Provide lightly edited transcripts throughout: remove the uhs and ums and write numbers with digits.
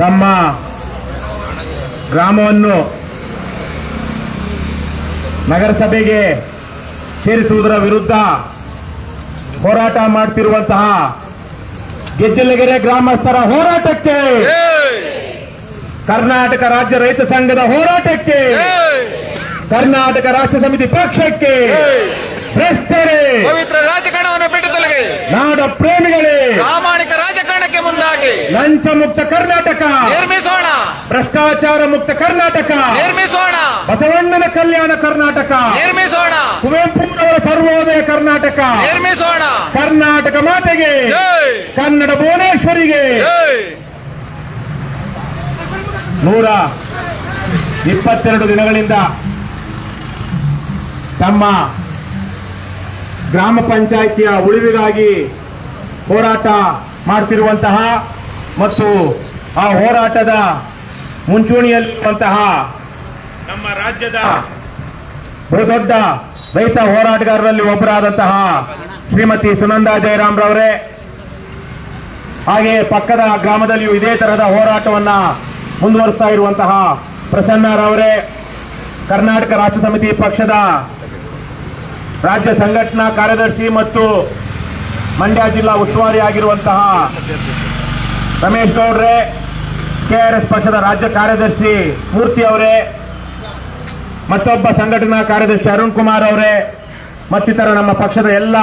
ತಮ್ಮ ಗ್ರಾಮವನ್ನು ನಗರಸಭೆಗೆ ಸೇರಿಸುವುದರ ವಿರುದ್ಧ ಹೋರಾಟ ಮಾಡುತ್ತಿರುವಂತಹ ಗೆಜ್ಜಲಗೆರೆ ಗ್ರಾಮಸ್ಥರ ಹೋರಾಟಕ್ಕೆ, ಕರ್ನಾಟಕ ರಾಜ್ಯ ರೈತ ಸಂಘದ ಹೋರಾಟಕ್ಕೆ, ಕರ್ನಾಟಕ ರಾಷ್ಟ್ರ ಸಮಿತಿ ಪಕ್ಷಕ್ಕೆ, ಭ್ರಷ್ಟರೇ, ಪವಿತ್ರ ರಾಜಕಾರಣವನ್ನು ಬಿಟ್ಟು ತೊಲಗಿ, ನಾಡ ಪ್ರೇಮಿಗಳೇ, ಪ್ರಾಮಾಣಿಕ ರಾಜಕಾರಣಕ್ಕೆ ಮುಂದಾಗಿ ಲಂಚ ಮುಕ್ತ ಕರ್ನಾಟಕ ನಿರ್ಮಿಸೋಣ, ಭ್ರಷ್ಟಾಚಾರ ಮುಕ್ತ ಕರ್ನಾಟಕ ನಿರ್ಮಿಸೋಣ, ಬಸವಣ್ಣನ ಕಲ್ಯಾಣ ಕರ್ನಾಟಕ ನಿರ್ಮಿಸೋಣ, ಕುವೆಂಪುರವರ ಸರ್ವೋದಯ ಕರ್ನಾಟಕ ನಿರ್ಮಿಸೋಣ. ಕರ್ನಾಟಕ ಮಾತೆಗೆ, ಜೈ ಕನ್ನಡ ಭುವನೇಶ್ವರಿಗೆ. ಜೈ. 122 ದಿನಗಳಿಂದ ತಮ್ಮ ಗ್ರಾಮ ಪಂಚಾಯಿತಿಯ ಉಳಿವಿಗಾಗಿ ಹೋರಾಟ ಮಾಡ್ತಿರುವಂತಹ ಮತ್ತು ಆ ಹೋರಾಟದ ಮುಂಚೂಣಿಯಲ್ಲಿರುವಂತಹ ನಮ್ಮ ರಾಜ್ಯದ ಬಹುದೊಡ್ಡ ರೈತ ಹೋರಾಟಗಾರರಲ್ಲಿ ಒಬ್ಬರಾದಂತಹ ಶ್ರೀಮತಿ ಸುನಂದಾ ಜಯರಾಮ್ ರವರೇ, ಹಾಗೆ ಪಕ್ಕದ ಗ್ರಾಮದಲ್ಲಿಯೂ ಇದೇ ತರಹದ ಹೋರಾಟವನ್ನ ಮುಂದುವರಿಸ್ತಾ ಇರುವಂತಹ ಪ್ರಸನ್ನರವರೇ, ಕರ್ನಾಟಕ ರಾಷ್ಟ್ರ ಸಮಿತಿ ಪಕ್ಷದ ರಾಜ್ಯ ಸಂಘಟನಾ ಕಾರ್ಯದರ್ಶಿ ಮತ್ತು ಮಂಡ್ಯ ಜಿಲ್ಲಾ ಉಸ್ತುವಾರಿ ಆಗಿರುವಂತಹ ರಮೇಶ್ ಗೌಡ್ರೆ, ಕೆಆರ್ಎಸ್ ಪಕ್ಷದ ರಾಜ್ಯ ಕಾರ್ಯದರ್ಶಿ ಮೂರ್ತಿ ಅವರೇ, ಮತ್ತೊಬ್ಬ ಸಂಘಟನಾ ಕಾರ್ಯದರ್ಶಿ ಅರುಣ್ ಕುಮಾರ್ ಅವರೇ, ಮತ್ತಿತರ ನಮ್ಮ ಪಕ್ಷದ ಎಲ್ಲ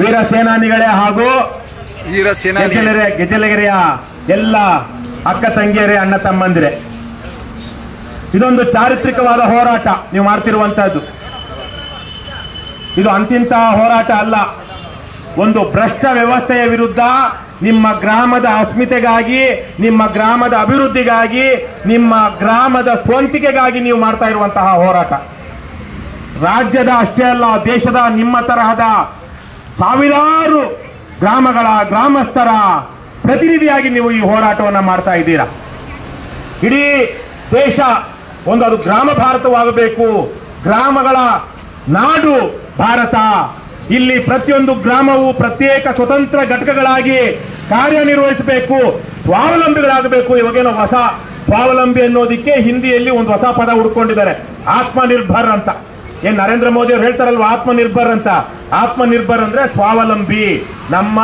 ವೀರ ಸೇನಾನಿಗಳೇ ಹಾಗೂ ಗೆಜ್ಜಲಗೆರೆಯ ಎಲ್ಲ ಅಕ್ಕ ತಂಗಿಯರೇ, ಅಣ್ಣ ತಮ್ಮಂದಿರೇ, ಇದೊಂದು ಚಾರಿತ್ರಿಕವಾದ ಹೋರಾಟ ನೀವು ಮಾಡ್ತಿರುವಂತಹದ್ದು. ಇದು ಅಂತಿಂತಹ ಹೋರಾಟ ಅಲ್ಲ. ಒಂದು ಭ್ರಷ್ಟ ವ್ಯವಸ್ಥೆಯ ವಿರುದ್ಧ, ನಿಮ್ಮ ಗ್ರಾಮದ ಅಸ್ಮಿತೆಗಾಗಿ, ನಿಮ್ಮ ಗ್ರಾಮದ ಅಭಿವೃದ್ಧಿಗಾಗಿ, ನಿಮ್ಮ ಗ್ರಾಮದ ಸ್ವಂತಿಕೆಗಾಗಿ ನೀವು ಮಾಡ್ತಾ ಇರುವಂತಹ ಹೋರಾಟ. ರಾಜ್ಯದ ಅಷ್ಟೇ ಅಲ್ಲ, ದೇಶದ ನಿಮ್ಮ ತರಹದ ಸಾವಿರಾರು ಗ್ರಾಮಗಳ ಗ್ರಾಮಸ್ಥರ ಪ್ರತಿನಿಧಿಯಾಗಿ ನೀವು ಈ ಹೋರಾಟವನ್ನು ಮಾಡ್ತಾ ಇದ್ದೀರಾ. ಇಡೀ ದೇಶ ಅದು ಗ್ರಾಮ ಭಾರತವಾಗಬೇಕು, ಗ್ರಾಮಗಳ ನಾಡು ಭಾರತ. ಇಲ್ಲಿ ಪ್ರತಿಯೊಂದು ಗ್ರಾಮವು ಪ್ರತ್ಯೇಕ ಸ್ವತಂತ್ರ ಘಟಕಗಳಾಗಿ ಕಾರ್ಯನಿರ್ವಹಿಸಬೇಕು, ಸ್ವಾವಲಂಬಿಗಳಾಗಬೇಕು. ಇವಾಗೇನೋ ಹೊಸ ಸ್ವಾವಲಂಬಿ ಅನ್ನೋದಕ್ಕೆ ಹಿಂದಿಯಲ್ಲಿ ಒಂದು ಹೊಸ ಪದ ಹುಡ್ಕೊಂಡಿದ್ದಾರೆ, ಆತ್ಮನಿರ್ಭರ್ ಅಂತ. ಏನ್ ನರೇಂದ್ರ ಮೋದಿ ಅವರು ಹೇಳ್ತಾರಲ್ವಾ ಆತ್ಮನಿರ್ಭರ್ ಅಂತ. ಆತ್ಮನಿರ್ಭರ್ ಅಂದ್ರೆ ಸ್ವಾವಲಂಬಿ. ನಮ್ಮ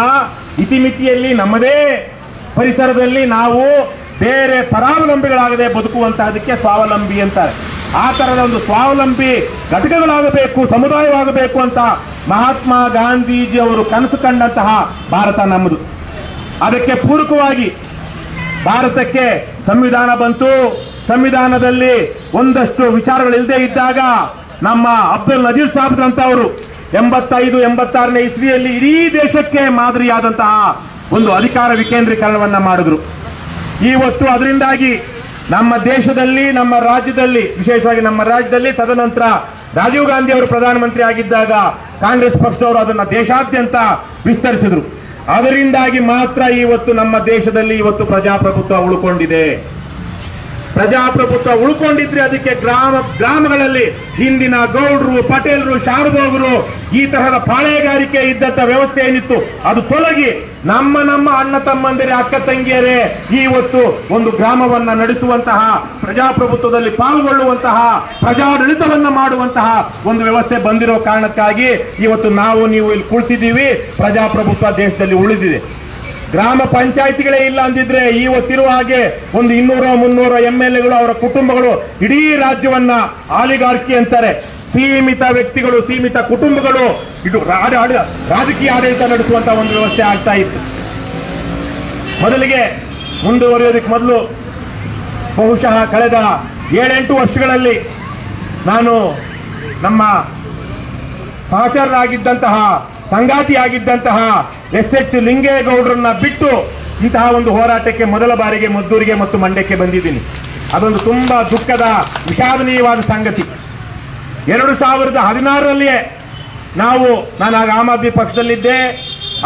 ಇತಿಮಿತಿಯಲ್ಲಿ, ನಮ್ಮದೇ ಪರಿಸರದಲ್ಲಿ ನಾವು ಬೇರೆ ಪರಾವಲಂಬಿಗಳಾಗದೆ ಬದುಕುವಂತಹದಕ್ಕೆ ಸ್ವಾವಲಂಬಿ ಅಂತಾರೆ. ಆ ತರದ ಒಂದು ಸ್ವಾವಲಂಬಿ ಘಟಕಗಳಾಗಬೇಕು, ಸಮುದಾಯವಾಗಬೇಕು ಅಂತ ಮಹಾತ್ಮ ಗಾಂಧೀಜಿ ಅವರು ಕನಸು ಕಂಡಂತಹ ಭಾರತ ನಮ್ಮದು. ಅದಕ್ಕೆ ಪೂರಕವಾಗಿ ಭಾರತಕ್ಕೆ ಸಂವಿಧಾನ ಬಂತು. ಸಂವಿಧಾನದಲ್ಲಿ ಒಂದಷ್ಟು ವಿಚಾರಗಳಿಲ್ಲದೆ ಇದ್ದಾಗ ನಮ್ಮ ಅಬ್ದುಲ್ ನಜೀರ್ ಸಾಹೇಬ್ರಂತವರು 85-86ನೇ ಇಸ್ವಿಯಲ್ಲಿ ಇಡೀ ದೇಶಕ್ಕೆ ಮಾದರಿಯಾದಂತಹ ಒಂದು ಅಧಿಕಾರ ವಿಕೇಂದ್ರೀಕರಣವನ್ನ ಮಾಡಿದ್ರು. ಇವತ್ತು ಅದರಿಂದಾಗಿ ನಮ್ಮ ದೇಶದಲ್ಲಿ, ನಮ್ಮ ರಾಜ್ಯದಲ್ಲಿ, ವಿಶೇಷವಾಗಿ ನಮ್ಮ ರಾಜ್ಯದಲ್ಲಿ ತದನಂತರ ರಾಜೀವ್ ಗಾಂಧಿ ಅವರು ಪ್ರಧಾನಮಂತ್ರಿ ಆಗಿದ್ದಾಗ ಕಾಂಗ್ರೆಸ್ ಪಕ್ಷದವರು ಅದನ್ನು ದೇಶಾದ್ಯಂತ ವಿಸ್ತರಿಸಿದ್ರು. ಅದರಿಂದಾಗಿ ಮಾತ್ರ ಇವತ್ತು ನಮ್ಮ ದೇಶದಲ್ಲಿ ಇವತ್ತು ಪ್ರಜಾಪ್ರಭುತ್ವ ಉಳ್ಕೊಂಡಿದೆ. ಪ್ರಜಾಪ್ರಭುತ್ವ ಉಳ್ಕೊಂಡಿದ್ರೆ ಅದಕ್ಕೆ ಗ್ರಾಮಗಳಲ್ಲಿ ಹಿಂದಿನ ಗೌಡ್ರು, ಪಟೇಲರು, ಶಾರದೋಗರು, ಈ ತರಹದ ಪಾಳೆಗಾರಿಕೆ ಇದ್ದಂತ ವ್ಯವಸ್ಥೆ ಏನಿತ್ತು ಅದು ತೊಲಗಿ ನಮ್ಮ ಅಣ್ಣ ತಮ್ಮಂದಿರೇ, ಅಕ್ಕ ತಂಗಿಯರೇ ಇವತ್ತು ಒಂದು ಗ್ರಾಮವನ್ನ ನಡೆಸುವಂತಹ, ಪ್ರಜಾಪ್ರಭುತ್ವದಲ್ಲಿ ಪಾಲ್ಗೊಳ್ಳುವಂತಹ, ಪ್ರಜಾಡಳಿತವನ್ನ ಮಾಡುವಂತಹ ಒಂದು ವ್ಯವಸ್ಥೆ ಬಂದಿರೋ ಕಾರಣಕ್ಕಾಗಿ ಇವತ್ತು ನೀವು ಇಲ್ಲಿ ಕುಳಿತಿದ್ದೀವಿ. ಪ್ರಜಾಪ್ರಭುತ್ವ ದೇಶದಲ್ಲಿ ಉಳಿದಿದೆ. ಗ್ರಾಮ ಪಂಚಾಯಿತಿಗಳೇ ಇಲ್ಲ ಅಂದಿದ್ರೆ ಇವತ್ತಿರುವ ಹಾಗೆ ಒಂದು 200-300 MLAಗಳು, ಅವರ ಕುಟುಂಬಗಳು ಇಡೀ ರಾಜ್ಯವನ್ನ ಆಲಿಗಾರ್ಕಿ ಅಂತಾರೆ, ಸೀಮಿತ ವ್ಯಕ್ತಿಗಳು, ಸೀಮಿತ ಕುಟುಂಬಗಳು ಇದು ರಾಜಕೀಯ ಆಡಳಿತ ನಡೆಸುವಂತಹ ಒಂದು ವ್ಯವಸ್ಥೆ ಆಗ್ತಾ ಇತ್ತು. ಮೊದಲಿಗೆ ಮುಂದುವರಿಯೋದಕ್ಕೆ ಮೊದಲು ಬಹುಶಃ ಕಳೆದ 7-8 ವರ್ಷಗಳಲ್ಲಿ ನಾನು ನಮ್ಮ ಸಹಚರರಾಗಿದ್ದಂತಹ, ಸಂಗಾತಿಯಾಗಿದ್ದಂತಹ SH ಲಿಂಗೇಗೌಡರನ್ನ ಬಿಟ್ಟು ಇಂತಹ ಒಂದು ಹೋರಾಟಕ್ಕೆ ಮೊದಲ ಬಾರಿಗೆ ಮದ್ದೂರಿಗೆ ಮತ್ತು ಮಂಡ್ಯಕ್ಕೆ ಬಂದಿದ್ದೀನಿ. ಅದೊಂದು ತುಂಬಾ ದುಃಖದ, ವಿಷಾದನೀಯವಾದ ಸಂಗತಿ. 2016ರಲ್ಲಿಯೇ ನಾನಾಗ ಆಮ್ ಆದ್ಮಿ ಪಕ್ಷದಲ್ಲಿದ್ದೆ.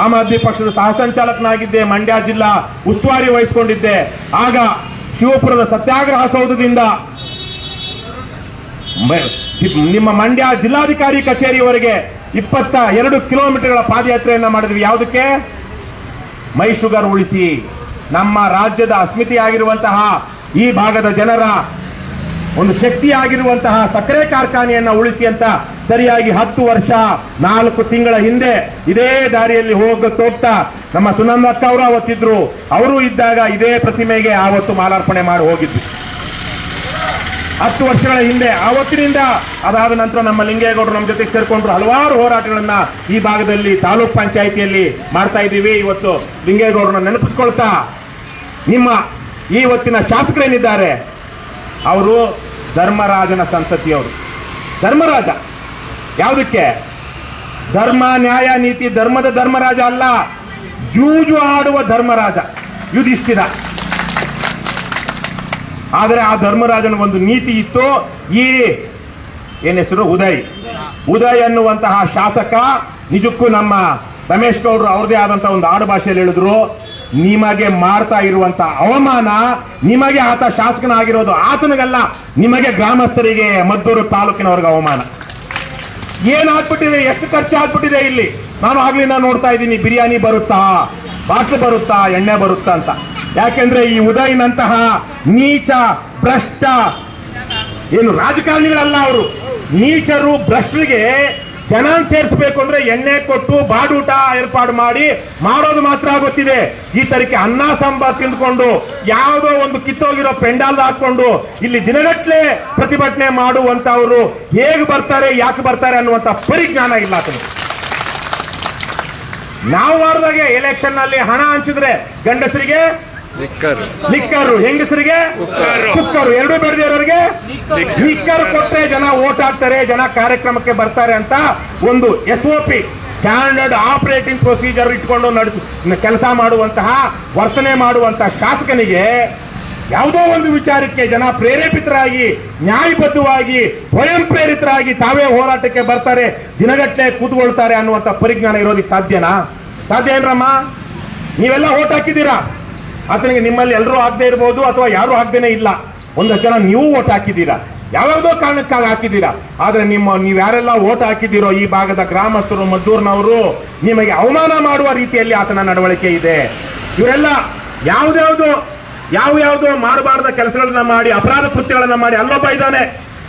ಆಮ್ ಆದ್ಮಿ ಪಕ್ಷದ ಸಹ ಸಂಚಾಲಕನಾಗಿದ್ದೆ, ಮಂಡ್ಯ ಜಿಲ್ಲಾ ಉಸ್ತುವಾರಿ ವಹಿಸಿಕೊಂಡಿದ್ದೆ. ಆಗ ಶಿವಪುರದ ಸತ್ಯಾಗ್ರಹ ಸೌಧದಿಂದ ನಿಮ್ಮ ಮಂಡ್ಯ ಮೈ ಶುಗರ್ ಉಳಿಸಿ, ನಮ್ಮ ರಾಜ್ಯದ ಅಸ್ಮಿತೆಯಾಗಿರುವಂತಹ ಈ ಭಾಗದ ಜನರ ಒಂದು ಶಕ್ತಿಯಾಗಿರುವಂತಹ ಸಕ್ಕರೆ ಕಾರ್ಖಾನೆಯನ್ನ ಉಳಿಸಿ ಅಂತ ಸರಿಯಾಗಿ 10 ವರ್ಷ 4 ತಿಂಗಳ ಹಿಂದೆ ಇದೇ ದಾರಿಯಲ್ಲಿ ಹೋಗ್ತಾ ನಮ್ಮ ಸುನಂದಕ್ಕ ಅವರು ಅವತ್ತಿದ್ರು. ಅವರು ಇದ್ದಾಗ ಇದೇ ಪ್ರತಿಮೆಗೆ ಆವತ್ತು ಮಾಲಾರ್ಪಣೆ ಮಾಡಿ ಹೋಗಿದ್ವಿ 10 ವರ್ಷಗಳ ಹಿಂದೆ. ಆವತ್ತಿನಿಂದ ಅದಾದ ನಂತರ ನಮ್ಮ ಲಿಂಗೇಗೌಡರು ನಮ್ಮ ಜೊತೆ ಸೇರ್ಕೊಂಡ್ರು. ಹಲವಾರು ಹೋರಾಟಗಳನ್ನ ಈ ಭಾಗದಲ್ಲಿ ತಾಲೂಕ್ ಪಂಚಾಯಿತಿಯಲ್ಲಿ ಮಾಡ್ತಾ ಇದ್ದೀವಿ. ಇವತ್ತು ಲಿಂಗೇಗೌಡರನ್ನ ನೆನಪಿಸ್ಕೊಳ್ತಾ ನಿಮ್ಮ ಇವತ್ತಿನ ಶಾಸಕರೇನಿದ್ದಾರೆ ಅವರು ಧರ್ಮರಾಜನ ಸಂತತಿಯವರು. ಧರ್ಮರಾಜ ಯಾವುದಕ್ಕೆ? ಧರ್ಮ ನ್ಯಾಯ ನೀತಿ ಧರ್ಮದ ಧರ್ಮರಾಜ ಅಲ್ಲ, ಜೂಜು ಆಡುವ ಧರ್ಮರಾಜ ಯುಧಿಷ್ಠಿರ. ಆದರೆ ಆ ಧರ್ಮರಾಜನ ಒಂದು ನೀತಿ ಇತ್ತು. ಈ ಏನ್ ಹೆಸರು? ಉದಯ್ ಅನ್ನುವಂತಹ ಶಾಸಕ ನಿಜಕ್ಕೂ ನಮ್ಮ ರಮೇಶ್ ಗೌಡರು ಅವ್ರದೇ ಆದಂತಹ ಒಂದು ಆಡು ಭಾಷೆಯಲ್ಲಿ ಹೇಳಿದ್ರು, ನಿಮಗೆ ಮಾಡ್ತಾ ಇರುವಂತಹ ಅವಮಾನ, ನಿಮಗೆ ಆತ ಶಾಸಕನಾಗಿರೋದು ಆತನಿಗಲ್ಲ, ನಿಮಗೆ ಗ್ರಾಮಸ್ಥರಿಗೆ ಮದ್ದೂರು ತಾಲೂಕಿನವರಿಗೆ ಅವಮಾನ. ಏನಾಗ್ಬಿಟ್ಟಿದೆ, ಎಷ್ಟು ಖರ್ಚು ಆಗ್ಬಿಟ್ಟಿದೆ ಇಲ್ಲಿ. ನಾನು ಆಗ್ಲಿಂದ ನೋಡ್ತಾ ಇದ್ದೀನಿ, ಬಿರಿಯಾನಿ ಬರುತ್ತಾ, ಬಾಟ್ಲು ಬರುತ್ತಾ, ಎಣ್ಣೆ ಬರುತ್ತಾ ಅಂತ. ಯಾಕೆಂದ್ರೆ ಈ ಉದಯನಂತಹ ನೀಚ ಭ್ರಷ್ಟ ಏನು ರಾಜಕಾರಣಿಗಳಲ್ಲ ಅವರು, ನೀಚರು ಭ್ರಷ್ಟರಿಗೆ ಜನ ಸೇರಿಸಬೇಕು ಅಂದ್ರೆ ಎಣ್ಣೆ ಕೊಟ್ಟು ಬಾಡೂಟ ಏರ್ಪಾಡು ಮಾಡಿ ಮಾಡೋದು ಮಾತ್ರ ಗೊತ್ತಿದೆ. ಈ ತರಕ್ಕೆ ಅನ್ನ ಸಾಂಬಾರ್ ತಿಂದ್ಕೊಂಡು ಯಾವುದೋ ಒಂದು ಕಿತ್ತೋಗಿರೋ ಪೆಂಡಾಲ್ ಹಾಕೊಂಡು ಇಲ್ಲಿ ದಿನಗಟ್ಲೆ ಪ್ರತಿಭಟನೆ ಮಾಡುವಂತವರು ಹೇಗೆ ಬರ್ತಾರೆ, ಯಾಕೆ ಬರ್ತಾರೆ ಅನ್ನುವಂತ ಪರಿಜ್ಞಾನ ಇಲ್ಲ ಅದನ್ನು. ನಾವು ಮಾಡಿದಾಗೆ ಎಲೆಕ್ಷನ್ ನಲ್ಲಿ ಹಣ ಹಂಚಿದ್ರೆ ಗಂಡಸರಿಗೆ ಲಿಕ್ಕರು, ಹೆಂಗಸರಿಗೆ ಕುಕ್ಕರು, ಎರಡೂ ಬೆಳೆದಿರೋರಿಗೆ ಲಿಕ್ಕರ್ ಕೊಟ್ಟರೆ ಜನ ಓಟ್ ಹಾಕ್ತಾರೆ, ಜನ ಕಾರ್ಯಕ್ರಮಕ್ಕೆ ಬರ್ತಾರೆ ಅಂತ ಒಂದು SOP ಸ್ಟ್ಯಾಂಡರ್ಡ್ ಆಪರೇಟಿಂಗ್ ಪ್ರೊಸೀಜರ್ ಇಟ್ಕೊಂಡು ಕೆಲಸ ಮಾಡುವಂತಹ ವರ್ತನೆ ಮಾಡುವಂತಹ ಶಾಸಕನಿಗೆ ಯಾವುದೋ ಒಂದು ವಿಚಾರಕ್ಕೆ ಜನ ಪ್ರೇರೇಪಿತರಾಗಿ ನ್ಯಾಯಬದ್ಧವಾಗಿ ಸ್ವಯಂ ಪ್ರೇರಿತರಾಗಿ ತಾವೇ ಹೋರಾಟಕ್ಕೆ ಬರ್ತಾರೆ, ದಿನಗಟ್ಟಲೆ ಕೂತ್ಕೊಳ್ತಾರೆ ಅನ್ನುವಂಥ ಪರಿಜ್ಞಾನ ಇರೋದಕ್ಕೆ ಸಾಧ್ಯನಾ? ಸಾಧ್ಯ ಏನ್ರಮ್ಮ? ನೀವೆಲ್ಲ ಓಟ್ ಹಾಕಿದ್ದೀರಾ, ಆತನಿಗೆ ನಿಮ್ಮಲ್ಲಿ ಎಲ್ಲರೂ ಆಗದೆ ಇರಬಹುದು ಅಥವಾ ಯಾರು ಆಗದೇನೆ ಇಲ್ಲ. ಒಂದಷ್ಟು ಜನ ನೀವು ಓಟ್ ಹಾಕಿದ್ದೀರಾ, ಯಾವ್ಯಾವುದೋ ಕಾರಣಕ್ಕಾಗಿ ಹಾಕಿದ್ದೀರಾ. ಆದ್ರೆ ನೀವು ಯಾರೆಲ್ಲ ಓಟ್ ಹಾಕಿದ್ದೀರೋ ಈ ಭಾಗದ ಗ್ರಾಮಸ್ಥರು, ಮದ್ದೂರಿನವರು, ನಿಮಗೆ ಅವಮಾನ ಮಾಡುವ ರೀತಿಯಲ್ಲಿ ಆತನ ನಡವಳಿಕೆ ಇದೆ. ಇವರೆಲ್ಲ ಯಾವ್ಯಾವುದೋ ಮಾಡಬಾರದ ಕೆಲಸಗಳನ್ನ ಮಾಡಿ, ಅಪರಾಧ ಕೃತ್ಯಗಳನ್ನ ಮಾಡಿ. ಅಲ್ಲೊಬ್ಬ ಇದ್ದಾನೆ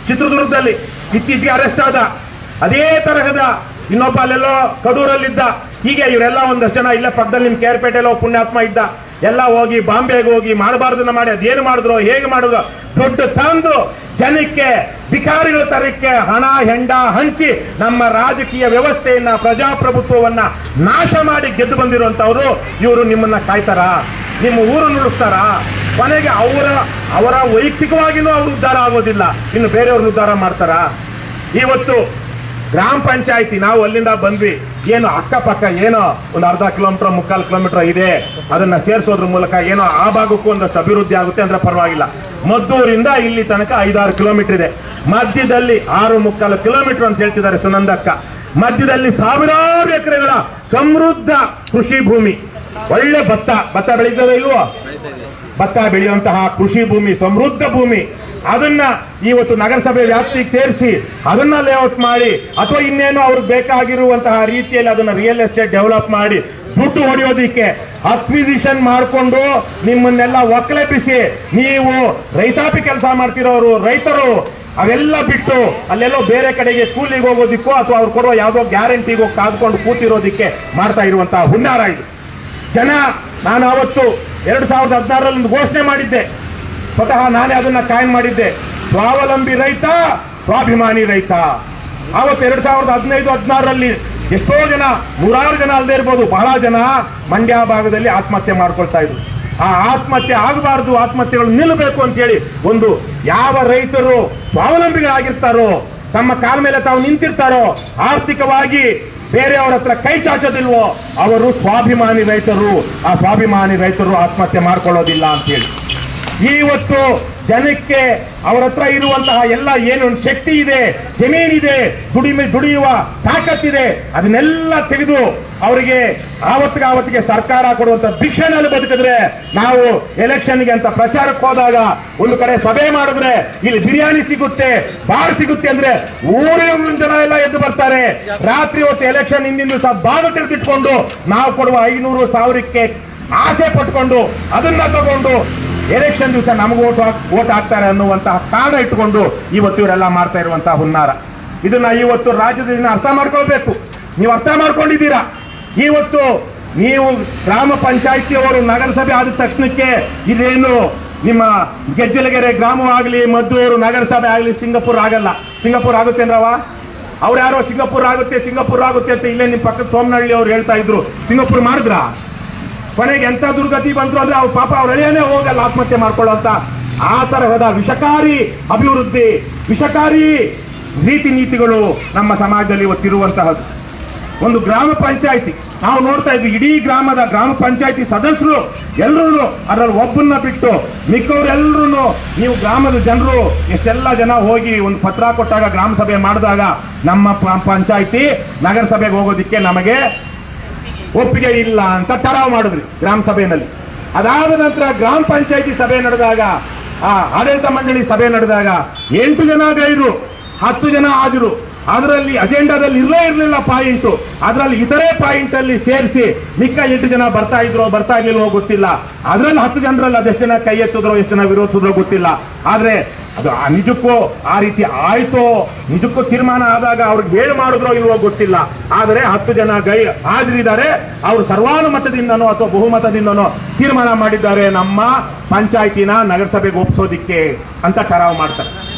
ಚಿತ್ರದುರ್ಗದಲ್ಲಿ ಇತ್ತೀಚೆಗೆ ಅರೆಸ್ಟ್ ಆದ, ಅದೇ ತರಹದ ಇನ್ನೊಬ್ಬ ಅಲ್ಲೆಲ್ಲೋ ಕಡೂರಲ್ಲಿದ್ದ. ಹೀಗೆ ಇವರೆಲ್ಲ ಒಂದಷ್ಟು ಜನ ಇಲ್ಲೇ ಪಕ್ಕದಲ್ಲಿ ನಿಮ್ ಕೇರ್ಪೇಟೆಲ್ಲೋ ಪುಣ್ಯಾತ್ಮ ಇದ್ದ, ಎಲ್ಲ ಹೋಗಿ ಬಾಂಬೆಗೆ ಹೋಗಿ ಮಾಡಬಾರ್ದನ್ನ ಮಾಡಿ ಅದೇನು ಮಾಡಿದ್ರು, ಹೇಗೆ ಮಾಡಿದ್ರು, ದೊಡ್ಡ ತಂದು ಜನಕ್ಕೆ ಭಿಕಾರಿಗಳ ತರಕ್ಕೆ ಹಣ ಹೆಂಡ ಹಂಚಿ ನಮ್ಮ ರಾಜಕೀಯ ವ್ಯವಸ್ಥೆಯನ್ನ, ಪ್ರಜಾಪ್ರಭುತ್ವವನ್ನ ನಾಶ ಮಾಡಿ ಗೆದ್ದು ಬಂದಿರುವಂತವರು ಇವರು ನಿಮ್ಮನ್ನ ಕಾಯ್ತಾರ? ನಿಮ್ಮ ಊರು ನುಡಿಸ್ತಾರ? ಕೊನೆಗೆ ಅವರ ವೈಯಕ್ತಿಕವಾಗಿನೂ ಅವ್ರು ಉದ್ಧಾರ ಆಗೋದಿಲ್ಲ, ಇನ್ನು ಬೇರೆಯವ್ರನ್ನ ಉದ್ಧಾರ ಮಾಡ್ತಾರ? ಇವತ್ತು ಗ್ರಾಮ ಪಂಚಾಯಿತಿ ನಾವು ಅಲ್ಲಿಂದ ಬಂದ್ವಿ, ಏನು ಅಕ್ಕಪಕ್ಕ ಏನೋ ಒಂದು ಅರ್ಧ ಕಿಲೋಮೀಟರ್ 3/4 ಕಿಲೋಮೀಟರ್ ಇದೆ, ಅದನ್ನ ಸೇರಿಸೋದ್ರ ಮೂಲಕ ಏನೋ ಆ ಭಾಗಕ್ಕೂ ಒಂದಷ್ಟು ಅಭಿವೃದ್ಧಿ ಆಗುತ್ತೆ ಅಂದ್ರೆ ಪರವಾಗಿಲ್ಲ. ಮದ್ದೂರಿಂದ ಇಲ್ಲಿ ತನಕ 5-6 ಕಿಲೋಮೀಟರ್ ಇದೆ, ಮಧ್ಯದಲ್ಲಿ 6.25 ಕಿಲೋಮೀಟರ್ ಅಂತ ಹೇಳ್ತಿದ್ದಾರೆ ಸುನಂದಕ್ಕ. ಮಧ್ಯದಲ್ಲಿ ಸಾವಿರಾರು ಎಕರೆಗಳ ಸಮೃದ್ಧ ಕೃಷಿ ಭೂಮಿ, ಒಳ್ಳೆ ಭತ್ತ ಬೆಳೀತದೆ ಇಲ್ವೋ? ಭತ್ತ ಬೆಳೆಯುವಂತಹ ಕೃಷಿ ಭೂಮಿ, ಸಮೃದ್ಧ ಭೂಮಿ, ಅದನ್ನ ಇವತ್ತು ನಗರಸಭೆ ವ್ಯಾಪ್ತಿಗೆ ಸೇರಿಸಿ ಅದನ್ನ ಲೇಔಟ್ ಮಾಡಿ ಅಥವಾ ಇನ್ನೇನು ಅವ್ರಿಗೆ ಬೇಕಾಗಿರುವಂತಹ ರೀತಿಯಲ್ಲಿ ಅದನ್ನ ರಿಯಲ್ ಎಸ್ಟೇಟ್ ಡೆವಲಪ್ ಮಾಡಿ ದುಡ್ಡು ಹೊಡೆಯೋದಿಕ್ಕೆ ಅಕ್ವಿಸಿಷನ್ ಮಾಡಿಕೊಂಡು ನಿಮ್ಮನ್ನೆಲ್ಲ ಒಕ್ಕಲೆಬ್ಬಿಸಿ, ನೀವು ರೈತಾಪಿ ಕೆಲಸ ಮಾಡ್ತಿರೋರು ರೈತರು ಅವೆಲ್ಲ ಬಿಟ್ಟು ಅಲ್ಲೆಲ್ಲೋ ಬೇರೆ ಕಡೆಗೆ ಕೂಲಿಗೆ ಹೋಗೋದಿಕ್ಕೋ ಅಥವಾ ಅವ್ರು ಕೊಡುವ ಯಾವುದೋ ಗ್ಯಾರಂಟಿಗೋ ಕಾದ್ಕೊಂಡು ಕೂತಿರೋದಿಕ್ಕೆ ಮಾಡ್ತಾ ಇರುವಂತಹ ಹುನ್ನಾರ ಇದು. ಜನ, ನಾನು ಅವತ್ತು 2016ರಲ್ಲಿ ಘೋಷಣೆ ಮಾಡಿದ್ದೆ, ಸ್ವತಃ ನಾನೇ ಅದನ್ನ ಕಾಯಂ ಮಾಡಿದ್ದೆ, ಸ್ವಾವಲಂಬಿ ರೈತ, ಸ್ವಾಭಿಮಾನಿ ರೈತ. ಅವತ್ತು 2015-16ರಲ್ಲಿ ಎಷ್ಟೋ ಜನ, 100 ಜನ ಅಲ್ಲದೆ ಇರ್ಬೋದು, ಬಹಳ ಜನ ಮಂಡ್ಯ ಭಾಗದಲ್ಲಿ ಆತ್ಮಹತ್ಯೆ ಮಾಡ್ಕೊಳ್ತಾ ಇದ್ರು. ಆ ಆತ್ಮಹತ್ಯೆ ಆಗಬಾರದು, ಆತ್ಮಹತ್ಯೆಗಳು ನಿಲ್ಲಬೇಕು ಅಂತ ಹೇಳಿ ಒಂದು ಯಾವ ರೈತರು ಸ್ವಾವಲಂಬಿಗಳಾಗಿರ್ತಾರೋ, ತಮ್ಮ ಕಾಲ ಮೇಲೆ ತಾವು ನಿಂತಿರ್ತಾರೋ, ಆರ್ಥಿಕವಾಗಿ ಬೇರೆಯವರ ಹತ್ರ ಕೈ ಚಾಚೋದಿಲ್ವೋ ಅವರು ಸ್ವಾಭಿಮಾನಿ ರೈತರು. ಆ ಸ್ವಾಭಿಮಾನಿ ರೈತರು ಆತ್ಮಹತ್ಯೆ ಮಾಡ್ಕೊಳ್ಳೋದಿಲ್ಲ ಅಂತ ಹೇಳಿ ಇವತ್ತು ಜನಕ್ಕೆ ಅವರ ಹತ್ರ ಇರುವಂತಹ ಎಲ್ಲ ಏನು ಶಕ್ತಿ ಇದೆ, ಜಮೀನಿದೆ, ದುಡಿಯುವ ತಾಕತ್ತಿದೆ, ಅದನ್ನೆಲ್ಲ ತೆಗೆದು ಅವರಿಗೆ ಆವತ್ತಿಗೆ ಸರ್ಕಾರ ಕೊಡುವಂತ ಭಿಕ್ಷೆನಲ್ಲಿ ಬದುಕಿದ್ರೆ, ನಾವು ಎಲೆಕ್ಷನ್ಗೆ ಅಂತ ಪ್ರಚಾರಕ್ಕೆ ಹೋದಾಗ ಒಂದು ಕಡೆ ಸಭೆ ಮಾಡಿದ್ರೆ ಇಲ್ಲಿ ಬಿರಿಯಾನಿ ಸಿಗುತ್ತೆ, ಬಾರ್ ಸಿಗುತ್ತೆ ಅಂದ್ರೆ ಊರಿನ ಜನ ಎಲ್ಲ ಎದ್ದು ಬರ್ತಾರೆ. ರಾತ್ರಿ ಹೊತ್ತು ಎಲೆಕ್ಷನ್ ಹಿಂದಿನ ದಿವಸ ಬಾಗಿಲು ತೆಗೆದಿಟ್ಕೊಂಡು ನಾವು ಕೊಡುವ 500-1000ಕ್ಕೆ ಆಸೆ ಪಟ್ಕೊಂಡು ಅದನ್ನ ತಗೊಂಡು ಎಲೆಕ್ಷನ್ ದಿವಸ ನಮಗೂ ಓಟ್ ಹಾಕ್ತಾರೆ ಅನ್ನುವಂತಹ ಕಾರಣ ಇಟ್ಕೊಂಡು ಇವತ್ತು ಇವರೆಲ್ಲ ಮಾಡ್ತಾ ಇರುವಂತಹ ಹುನ್ನಾರ. ಇದನ್ನ ಇವತ್ತು ರಾಜ್ಯದ ಜನ ಅರ್ಥ ಮಾಡ್ಕೊಳ್ಬೇಕು. ನೀವು ಅರ್ಥ ಮಾಡ್ಕೊಂಡಿದ್ದೀರಾ. ಇವತ್ತು ನೀವು ಗ್ರಾಮ ಪಂಚಾಯಿತಿಯವರು ನಗರಸಭೆ ಆದ ತಕ್ಷಣಕ್ಕೆ ಇದೇನು ನಿಮ್ಮ ಗೆಜ್ಜಲಗೆರೆ ಗ್ರಾಮವಾಗಲಿ, ಮದ್ದೂರು ನಗರಸಭೆ ಆಗಲಿ ಸಿಂಗಪುರ್ ಆಗಲ್ಲ. ಸಿಂಗಪುರ್ ಆಗುತ್ತೇನ್ರವ? ಅವ್ರು ಯಾರೋ ಸಿಂಗಪುರ್ ಆಗುತ್ತೆ ಅಂತ ಇಲ್ಲೇ ನಿಮ್ಮ ಪಕ್ಕದ ಸೋಮನಹಳ್ಳಿ ಅವ್ರು ಹೇಳ್ತಾ ಇದ್ರು. ಸಿಂಗಪುರ್ ಮಾಡಿದ್ರ? ಕೊನೆಗೆ ಎಂತ ದುರ್ಗತಿ ಬಂದ್ರು ಅಂದ್ರೆ ಅವ್ರ ಪಾಪ ಅವ್ರ ಹಳೆಯನೇ ಹೋಗಲ್ಲ ಆತ್ಮಹತ್ಯೆ ಮಾಡ್ಕೊಳ್ಳೋಂತ ಆ ತರಹದ ವಿಷಕಾರಿ ಅಭಿವೃದ್ಧಿ, ವಿಷಕಾರಿ ರೀತಿ ನೀತಿಗಳು ನಮ್ಮ ಸಮಾಜದಲ್ಲಿ ಇವತ್ತಿರುವಂತಹದ್ದು. ಒಂದು ಗ್ರಾಮ ಪಂಚಾಯಿತಿ ನಾವು ನೋಡ್ತಾ ಇದ್ವಿ, ಇಡೀ ಗ್ರಾಮದ ಗ್ರಾಮ ಪಂಚಾಯಿತಿ ಸದಸ್ಯರು ಎಲ್ಲರೂ ಅದರಲ್ಲಿ ಒಬ್ಬನ್ನ ಬಿಟ್ಟು ಮಿಕ್ಕವರೆಲ್ಲರೂ ನೀವು ಗ್ರಾಮದ ಜನರು ಎಷ್ಟೆಲ್ಲ ಜನ ಹೋಗಿ ಒಂದು ಪತ್ರ ಕೊಟ್ಟಾಗ ಗ್ರಾಮ ಸಭೆ ಮಾಡಿದಾಗ ನಮ್ಮ ಪಂಚಾಯಿತಿ ನಗರಸಭೆಗೆ ಹೋಗೋದಿಕ್ಕೆ ನಮಗೆ ಒಪ್ಪಿಗೆ ಇಲ್ಲ ಅಂತ ಠರಾವ್ ಮಾಡಿದ್ರಿ ಗ್ರಾಮ ಸಭೆಯಲ್ಲಿ. ಅದಾದ ನಂತರ ಗ್ರಾಮ ಪಂಚಾಯಿತಿ ಸಭೆ ನಡೆದಾಗ, ಆ ಆಡಳಿತ ಮಂಡಳಿ ಸಭೆ ನಡೆದಾಗ 8 ಜನ ಗೈರು, 10 ಜನ ಹಾಜರು. ಅದರಲ್ಲಿ ಅಜೆಂಡಾದಲ್ಲಿ ಇರಲಿಲ್ಲ ಪಾಯಿಂಟ್, ಅದರಲ್ಲಿ ಇತರೆ ಪಾಯಿಂಟ್ ಅಲ್ಲಿ ಸೇರಿಸಿ ಮಿಕ್ಕ 8 ಜನ ಬರ್ತಾ ಇರ್ಲಿಲ್ವೋ ಗೊತ್ತಿಲ್ಲ. ಅದರಲ್ಲಿ 10 ಜನರಲ್ಲಿ ಅದೆಷ್ಟು ಜನ ಕೈ ಎತ್ತಿದ್ರೋ, ಎಷ್ಟು ಜನ ವಿರೋಧಿಸಿದ್ರೋ ಗೊತ್ತಿಲ್ಲ. ಆದ್ರೆ ಅದು ನಿಜಕ್ಕೂ ಆ ರೀತಿ ಆಯ್ತೋ, ನಿಜಕ್ಕೂ ತೀರ್ಮಾನ ಆದಾಗ ಅವ್ರಿಗೆ ಹೇಳಿ ಮಾಡಿದ್ರೋ ಇಲ್ವೋ ಗೊತ್ತಿಲ್ಲ. ಆದರೆ 10 ಜನ ಹಾಜರಿದ್ದಾರೆ. ಅವರು ಸರ್ವಾನುಮತದಿಂದನೋ ಅಥವಾ ಬಹುಮತದಿಂದನೋ ತೀರ್ಮಾನ ಮಾಡಿದ್ದಾರೆ ನಮ್ಮ ಪಂಚಾಯತಿನ ನಗರಸಭೆಗೆ ಒಪ್ಪಿಸೋದಿಕ್ಕೆ ಅಂತ ಠರಾವ್ ಮಾಡ್ತಾರೆ.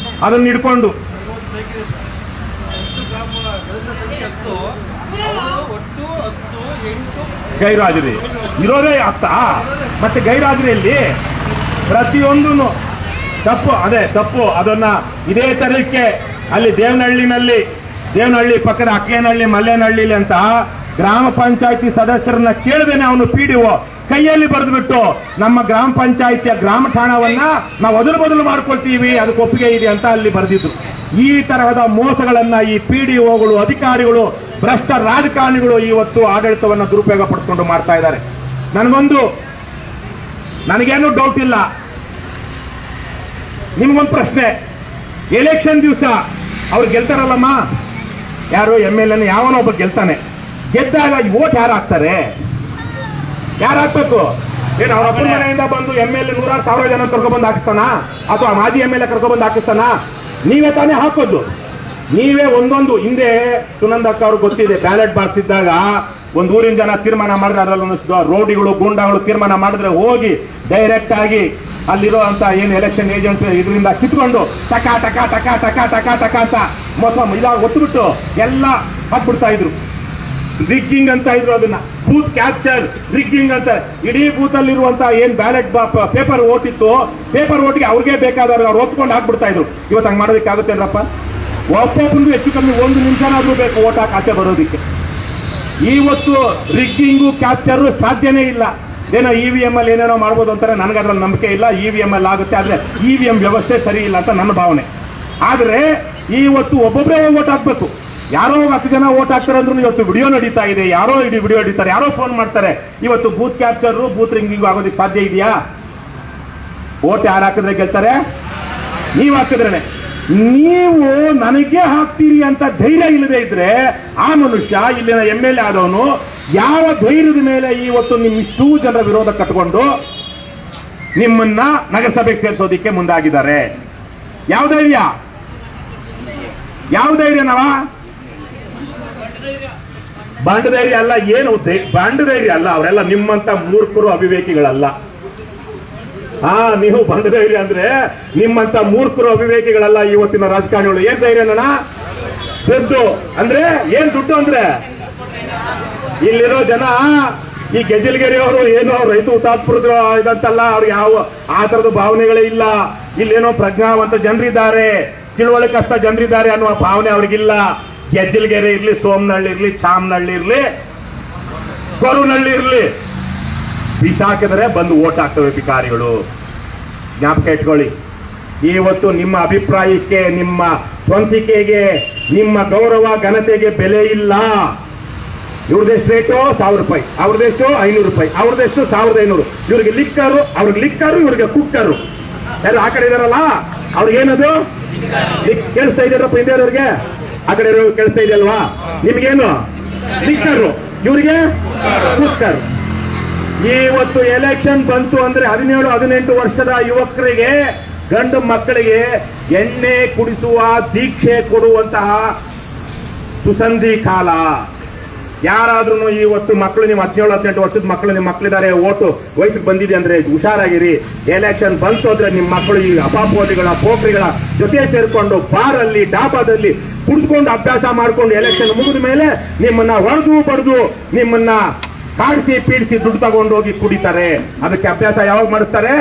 ಅದನ್ನ ಹಿಡ್ಕೊಂಡು ಗೈರಾಜರಿ ಇರೋದೇ ಆಗ್ತಾ ಮತ್ತೆ ಗೈರಾಜರಿಯಲ್ಲಿ ಪ್ರತಿಯೊಂದು ತಪ್ಪು ಅದನ್ನ ಇದೇ ತರಕ್ಕೆ ಅಲ್ಲಿ ದೇವನಹಳ್ಳಿ ಪಕ್ಕದ ಅಕ್ಕೇನಹಳ್ಳಿ ಮಲ್ಲೇನಹಳ್ಳಿ ಅಂತ ಗ್ರಾಮ ಪಂಚಾಯತಿ ಸದಸ್ಯರನ್ನ ಕೇಳದೇನೆ ಅವನು ಪಿಡಿಒ ಕೈಯಲ್ಲಿ ಬರೆದ್ಬಿಟ್ಟು ನಮ್ಮ ಗ್ರಾಮ ಪಂಚಾಯತಿಯ ಗ್ರಾಮ ಠಾಣವನ್ನ ನಾವು ಬದಲು ಮಾಡ್ಕೊಳ್ತೀವಿ, ಅದಕ್ಕೆ ಒಪ್ಪಿಗೆ ಇದೆ ಅಂತ ಅಲ್ಲಿ ಬರೆದಿದ್ರು. ಈ ತರಹದ ಮೋಸಗಳನ್ನ ಈ ಪಿಡಿಒಗಳು, ಅಧಿಕಾರಿಗಳು, ಭ್ರಷ್ಟ ರಾಜಕಾರಣಿಗಳು ಇವತ್ತು ಆಡಳಿತವನ್ನ ದುರುಪಯೋಗ ಪಡಿಸಿಕೊಂಡು ಮಾಡ್ತಾ ಇದ್ದಾರೆ. ನನಗೇನು ಡೌಟ್ ಇಲ್ಲ. ನಿಮ್ಗೊಂದು ಪ್ರಶ್ನೆ, ಎಲೆಕ್ಷನ್ ದಿವಸ ಅವ್ರು ಗೆಲ್ತಾರಲ್ಲಮ್ಮ, ಯಾರು MLA ಯಾವನೊಬ್ಬ ಗೆಲ್ತಾನೆ, ಗೆದ್ದಾಗ ವೋಟ್ ಯಾರು ಹಾಕ್ತಾರೆ? ಯಾರು ಹಾಕ್ಬೇಕು? ಏನು ಅವ್ರ ಅಪ್ಪನ ಮನೆಯಿಂದ ಬಂದು MLA 100,000 ಜನ ಕರ್ಕೊಬಂದು ಹಾಕಿಸ್ತಾನ ಅಥವಾ ಮಾಜಿ MLA ಕರ್ಕೊಬಂದು ಹಾಕಿಸ್ತಾನ? ನೀವೇ ತಾನೇ ಹಾಕೋದು. ನೀವೇ ಒಂದೊಂದು ಹಿಂದೆ ಸುನಂದಕ್ಕ ಅವ್ರಿಗೆ ಗೊತ್ತಿದೆ, ಬ್ಯಾಲೆಟ್ ಬಾಕ್ಸ್ ಇದ್ದಾಗ ಒಂದು ಊರಿನ ಜನ ತೀರ್ಮಾನ ಮಾಡಿದ್ರೆ ಅದರಲ್ಲಿ ಒಂದಷ್ಟು ರೋಡಿಗಳು ಗೂಂಡಾಗಳು ತೀರ್ಮಾನ ಮಾಡಿದ್ರೆ ಹೋಗಿ ಡೈರೆಕ್ಟ್ ಆಗಿ ಅಲ್ಲಿರೋ ಅಂತ ಏನು ಎಲೆಕ್ಷನ್ ಏಜೆಂಟ್ ಇದರಿಂದ ಕಿತ್ಕೊಂಡು ಟಕ ಟಕ ಟಕ ಟಕ ಟಕ ಟಕ ಅಂತ ಮೊತ್ತ ಇದಾಗ ಒತ್ತುಬಿಟ್ಟು ಎಲ್ಲ ಹಾಕ್ಬಿಡ್ತಾ ಇದ್ರು. ರಿಗ್ಗಿಂಗ್ ಅಂತ ಇದ್ರು, ಅದನ್ನ ಬೂತ್ ಕ್ಯಾಪ್ಚರ್ ರಿಗ್ಗಿಂಗ್ ಅಂತ. ಇಡೀ ಬೂತ್ ಅಲ್ಲಿರುವಂತ ಏನ್ ಬ್ಯಾಲೆಟ್ ಪೇಪರ್ ಓಟ್ ಇತ್ತು, ಪೇಪರ್ ಓಟ್ಗೆ ಅವ್ರಿಗೆ ಬೇಕಾದವ್ರು ಅವ್ರು ಒಪ್ಕೊಂಡು ಹಾಕ್ಬಿಡ್ತಾ ಇದ್ರು. ಇವತ್ತು ಹಂಗೆ ಮಾಡೋದಕ್ಕಾಗುತ್ತೇನ್ರಪ್ಪ? ಒಬ್ಬೊಬ್ಬರು ಹೆಚ್ಚು ಕಮ್ಮಿ 1 ನಿಮಿಷನಾದ್ರೂ ಬೇಕು ಓಟ್ ಹಾಕಿ ಆಚೆ ಬರೋದಿಕ್ಕೆ. ಇವತ್ತು ರಿಗ್ಗಿಂಗು ಕ್ಯಾಪ್ಚರ್ ಸಾಧ್ಯನೇ ಇಲ್ಲ. ಏನೋ EVM ಅಲ್ಲಿ ಏನೇನೋ ಮಾಡ್ಬೋದು ಅಂತಾರೆ, ನನಗೆ ಅದ್ರಲ್ಲಿ ನಂಬಿಕೆ ಇಲ್ಲ. EVM ಅಲ್ಲಿ ಆಗುತ್ತೆ, ಆದ್ರೆ EVM ವ್ಯವಸ್ಥೆ ಸರಿ ಇಲ್ಲ ಅಂತ ನನ್ನ ಭಾವನೆ. ಆದ್ರೆ ಇವತ್ತು ಒಬ್ಬೊಬ್ಬರೇ ಓಟ್ ಹಾಕ್ಬೇಕು. ಯಾರೋ 10 ಜನ ಓಟ್ ಹಾಕ್ತಾರೆ ಅಂದ್ರೂ ಇವತ್ತು ವಿಡಿಯೋ ನಡೀತಾ ಇದೆ, ಯಾರೋ ವಿಡಿಯೋ ಹಿಡಿತಾರೆ, ಯಾರೋ ಫೋನ್ ಮಾಡ್ತಾರೆ. ಇವತ್ತು ಬೂತ್ ಕ್ಯಾಪ್ಚರ್ ಬೂತ್ ರಿಂಗಿಂಗ್ ಆಗೋದಕ್ಕೆ ಸಾಧ್ಯ ಇದೆಯಾ? ಓಟ್ ಯಾರು ಹಾಕಿದ್ರೆ ಗೆಲ್ತಾರೆ? ನೀವು ಹಾಕಿದ್ರೇನೆ. ನೀವು ನನಗೆ ಹಾಕ್ತೀರಿ ಅಂತ ಧೈರ್ಯ ಇಲ್ಲದೆ ಇದ್ರೆ ಆ ಮನುಷ್ಯ ಇಲ್ಲಿನ MLA ಆದವನು ಯಾವ ಧೈರ್ಯದ ಮೇಲೆ ಇವತ್ತು ನಿಮ್ಮಿಷ್ಟೂ ಜನರ ವಿರೋಧ ಕಟ್ಕೊಂಡು ನಿಮ್ಮನ್ನ ನಗರಸಭೆಗೆ ಸೇರಿಸೋದಿಕ್ಕೆ ಮುಂದಾಗಿದ್ದಾರೆ? ಯಾವ ಧೈರ್ಯನವ? ಬಂಡ ಧೈರ್ಯ ಅಲ್ಲ. ಏನು ಬಂಡ ಧೈರ್ಯ ಅಲ್ಲ. ಅವರೆಲ್ಲ ನಿಮ್ಮಂತ ಮೂರ್ಖರು, ಅವಿವೇಕಿಗಳಲ್ಲ. ನೀವು ಬಂಡ ಧೈರ್ಯ ಅಂದ್ರೆ ನಿಮ್ಮಂತ ಮೂರ್ಖರು, ಅವಿವೇಕಿಗಳಲ್ಲ ಇವತ್ತಿನ ರಾಜಕಾರಣಿಗಳು. ಏನ್ ಧೈರ್ಯನ? ದುಡ್ಡು ಅಂದ್ರೆ ಏನ್ ದುಡ್ಡು ಅಂದ್ರೆ ಇಲ್ಲಿರೋ ಜನ ಈ ಗೆಜ್ಜಲಗೆರೆಯವರು ಏನೋ ರೈತ ಹುತಾತ್ಮರು ಇದಂತಲ್ಲ, ಅವ್ರಿಗೆ ಯಾವ ಆ ತರದ ಭಾವನೆಗಳೇ ಇಲ್ಲ. ಇಲ್ಲೇನೋ ಪ್ರಜ್ಞಾವಂತ ಜನರಿದ್ದಾರೆ, ತಿಳುವಳಿಕಸ್ಥ ಜನರಿದ್ದಾರೆ ಅನ್ನುವ ಭಾವನೆ ಅವ್ರಿಗಿಲ್ಲ. ಗೆಜ್ಜಲಗೆರೆ ಇರ್ಲಿ, ಸೋಮನಹಳ್ಳಿ ಇರ್ಲಿ, ಚಾಮನಹಳ್ಳಿ ಇರ್ಲಿ, ಕೊರವನಹಳ್ಳಿ ಇರ್ಲಿ, ಬಿಸಾಕಿದರೆ ಬಂದು ಓಟ್ ಹಾಕ್ತವೆ ಅಧಿಕಾರಿಗಳು. ಜ್ಞಾಪಕ ಇಟ್ಕೊಳ್ಳಿ. ಇವತ್ತು ನಿಮ್ಮ ಅಭಿಪ್ರಾಯಕ್ಕೆ, ನಿಮ್ಮ ಸ್ವಂತಿಕೆಗೆ, ನಿಮ್ಮ ಗೌರವ ಘನತೆಗೆ ಬೆಲೆ ಇಲ್ಲ. ಇವ್ರದೆಷ್ಟು ರೇಟು? 1,000 ರೂಪಾಯಿ, ಅವ್ರದೆಷ್ಟು 500 ರೂಪಾಯಿ, ಅವ್ರದೆಷ್ಟು 1,500. ಇವ್ರಿಗೆ ಲಿಕ್ಕರು, ಅವ್ರಿಗೆ ಲಿಕ್ಕರು, ಇವ್ರಿಗೆ ಕುಕ್ಕರು. ಎಲ್ಲ ಆ ಕಡೆ ಇದಾರಲ್ಲ, ಅವ್ರಿಗೇನದು ಕೇಳಿಸ್ತಾ ಇದ್ದಾರಪ್ಪ ಹಿಂದೆ ಆ ಕಡೆ ಕೇಳಿಸ್ತಾ ಇದೆಯಲ್ವಾ? ನಿಮ್ಗೇನು ಲಿಕ್ಕರು, ಇವ್ರಿಗೆ ಕುಕ್ಕರು. ಇವತ್ತು ಎಲೆಕ್ಷನ್ ಬಂತು ಅಂದ್ರೆ 17-18 ವರ್ಷದ ಯುವಕರಿಗೆ, ಗಂಡು ಮಕ್ಕಳಿಗೆ ಎಣ್ಣೆ ಕುಡಿಸುವ ದೀಕ್ಷೆ ಕೊಡುವಂತಹ ಸುಸಂಧಿ ಕಾಲ. ಯಾರಾದ್ರೂ ಇವತ್ತು ಮಕ್ಕಳು, ನಿಮ್ಮ 17-18 ವರ್ಷದ ಮಕ್ಕಳು, ನಿಮ್ಮ ಮಕ್ಕಳಿದ್ದಾರೆ, ಓಟು ವಯಸ್ಸಿಗೆ ಬಂದಿದೆ ಅಂದ್ರೆ ಹುಷಾರಾಗಿರಿ. ಎಲೆಕ್ಷನ್ ಬಂತು ಅಂದ್ರೆ ನಿಮ್ಮ ಮಕ್ಕಳು ಈ ಅಪಾಪೋದಿಗಳ, ಪೋಖ್ರಿಗಳ ಜೊತೆ ಸೇರ್ಕೊಂಡು ಬಾರಲ್ಲಿ, ಡಾಬಾದಲ್ಲಿ ಕುಡಿದುಕೊಂಡು ಅಭ್ಯಾಸ ಮಾಡ್ಕೊಂಡು ಎಲೆಕ್ಷನ್ ಮುಗಿದ ಮೇಲೆ ನಿಮ್ಮನ್ನ ಹೊಡೆದು ಬಡ್ದು, ನಿಮ್ಮನ್ನ ಕಾಡಿಸಿ ಪೀಡಿಸಿ ದುಡ್ಡು ತಗೊಂಡು ಹೋಗಿ ಕುಡಿತಾರೆ. ಅದಕ್ಕೆ ಅಭ್ಯಾಸ ಯಾವಾಗ ಮಾಡಿಸ್ತಾರೆ?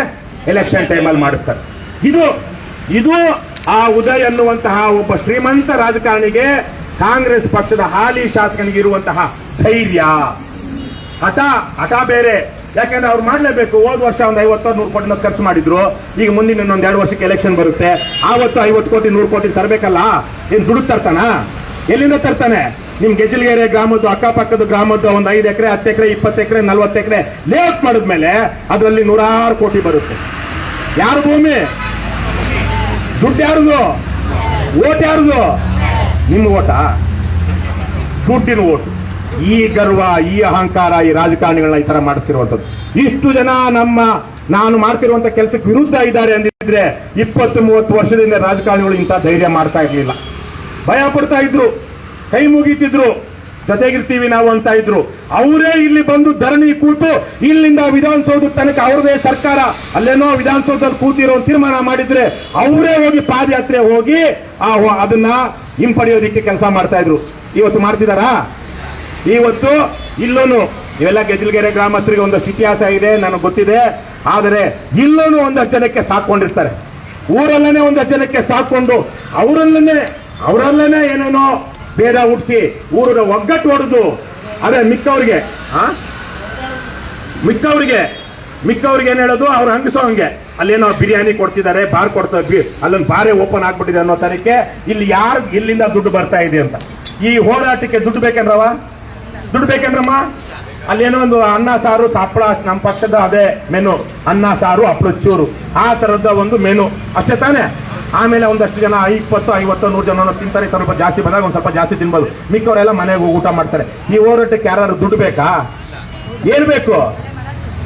ಎಲೆಕ್ಷನ್ ಟೈಮಲ್ಲಿ ಮಾಡಿಸ್ತಾರೆ. ಇದು ಆ ಉದಯ್ ಅನ್ನುವಂತಹ ಒಬ್ಬ ಶ್ರೀಮಂತ ರಾಜಕಾರಣಿಗೆ, ಕಾಂಗ್ರೆಸ್ ಪಕ್ಷದ ಹಾಲಿ ಶಾಸಕನಿಗೆ ಇರುವಂತಹ ಧೈರ್ಯ. ಹಠ ಬೇರೆ. ಯಾಕಂದ್ರೆ ಅವ್ರು ಮಾಡ್ಲೇಬೇಕು. ಹೋದ ವರ್ಷ ಒಂದು 50-100 ಕೋಟಿ ಖರ್ಚು ಮಾಡಿದ್ರು. ಈಗ ಮುಂದಿನ ಇನ್ನೊಂದು 2 ವರ್ಷಕ್ಕೆ ಎಲೆಕ್ಷನ್ ಬರುತ್ತೆ. ಆವತ್ತು 50 ಕೋಟಿ 100 ಕೋಟಿ ತರಬೇಕಲ್ಲ. ಏನ್ ದುಡ್ಡು ತರ್ತಾನ? ಎಲ್ಲಿಂದ ತರ್ತಾನೆ? ನಿಮ್ ಗೆಜಲ್ಗೆರೆ ಗ್ರಾಮದ್ದು, ಅಕ್ಕಪಕ್ಕದ ಗ್ರಾಮದ್ದು ಒಂದು 5 ಎಕರೆ, 10 ಎಕರೆ, 20 ಎಕರೆ, 40 ಎಕರೆ ಲೇಔಟ್ ಮಾಡಿದ್ಮೇಲೆ ಅದರಲ್ಲಿ 100 ಕೋಟಿ ಬರುತ್ತೆ. ಯಾರು ಭೂಮಿ? ದುಡ್ಡು ಯಾರದು? ಓಟ್ ಯಾರದು? ನಿಮ್ಮ ಓಟ? ದುಡ್ಡಿನ ಓಟು. ಈ ಗರ್ವ, ಈ ಅಹಂಕಾರ ಈ ರಾಜಕಾರಣಿಗಳನ್ನ ಈ ತರ ಮಾಡ್ತಿರುವಂತದ್ದು. ಇಷ್ಟು ಜನ ನಾನು ಮಾಡ್ತಿರುವಂತ ಕೆಲಸಕ್ಕೆ ವಿರುದ್ಧ ಇದ್ದಾರೆ ಅಂದಿದ್ರೆ 20-30 ವರ್ಷದಿಂದ ರಾಜಕಾರಣಿಗಳು ಇಂಥ ಧೈರ್ಯ ಮಾಡ್ತಾ ಇರ್ಲಿಲ್ಲ. ಭಯ ಪಡ್ತಾ ಇದ್ರು, ಕೈ ಮುಗಿತಿದ್ರು, ಜೊತೆಗಿರ್ತೀವಿ ನಾವು ಅಂತ ಇದ್ರು. ಅವರೇ ಇಲ್ಲಿ ಬಂದು ಧರಣಿ ಕೂತು ಇಲ್ಲಿಂದ ವಿಧಾನಸೌಧದ ತನಕ ಅವ್ರದೇ ಸರ್ಕಾರ ಅಲ್ಲೇನೋ ವಿಧಾನಸೌಧದಲ್ಲಿ ಕೂತಿರೋ ತೀರ್ಮಾನ ಮಾಡಿದ್ರೆ ಅವರೇ ಹೋಗಿ ಪಾದಯಾತ್ರೆ ಹೋಗಿ ಅದನ್ನ ಹಿಂಪಡೆಯೋದಿಕ್ಕೆ ಕೆಲಸ ಮಾಡ್ತಾ ಇದ್ರು. ಇವತ್ತು ಮಾಡ್ತಿದಾರಾ? ಇವತ್ತು ಇಲ್ಲೂನು ಇವೆಲ್ಲ ಗೆಜಲ್ಗೆರೆ ಗ್ರಾಮಸ್ಥರಿಗೆ ಒಂದಷ್ಟು ಇತಿಹಾಸ ಇದೆ, ನನಗೆ ಗೊತ್ತಿದೆ. ಆದರೆ ಇಲ್ಲೂನು ಒಂದಷ್ಟು ಜನಕ್ಕೆ ಸಾಕೊಂಡಿರ್ತಾರೆ. ಊರಲ್ಲೇ ಒಂದಷ್ಟು ಜನಕ್ಕೆ ಸಾಕೊಂಡು ಅವರಲ್ಲೇನೆ ಏನೇನೋ ಭೇದ ಹುಟ್ಟಿಸಿ ಊರ ಒಗ್ಗಟ್ಟು ಹೊಡೆದು, ಅದೇ ಮಿಕ್ಕವ್ರಿಗೆ ಏನ್ ಹೇಳೋದು, ಅವ್ರು ಹಂಗಸೋ ಹಂಗೆ ಅಲ್ಲೇನೋ ಬಿರಿಯಾನಿ ಕೊಡ್ತಿದ್ದಾರೆ, ಬಾರ್ ಕೊಡ್ತಾರೆ, ಅಲ್ಲೊಂದು ಬಾರೇ ಓಪನ್ ಆಗ್ಬಿಟ್ಟಿದೆ ಅನ್ನೋ ತನಕ್ಕೆ ಇಲ್ಲಿ ಯಾರು ಇಲ್ಲಿಂದ ದುಡ್ಡು ಬರ್ತಾ ಇದೆ ಅಂತ. ಈ ಹೋರಾಟಕ್ಕೆ ದುಡ್ಡು ಬೇಕೇನ್ರಮ್ಮ? ಅಲ್ಲೇನೋ ಒಂದು ಅನ್ನ ಸಾರು ಹಪ್ಪಳ, ನಮ್ಮ ಪಕ್ಷದ ಅದೇ ಮೆನು, ಅನ್ನ ಸಾರು ಹಪ್ಪಳ ಚೂರು, ಆ ತರದ ಒಂದು ಮೆನು ಅಷ್ಟೇ ತಾನೆ. ಆಮೇಲೆ ಒಂದಷ್ಟು ಜನ 20, 50, 100 ಜನ ತಿಂತಾರೆ. ಸ್ವಲ್ಪ ಜಾಸ್ತಿ ಬಂದಾಗ ಒಂದ್ ಸ್ವಲ್ಪ ಜಾಸ್ತಿ ತಿನ್ಬೋದು. ಮಿಕ್ಕವರೆಲ್ಲ ಮನೆಗೆ ಊಟ ಮಾಡ್ತಾರೆ. ಈ ಹೋರಾಟಕ್ಕೆ ಯಾರು ದುಡ್ಡು ಬೇಕಾ? ಏನ್ ಬೇಕು?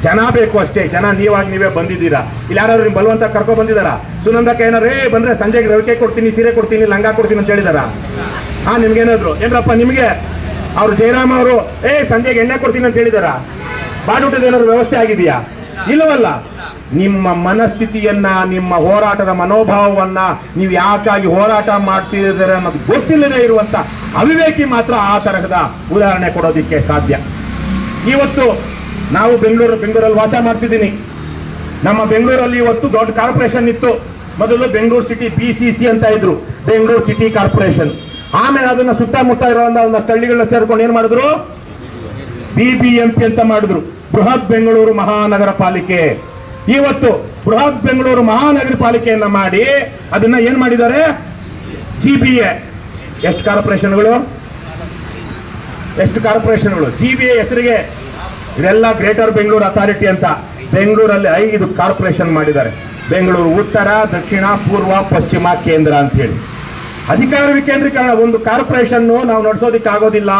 ಜನ ಬೇಕು ಅಷ್ಟೇ. ಜನ ನೀವೇ ಬಂದಿದ್ದೀರಾ. ಇಲ್ಲಿ ಯಾರು ನಿಮ್ ಬಲವಂತ ಕರ್ಕೊ ಬಂದಿದಾರಾ? ಸುನಂದಕ್ಕೆ ಏನಾರೇ ಬಂದ್ರೆ ಸಂಜೆಗೆ ರವಿಕೆ ಕೊಡ್ತೀನಿ, ಸೀರೆ ಕೊಡ್ತೀನಿ, ಲಂಗ ಕೊಡ್ತೀನಿ ಅಂತ ಹೇಳಿದಾರ? ನಿಮ್ಗೇನಾದ್ರು ಏನ್ರಪ್ಪ? ನಿಮ್ಗೆ ಅವ್ರು ಜಯರಾಮ್ ಅವರು ಸಂಜೆಗೆ ಎಣ್ಣೆ ಕೊಡ್ತೀನಿ ಅಂತ ಹೇಳಿದಾರ? ಬಾಡೂಟದ ಏನಾದ್ರು ವ್ಯವಸ್ಥೆ ಆಗಿದೆಯಾ? ಇಲ್ಲವಲ್ಲ. ನಿಮ್ಮ ಮನಸ್ಥಿತಿಯನ್ನ, ನಿಮ್ಮ ಹೋರಾಟದ ಮನೋಭಾವವನ್ನ, ನೀವು ಯಾಕಾಗಿ ಹೋರಾಟ ಮಾಡ್ತಿದ್ದೀರ ಅನ್ನೋದು ಗೊತ್ತಿಲ್ಲದೆ ಇರುವಂತ ಅವಿವೇಕಿ ಮಾತ್ರ ಆ ತರಹದ ಉದಾಹರಣೆ ಕೊಡೋದಿಕ್ಕೆ ಸಾಧ್ಯ. ಇವತ್ತು ನಾವು ಬೆಂಗಳೂರಲ್ಲಿ ವಾಸ ಮಾಡ್ತಿದ್ದೀನಿ. ನಮ್ಮ ಬೆಂಗಳೂರಲ್ಲಿ ಇವತ್ತು ದೊಡ್ಡ ಕಾರ್ಪೊರೇಷನ್ ಇತ್ತು. ಮೊದಲು ಬೆಂಗಳೂರು ಸಿಟಿ BCC ಅಂತ ಇದ್ರು, ಬೆಂಗಳೂರು ಸಿಟಿ ಕಾರ್ಪೊರೇಷನ್. ಆಮೇಲೆ ಅದನ್ನ ಸುತ್ತಮುತ್ತ ಇರುವಂತ ಒಂದಷ್ಟು ಹಳ್ಳಿಗಳನ್ನ ಸೇರ್ಕೊಂಡು ಏನ್ ಮಾಡಿದ್ರು? BBMP ಅಂತ ಮಾಡಿದ್ರು, ಬೃಹತ್ ಬೆಂಗಳೂರು ಮಹಾನಗರ ಪಾಲಿಕೆ. ಇವತ್ತು ಬೃಹತ್ ಬೆಂಗಳೂರು ಮಹಾನಗರ ಪಾಲಿಕೆಯನ್ನ ಮಾಡಿ ಅದನ್ನ ಏನ್ ಮಾಡಿದ್ದಾರೆ? GBA. ಎಷ್ಟು ಕಾರ್ಪೊರೇಷನ್ಗಳು? GBA ಹೆಸರಿಗೆ ಇದೆಲ್ಲ ಗ್ರೇಟರ್ ಬೆಂಗಳೂರು ಅಥಾರಿಟಿ ಅಂತ. ಬೆಂಗಳೂರಲ್ಲಿ 5 ಕಾರ್ಪೊರೇಷನ್ ಮಾಡಿದ್ದಾರೆ. ಬೆಂಗಳೂರು ಉತ್ತರ, ದಕ್ಷಿಣ, ಪೂರ್ವ, ಪಶ್ಚಿಮ, ಕೇಂದ್ರ ಅಂತ ಹೇಳಿ. ಅಧಿಕಾರ ವಿಕೇಂದ್ರೀಕರಣ. ಒಂದು ಕಾರ್ಪೊರೇಷನ್ ನಾವು ನಡೆಸೋದಿಕ್ಕೆ ಆಗೋದಿಲ್ಲ.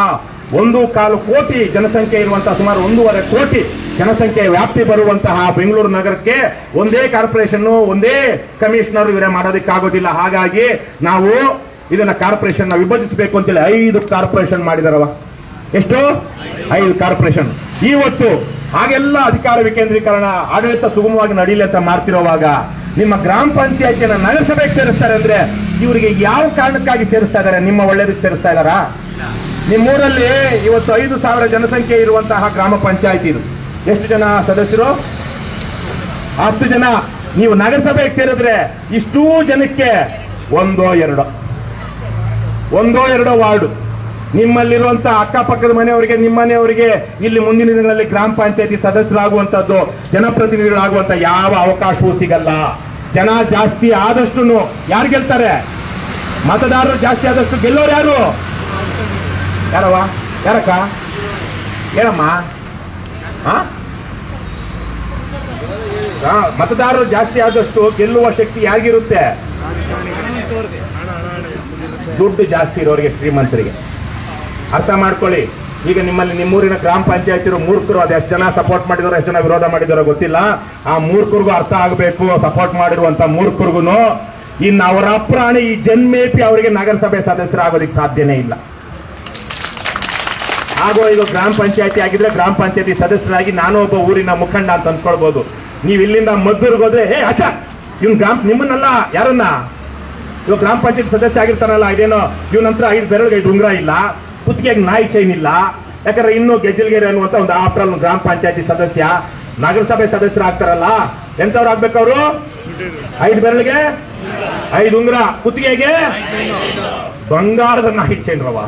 1.25 ಕೋಟಿ ಜನಸಂಖ್ಯೆ ಇರುವಂತಹ, ಸುಮಾರು 1.5 ಕೋಟಿ ಜನಸಂಖ್ಯೆ ವ್ಯಾಪ್ತಿ ಬರುವಂತಹ ಬೆಂಗಳೂರು ನಗರಕ್ಕೆ ಒಂದೇ ಕಾರ್ಪೊರೇಷನ್, ಒಂದೇ ಕಮಿಷನರ್ ಇವರೇ ಮಾಡೋದಿಕ್ಕೆ ಆಗೋದಿಲ್ಲ. ಹಾಗಾಗಿ ನಾವು ಇದನ್ನ ಕಾರ್ಪೊರೇಷನ್ ವಿಭಜಿಸಬೇಕು ಅಂತೇಳಿ 5 ಕಾರ್ಪೊರೇಷನ್ ಮಾಡಿದಾರವ. ಎಷ್ಟು? 5 ಕಾರ್ಪೊರೇಷನ್. ಇವತ್ತು ಹಾಗೆಲ್ಲ ಅಧಿಕಾರ ವಿಕೇಂದ್ರೀಕರಣ, ಆಡಳಿತ ಸುಗಮವಾಗಿ ನಡೀಲಿ ಅಂತ ಮಾಡ್ತಿರೋವಾಗ ನಿಮ್ಮ ಗ್ರಾಮ ಪಂಚಾಯತಿನ ನಗರಸಭೆಗೆ ಸೇರಿಸ್ತಾರೆ ಅಂದ್ರೆ ಇವರಿಗೆ ಯಾವ ಕಾರಣಕ್ಕಾಗಿ ಸೇರಿಸ್ತಾ ಇದ್ದಾರೆ? ನಿಮ್ಮ ಒಳ್ಳೇದಕ್ಕೆ ಸೇರಿಸ್ತಾ ಇದ್ದಾರಾ? ನಿಮ್ಮೂರಲ್ಲಿ ಇವತ್ತು 5,000 ಜನಸಂಖ್ಯೆ ಇರುವಂತಹ ಗ್ರಾಮ ಪಂಚಾಯತಿ ಇದು. ಎಷ್ಟು ಜನ ಸದಸ್ಯರು? 10 ಜನ. ನೀವು ನಗರಸಭೆಗೆ ಸೇರಿದ್ರೆ ಇಷ್ಟೂ ಜನಕ್ಕೆ ಒಂದೋ ಎರಡೋ ವಾರ್ಡು. ನಿಮ್ಮಲ್ಲಿರುವಂತಹ ಅಕ್ಕಪಕ್ಕದ ಮನೆಯವರಿಗೆ, ನಿಮ್ಮ ಮನೆಯವರಿಗೆ ಇಲ್ಲಿ ಮುಂದಿನ ದಿನಗಳಲ್ಲಿ ಗ್ರಾಮ ಪಂಚಾಯತಿ ಸದಸ್ಯರಾಗುವಂತದ್ದು, ಜನಪ್ರತಿನಿಧಿಗಳಾಗುವಂತ ಯಾವ ಅವಕಾಶವೂ ಸಿಗಲ್ಲ. ಜನ ಜಾಸ್ತಿ ಆದಷ್ಟು ಯಾರು ಗೆಲ್ತಾರೆ? ಮತದಾರರು ಜಾಸ್ತಿ ಆದಷ್ಟು ಗೆಲ್ಲೋರು ಯಾರು? ಯಾರಕ್ಕ? ಏನಮ್ಮ? ಮತದಾರರು ಜಾಸ್ತಿ ಆದಷ್ಟು ಗೆಲ್ಲುವ ಶಕ್ತಿ ಯಾರಿಗಿರುತ್ತೆ? ದುಡ್ಡು ಜಾಸ್ತಿ ಇರೋರಿಗೆ, ಶ್ರೀಮಂತರಿಗೆ. ಅರ್ಥ ಮಾಡ್ಕೊಳ್ಳಿ. ಈಗ ನಿಮ್ಮೂರಿನ ಗ್ರಾಮ ಪಂಚಾಯತಿರು ಮೂರ್ಖರು ಅದು ಎಷ್ಟು ಜನ ಸಪೋರ್ಟ್ ಮಾಡಿದಾರೋ ಎಷ್ಟು ಜನ ವಿರೋಧ ಮಾಡಿದಾರೋ ಗೊತ್ತಿಲ್ಲ. ಆ ಮೂರ್ಖರಿಗೂ ಅರ್ಥ ಆಗಬೇಕು, ಸಪೋರ್ಟ್ ಮಾಡಿರುವಂತ ಮೂರ್ಖರಿಗೂ ಇನ್ನು ಅವರ ಅಪ್ರಾಣಿ ಈ ಜನ್ಮೇಪಿ ಅವರಿಗೆ ನಗರಸಭೆ ಸದಸ್ಯರಾಗೋದಿಕ್ಕೆ ಸಾಧ್ಯನೇ ಇಲ್ಲ. ಆಗೋ ಇದು ಗ್ರಾಮ ಪಂಚಾಯತಿ ಆಗಿದ್ರೆ ಗ್ರಾಮ ಪಂಚಾಯತಿ ಸದಸ್ಯರಾಗಿ ನಾನು ಒಬ್ಬ ಊರಿನ ಮುಖಂಡ ಅಂತ ಅನ್ಸ್ಕೊಳ್ಬಹುದು. ನೀವು ಇಲ್ಲಿಂದ ಮದ್ದೂರ್ಗೆ ಹೋದ್ರೆ ನಿಮ್ಮನ್ನಲ್ಲ ಯಾರನ್ನ ಇವಾಗ ಗ್ರಾಮ ಪಂಚಾಯತ್ ಸದಸ್ಯ ಆಗಿರ್ತಾರಲ್ಲ, ಇದೇನೋ ಇವ್ ನಂತರ 5 ಬೆರಳಿಗೆ 5 ಉಂಗ್ರ ಇಲ್ಲ, ಕುತ್ತಿಗೆಗೆ ನಾಯಿ ಚೈನ್ ಇಲ್ಲ. ಯಾಕಂದ್ರೆ ಇನ್ನು ಗೆಜ್ಜಲ್ಗೆರೆ ಅನ್ನುವಂತ ಒಂದು ಆಫ್ಟರ್ ಗ್ರಾಮ ಪಂಚಾಯತಿ ಸದಸ್ಯ ನಗರಸಭೆ ಸದಸ್ಯರಾಗ್ತಾರಲ್ಲ, ಎಂತವ್ರು ಆಗ್ಬೇಕವ್ರು? 5 ಬೆರಳಿಗೆ 5 ಉಂಗ್ರ, ಕುತ್ತಿಗೆಗೆ ಬಂಗಾರದ ನಾಯಿ ಚೈನ್ ರವ.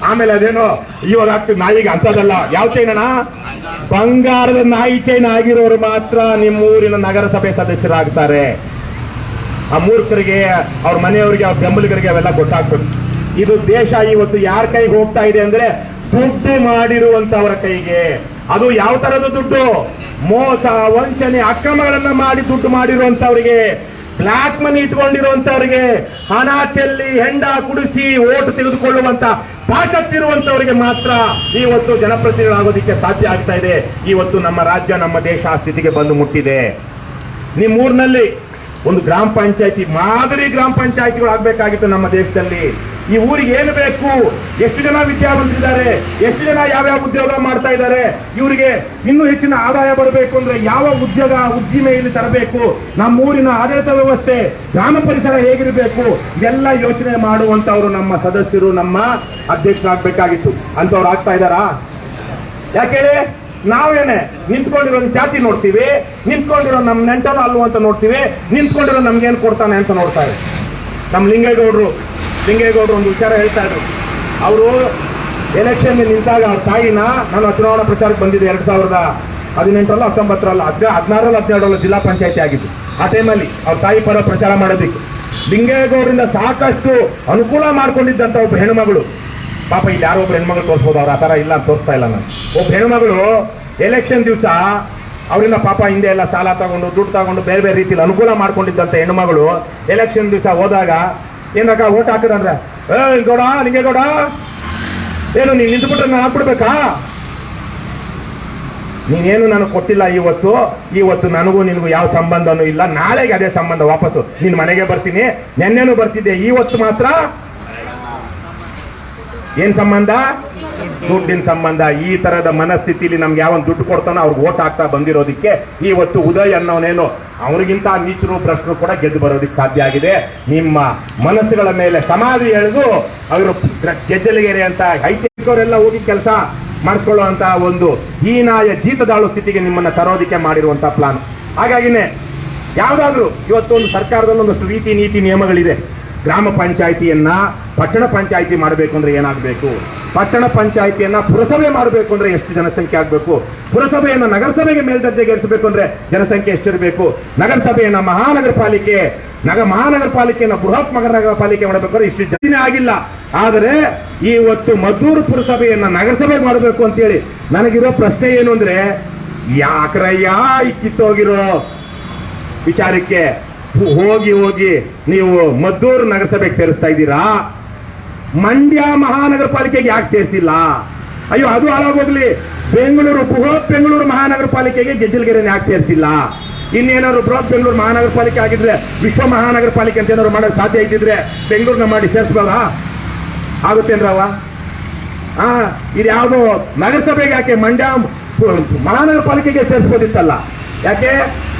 ಆಮೇಲೆ ಅದೇನೋ ಇವಾಗ ಆಗ್ತದೆ ನಾಯಿಗೆ ಅಂತದಲ್ಲ. ಯಾವ ಚೈನ್ ಅಣ್ಣ? ಬಂಗಾರದ ನಾಯಿ ಚೈನ್ ಆಗಿರೋರು ಮಾತ್ರ ನಿಮ್ಮ ಊರಿನ ನಗರಸಭೆ ಸದಸ್ಯರಾಗ್ತಾರೆ. ಆ ಮೂರ್ಖರಿಗೆ, ಅವ್ರ ಮನೆಯವರಿಗೆ, ಅವ್ರ ಬೆಂಬಲಿಗರಿಗೆ ಅವೆಲ್ಲ ಗೊತ್ತಾಗ್ತದೆ. ಇದು ದೇಶ ಇವತ್ತು ಯಾರ ಕೈಗೆ ಹೋಗ್ತಾ ಇದೆ ಅಂದ್ರೆ ದುಡ್ಡು ಮಾಡಿರುವಂತವರ ಕೈಗೆ. ಅದು ಯಾವ ತರದ ದುಡ್ಡು? ಮೋಸ, ವಂಚನೆ, ಅಕ್ರಮಗಳನ್ನ ಮಾಡಿ ದುಡ್ಡು ಮಾಡಿರುವಂತವರಿಗೆ, ಬ್ಲಾಕ್ ಮನಿ ಇಟ್ಕೊಂಡಿರುವಂತವರಿಗೆ, ಹಣ ಚೆಲ್ಲಿ ಹೆಂಡ ಕುಡಿಸಿ ಓಟು ತೆಗೆದುಕೊಳ್ಳುವಂತ ತಾಕತ್ತಿರುವಂತವರಿಗೆ ಮಾತ್ರ ಇವತ್ತು ಜನಪ್ರತಿನಿಧಿಗಳಾಗೋದಿಕ್ಕೆ ಸಾಧ್ಯ ಆಗ್ತಾ ಇದೆ. ಇವತ್ತು ನಮ್ಮ ರಾಜ್ಯ, ನಮ್ಮ ದೇಶ ಆ ಸ್ಥಿತಿಗೆ ಬಂದು ಮುಟ್ಟಿದೆ. ನಿಮ್ಮೂರಿನಲ್ಲಿ ಒಂದು ಗ್ರಾಮ ಪಂಚಾಯತಿ ಮಾದರಿ ಗ್ರಾಮ ಪಂಚಾಯತಿಗಳು ಆಗ್ಬೇಕಾಗಿತ್ತು ನಮ್ಮ ದೇಶದಲ್ಲಿ. ಈ ಊರಿಗೆ ಏನು ಬೇಕು? ಎಷ್ಟು ಜನ ವಿದ್ಯಾವಂತರಿದ್ದಾರೆ? ಎಷ್ಟು ಜನ ಯಾವ್ಯಾವ ಉದ್ಯೋಗ ಮಾಡ್ತಾ ಇದ್ದಾರೆ? ಇವರಿಗೆ ಇನ್ನೂ ಹೆಚ್ಚಿನ ಆದಾಯ ಬರಬೇಕು ಅಂದ್ರೆ ಯಾವ ಉದ್ಯೋಗ, ಉದ್ದಿಮೆ ಇಲ್ಲಿ ತರಬೇಕು? ನಮ್ಮ ಊರಿನ ಆಡಳಿತ ವ್ಯವಸ್ಥೆ, ಗ್ರಾಮ ಪರಿಸರ ಹೇಗಿರಬೇಕು? ಎಲ್ಲ ಯೋಚನೆ ಮಾಡುವಂತವರು ನಮ್ಮ ಸದಸ್ಯರು, ನಮ್ಮ ಅಧ್ಯಕ್ಷರಾಗಬೇಕಾಗಿತ್ತು. ಅಂತವ್ರು ಆಗ್ತಾ ಇದ್ದಾರಾ? ಯಾಕೆ? ನಾವೇನೆ ನಿಂತ್ಕೊಂಡಿರೋ ಜಾತಿ ನೋಡ್ತೀವಿ, ನಿಂತ್ಕೊಂಡಿರೋ ನಮ್ಮ ನೆಂಟನೋ ಅಲ್ವ ಅಂತ ನೋಡ್ತೀವಿ, ನಿಂತ್ಕೊಂಡಿರೋ ನಮ್ಗೇನು ಕೊಡ್ತಾನೆ ಅಂತ ನೋಡ್ತಾ ಇದ್ದೀವಿ. ನಮ್ಮ ಲಿಂಗೇಗೌಡರು ಒಂದು ವಿಚಾರ ಹೇಳ್ತಾ ಇದ್ರು. ಅವರು ಎಲೆಕ್ಷನ್ ನಿಂತಾಗ ಅವ್ರ ತಾಯಿನ, ನಾನು ಚುನಾವಣಾ ಪ್ರಚಾರಕ್ಕೆ ಬಂದಿದ್ದೆ 2018 19 16 17 ಜಿಲ್ಲಾ ಪಂಚಾಯತಿ ಆಗಿದ್ದು. ಆ ಟೈಮಲ್ಲಿ ಅವ್ರ ತಾಯಿ ಪರ ಪ್ರಚಾರ ಮಾಡೋದಿಕ್ಕೆ ಲಿಂಗೇಗೌಡರಿಂದ ಸಾಕಷ್ಟು ಅನುಕೂಲ ಮಾಡ್ಕೊಂಡಿದ್ದಂತ ಒಬ್ಬ ಹೆಣ್ಮಗಳು, ಪಾಪ ಇಲ್ಲಿ ಯಾರೋ ಒಬ್ರು ಹೆಣ್ಮಗಳು ತೋರಿಸ್ಬೋದು, ಅವ್ರು ಆ ಥರ ಇಲ್ಲ ಅಂತ ತೋರಿಸ್ತಾ ಇಲ್ಲ ನಾನು. ಒಬ್ಬ ಹೆಣ್ಮಗಳು ಎಲೆಕ್ಷನ್ ದಿವಸ ಅವರಿಂದ ಪಾಪ ಹಿಂದೆ ಎಲ್ಲ ಸಾಲ ತಗೊಂಡು ದುಡ್ಡು ತಗೊಂಡು ಬೇರೆ ಬೇರೆ ರೀತಿಯಲ್ಲಿ ಅನುಕೂಲ ಮಾಡ್ಕೊಂಡಿದ್ದಂತ ಹೆಣ್ಮಗಳು ಎಲೆಕ್ಷನ್ ದಿವಸ ಹೋದಾಗ ಏನಕ್ಕ ಓಟ್ ಹಾಕಿದಂದ್ರೆ, ಗೌಡ, ಲಿಂಗೇಗೌಡ, ಏನು ನೀನು ನಿಂತ್ಬಿಟ್ರೆ ನಾನು ಹಾಕ್ಬಿಡ್ಬೇಕಾ? ನೀನೇನು ನನಗೆ ಕೊಟ್ಟಿಲ್ಲ ಇವತ್ತು ನನಗೂ ನಿನಗೂ ಯಾವ ಸಂಬಂಧನೂ ಇಲ್ಲ. ನಾಳೆಗೆ ಅದೇ ಸಂಬಂಧ ವಾಪಸ್ಸು ನಿನ್ ಮನೆಗೆ ಬರ್ತೀನಿ. ನೆನ್ನೆನೂ ಬರ್ತಿದ್ದೆ, ಇವತ್ತು ಮಾತ್ರ ಏನ್ ಸಂಬಂಧ? ದುಡ್ಡಿನ ಸಂಬಂಧ. ಈ ತರದ ಮನಸ್ಥಿತಿಲಿ ನಮ್ಗೆ ಯಾವ ದುಡ್ಡು ಕೊಡ್ತಾನೋ ಅವ್ರಿಗೆ ಓಟ್ ಹಾಕ್ತಾ ಬಂದಿರೋದಕ್ಕೆ ಇವತ್ತು ಉದಯ್ ಅನ್ನೋನೇನು ಅವ್ರಿಗಿಂತ ನೀಚರು ಭ್ರಷ್ಟರು ಕೂಡ ಗೆದ್ದು ಬರೋದಕ್ಕೆ ಸಾಧ್ಯ ಆಗಿದೆ. ನಿಮ್ಮ ಮನಸ್ಸುಗಳ ಮೇಲೆ ಸಮಾಧಿ ಎಳೆದು ಅವರು ಗೆಜ್ಜಲಿಗೆರೆ ಅಂತ ಐತಿಹ್ಯವರೆಲ್ಲ ಹೋಗಿ ಕೆಲಸ ಮಾಡಿಸ್ಕೊಳ್ಳುವಂತ ಒಂದು ಹೀನಾಯ ಜೀತದಾಳು ಸ್ಥಿತಿಗೆ ನಿಮ್ಮನ್ನ ತರೋದಕ್ಕೆ ಮಾಡಿರುವಂತಹ ಪ್ಲಾನ್. ಹಾಗಾಗಿನೇ ಯಾವ್ದಾದ್ರು ಇವತ್ತು ಒಂದು ಸರ್ಕಾರದಲ್ಲಿ ಒಂದಷ್ಟು ರೀತಿ ನೀತಿ ನಿಯಮಗಳಿದೆ. ಗ್ರಾಮ ಪಂಚಾಯಿತಿಯನ್ನ ಪಟ್ಟಣ ಪಂಚಾಯಿತಿ ಮಾಡಬೇಕು ಅಂದ್ರೆ ಏನಾಗಬೇಕು? ಪಟ್ಟಣ ಪಂಚಾಯಿತಿಯನ್ನ ಪುರಸಭೆ ಮಾಡಬೇಕು ಅಂದ್ರೆ ಎಷ್ಟು ಜನಸಂಖ್ಯೆ ಆಗಬೇಕು? ಪುರಸಭೆಯನ್ನ ನಗರಸಭೆಗೆ ಮೇಲ್ದರ್ಜೆಗೇರಿಸಬೇಕು ಅಂದ್ರೆ ಜನಸಂಖ್ಯೆ ಎಷ್ಟಿರಬೇಕು? ನಗರಸಭೆಯನ್ನ ಮಹಾನಗರ ಪಾಲಿಕೆಯನ್ನ ಬೃಹತ್ ನಗರ ಪಾಲಿಕೆ ಮಾಡಬೇಕಾದ್ರೆ ಇಷ್ಟು ಜನ ಆಗಿಲ್ಲ. ಆದರೆ ಇವತ್ತು ಮದ್ದೂರು ಪುರಸಭೆಯನ್ನ ನಗರಸಭೆ ಮಾಡಬೇಕು ಅಂತೇಳಿ ನನಗಿರೋ ಪ್ರಶ್ನೆ ಏನು ಅಂದ್ರೆ, ಯಾಕ್ರಯ್ಯ ಈ ಕಿತ್ತೋಗಿರೋ ವಿಚಾರಕ್ಕೆ ಹೋಗಿ ನೀವು ಮದ್ದೂರು ನಗರಸಭೆಗೆ ಸೇರಿಸ್ತಾ ಇದ್ದೀರಾ? ಮಂಡ್ಯ ಮಹಾನಗರ ಪಾಲಿಕೆಗೆ ಯಾಕೆ ಸೇರಿಸಿಲ್ಲ? ಅಯ್ಯೋ, ಅದು ಹಾಳಾಗೋಗ್ಲಿ. ಬೃಹತ್ ಬೆಂಗಳೂರು ಮಹಾನಗರ ಪಾಲಿಕೆಗೆ ಗೆಜ್ಜಲಗೆರೆನ ಯಾಕೆ ಸೇರಿಸಿಲ್ಲ? ಇನ್ನೇನಾದ್ರು ಬೃಹತ್ ಬೆಂಗಳೂರು ಮಹಾನಗರ ಪಾಲಿಕೆ ಆಗಿದ್ರೆ ವಿಶ್ವ ಮಹಾನಗರ ಪಾಲಿಕೆ ಅಂತ ಏನಾದ್ರು ಮಾಡೋಕೆ ಸಾಧ್ಯ ಇದ್ದಿದ್ರೆ ಬೆಂಗಳೂರಿನ ಮಾಡಿ ಸೇರಿಸಬಹುದಾ? ಆಗುತ್ತೇನ್ರವ? ಇದು ಯಾವುದು ನಗರಸಭೆಗೆ ಯಾಕೆ ಮಂಡ್ಯ ಮಹಾನಗರ ಪಾಲಿಕೆಗೆ ಸೇರಿಸಬಹುದಿತ್ತಲ್ಲ? ಯಾಕೆ?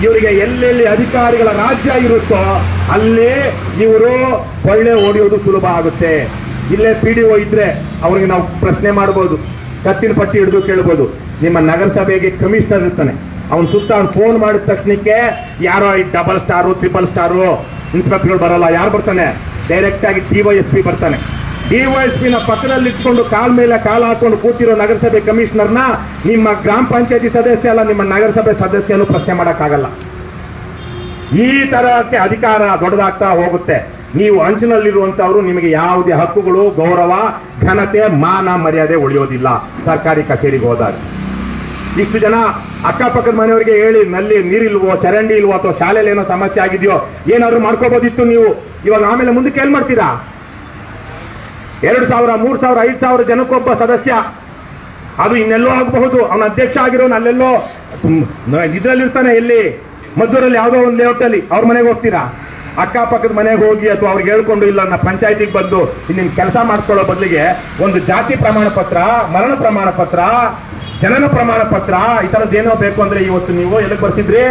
ಇವರಿಗೆ ಎಲ್ಲೆಲ್ಲಿ ಅಧಿಕಾರಿಗಳ ರಾಜ್ಯ ಇರುತ್ತೋ ಅಲ್ಲೇ ಇವರು ಕೊಳ್ಳೆ ಹೊಡೆಯೋದು ಸುಲಭ ಆಗುತ್ತೆ. ಇಲ್ಲೇ PDO ಇದ್ರೆ ಅವ್ರಿಗೆ ನಾವು ಪ್ರಶ್ನೆ ಮಾಡಬಹುದು, ಕತ್ತಿನ ಪಟ್ಟಿ ಹಿಡಿದು ಕೇಳಬಹುದು. ನಿಮ್ಮ ನಗರಸಭೆಗೆ ಕಮಿಷನರ್ ಇರ್ತಾನೆ, ಅವನ್ ಸುತ್ತ ಅವ್ನು ಫೋನ್ ಮಾಡಿದ ತಕ್ಷಣಕ್ಕೆ ಯಾರೋ ಡಬಲ್ ಸ್ಟಾರು, ಟ್ರಿಪಲ್ ಸ್ಟಾರು ಇನ್ಸ್ಪೆಕ್ಟರ್ಗಳು ಬರಲ್ಲ. ಯಾರು ಬರ್ತಾನೆ? ಡೈರೆಕ್ಟ್ ಆಗಿ DYSP ಬರ್ತಾನೆ. DYSPನ ಪಕ್ಕದಲ್ಲಿ ಇಟ್ಕೊಂಡು ಕಾಲ್ ಮೇಲೆ ಕಾಲ್ ಹಾಕೊಂಡು ಕೂತಿರೋ ನಗರಸಭೆ ಕಮಿಷನರ್ನ ನಿಮ್ಮ ಗ್ರಾಮ ಪಂಚಾಯತಿ ಸದಸ್ಯ ಅಲ್ಲ, ನಿಮ್ಮ ನಗರಸಭೆ ಸದಸ್ಯನು ಪ್ರಶ್ನೆ ಮಾಡಕ್ಕಾಗಲ್ಲ. ಈ ತರಕ್ಕೆ ಅಧಿಕಾರ ದೊಡ್ಡದಾಗ್ತಾ ಹೋಗುತ್ತೆ. ನೀವು ಅಂಚಿನಲ್ಲಿರುವಂತವರು, ನಿಮಗೆ ಯಾವುದೇ ಹಕ್ಕುಗಳು, ಗೌರವ, ಘನತೆ, ಮಾನ, ಮರ್ಯಾದೆ ಉಳಿಯೋದಿಲ್ಲ ಸರ್ಕಾರಿ ಕಚೇರಿಗೆ ಹೋದಾಗ. ಇಷ್ಟು ಜನ ಅಕ್ಕಪಕ್ಕದ ಮನೆಯವರಿಗೆ ಹೇಳಿ ನಲ್ಲಿ ನೀರಿಲ್ವೋ, ಚರಂಡಿ ಇಲ್ವೋ, ಅಥವಾ ಶಾಲೆಯಲ್ಲಿ ಏನೋ ಸಮಸ್ಯೆ ಆಗಿದೆಯೋ ಏನಾದ್ರು ಮಾಡ್ಕೋಬಹುದಿತ್ತು ನೀವು. ಇವಾಗ ಆಮೇಲೆ ಮುಂದಕ್ಕೆ ಏನ್ ಮಾಡ್ತೀರಾ? 2,000, 3,000, 5,000 ಜನಕ್ಕೊಬ್ಬ ಸದಸ್ಯ. ಅದು ಇನ್ನೆಲ್ಲೋ ಆಗಬಹುದು. ಅವನ ಅಧ್ಯಕ್ಷ ಆಗಿರೋನು ಅಲ್ಲೆಲ್ಲೋ ಇದ್ರಲ್ಲಿರ್ತಾನೆ, ಎಲ್ಲಿ ಮದ್ದೂರಲ್ಲಿ ಯಾವುದೋ ಒಂದು ಲೇಔಟ್ ಅಲ್ಲಿ. ಅವ್ರ ಮನೆಗೆ ಹೋಗ್ತೀರಾ? ಅಕ್ಕಪಕ್ಕದ ಮನೆಗೆ ಹೋಗಿ ಅಥವಾ ಅವ್ರಿಗೆ ಹೇಳ್ಕೊಂಡು, ಇಲ್ಲ ನಾ ಪಂಚಾಯತಿಗೆ ಬಂದು ನಿಮ್ ಕೆಲಸ ಮಾಡ್ಕೊಳ್ಳೋ ಬದಲಿಗೆ ಒಂದು ಜಾತಿ ಪ್ರಮಾಣ ಪತ್ರ, ಮರಣ ಪ್ರಮಾಣ ಪತ್ರ, ಜನನ ಪ್ರಮಾಣ ಪತ್ರ, ಈ ತರದ್ದು ಏನೋ ಬೇಕು ಅಂದ್ರೆ ಇವತ್ತು ನೀವು ಎಲ್ಲಿಗೆ ಬರ್ತಿದ್ರಿ?